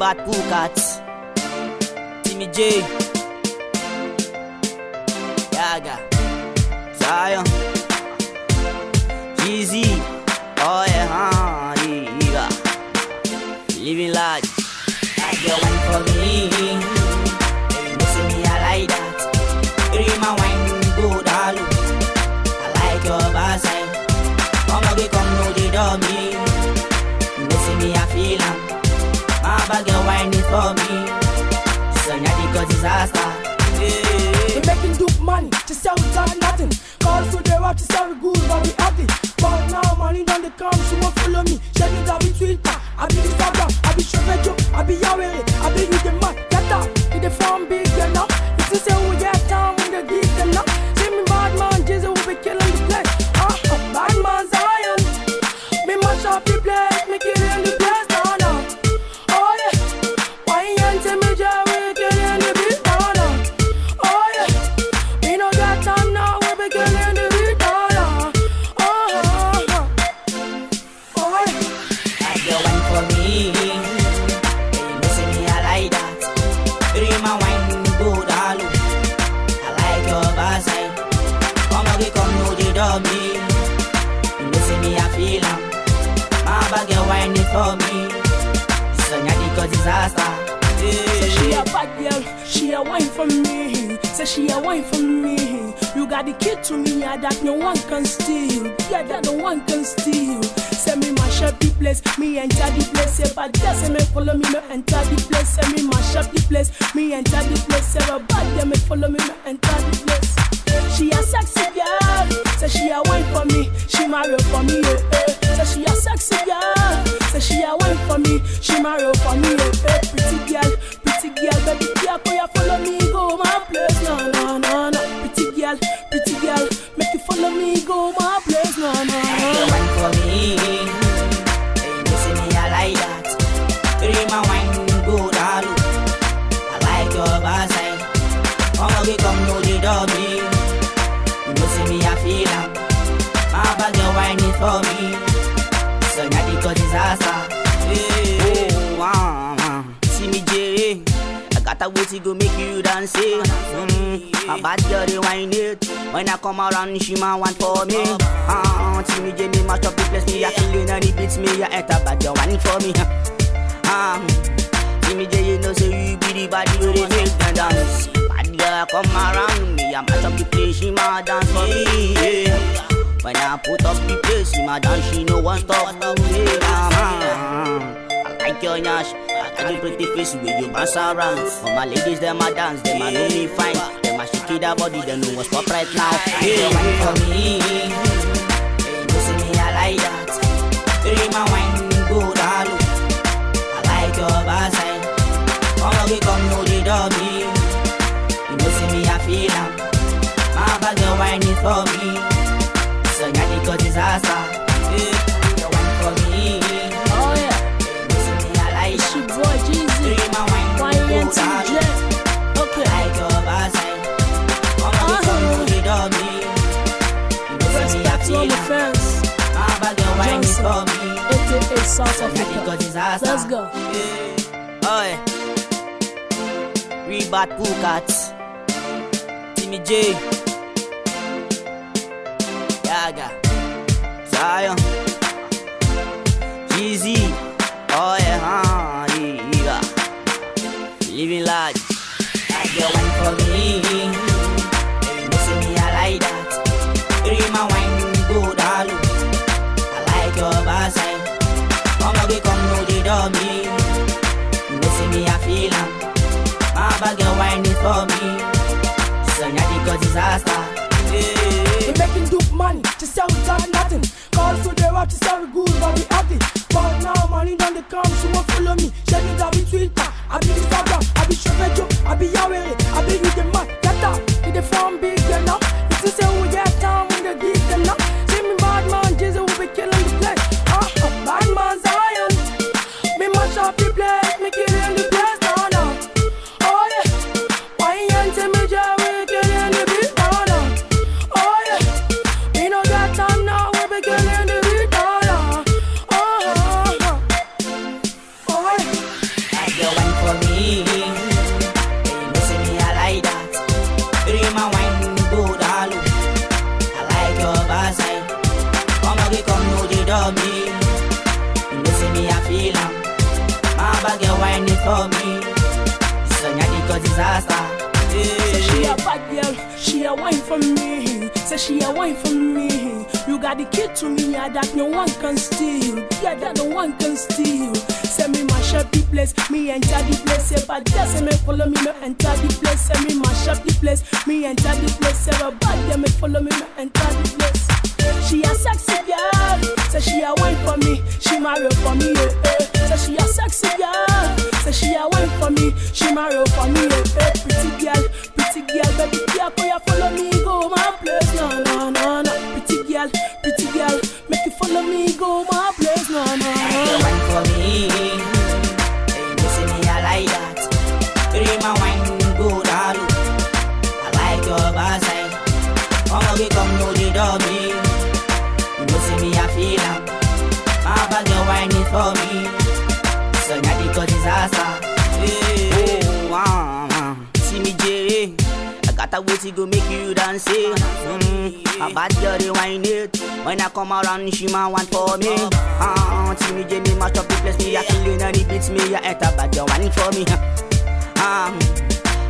B: bad cook at Timmy J. Yaga Zion Jeezy. Oh yeah, yeah. Living large. I get one for me. You see me, I like that. Dream my wine, go down. I like your backside. Come again, come know the dummy. You see me, I feel am. My bag of wine is for me. So Nnaji cause disaster.
V: We making dope money, just sell without nothing. Call for the rock to sell good, but we happy. But now money done the come, she won't follow me. She me that be Twitter, I be Instagram, I be Showdown, I be Yahweh, I be with the man. Get up, with the farm big enough. It's the same we get down when the geek enough. See me bad man, Jesus will be killing the place. Bad man Zion, me mash up the place, me killing the place now now. Oh yeah, why ain't me just we killing the beat now now. Oh yeah, we no got time now, we be killing the beat now now.
B: Me, you know see me I feel am. My bag of wine is for me. So Nnaji cause disaster.
V: Say she a bad girl, she a wine for me. Say she a wine for me. You got the key to me, yeah, that no one can steal. Yeah, that no one can steal. Say me mash up the place, me enter the place. Say bad girl, say me follow me, me enter the place. Say me mash up the place, me enter the place. Say a bad girl, me follow me, me enter the place. She a sexy girl, say she a wine for me, she marry for me, Say she a sexy girl, say she a wine for me, she marry for me, Pretty girl, baby girl, can you follow me, go my place, no, no, no, no. Pretty girl, make you follow me, go my place, no, no, no.
B: You wine for me, you see me I like that. Dream my wine, go down. I like your backside. Come know the dummy. You know see me I feel am. My bag of wine is for me. So Nnaji cause disaster. See me J. I got a way to go make you dance. My bad girl they whine it. When I come around she ma want for me. See me J me match up the place. Me a killing and it beats me. I enter bad girl whine for me. See me J you know say you be the body where they make them dance. Girl come around me, I match up the place, she ma dance for me, yeah. When I put up the place, she ma dance, she no one stop me, I like your nyash, I got the pretty face with you bounce around. For my ladies, them a dance, them a know me fine. Them a shake that body, they know what's up right now. Yeah, wine for me, you see me, I like that. Dream my wine, go down. I like your backside. Come know the dummy. You know see me I feel am. My bag of wine is for me. So Nnaji cause disaster. You wine for me.
V: Oh yeah.
B: You know see me I like
V: it's your boy Jeezy.
B: Dream my wine, go down.
V: Okay.
B: I like your backside. Come know the dummy. You know see me I feel am. My bag of wine is for me.
V: AKA South Africa.
B: Nnaji cause disaster.
V: Let's go.
B: Oh yeah. We bad cook at Timmy J. Yaga Zion Jeezy. Oh yeah, yeah. Living large. I get one for me. You know see me I like that. Dream my wine, go down. I like your backside. Come know the dummy. You know see me I feel am. My bag of wine is for me. So Nnaji cause disaster.
V: We making dope money, just sell without nothing. Call for the rock to sell good, but we happy. But now money done the come, she won't follow me. She me that be Twitter, I be Instagram, I be Showdown, I be Yahweh, I be with the man. Get up, with the farm big enough. It's the same we get down when the geek enough. See me bad man, Jesus will be killing the place. Bad man Zion, me mash up the place, me killing the place now now. Oh yeah, why ain't me just we killing the beat now now. Oh yeah, we no got time now, we be killing
B: door me. You know see me I feel am. My bag girl whine it for me. So Nnaji cause disaster.
V: Say she a bad girl, she a wine for me. Say she a wine for me. You got the key to me, yeah, that no one can steal. Yeah, that no one can steal. Say me mash up the place, me enter the place. Say bad girl, say me follow me, me enter the place. Say me mash up the place, me enter the place. Say a bad girl, me follow me, me enter the place. She a sexy girl, say she a wine for me, she marry for me, Say she a sexy girl, say she a wine for me, she marry for me, Pretty girl, baby girl, can you follow me, go my place, no. Pretty girl, make you follow me, go my place, no.
B: You wine for me, hey, you see me I like that. Bring my wine, go down. I like your backside. Come know the door me. You know see me I feel am. My bag your wine is for me. So Nnaji cause disaster. See me J. I got a way to go make you dance. A bad girl they wine it. When I come around she man want for me. See me J me mash up the place. Me a killing and it beats me. I enter bad girl wine for me.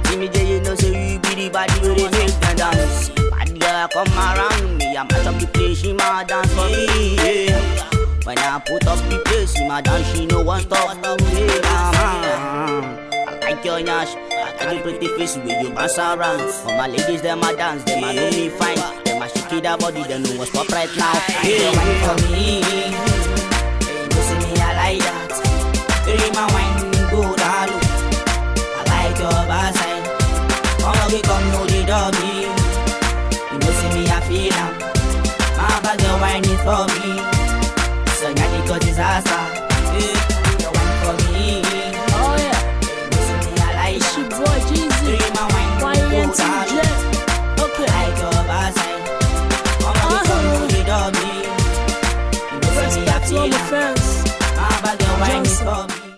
B: See me J you know say you be the body where they make them dance. Bad girl come around me. I mash up the place. She ma dance for me. When I put up the place, she ma dance. She no one stop me. I like your nyash. I got the pretty face with you bounce around. For my ladies, them a dance, them a know me fine. Them a shake that body, they know what's up right now. Hey, wine for me. Hey, you see me, I like that. Hey, my wine, go down low. I like your backside. Come know the doggy. You know see me, I feel am. My bag your wine is for me. So Nnaji cause disaster. Hey, your wine for me.
V: Oh yeah. It's your boy Jeezy. YNTJ.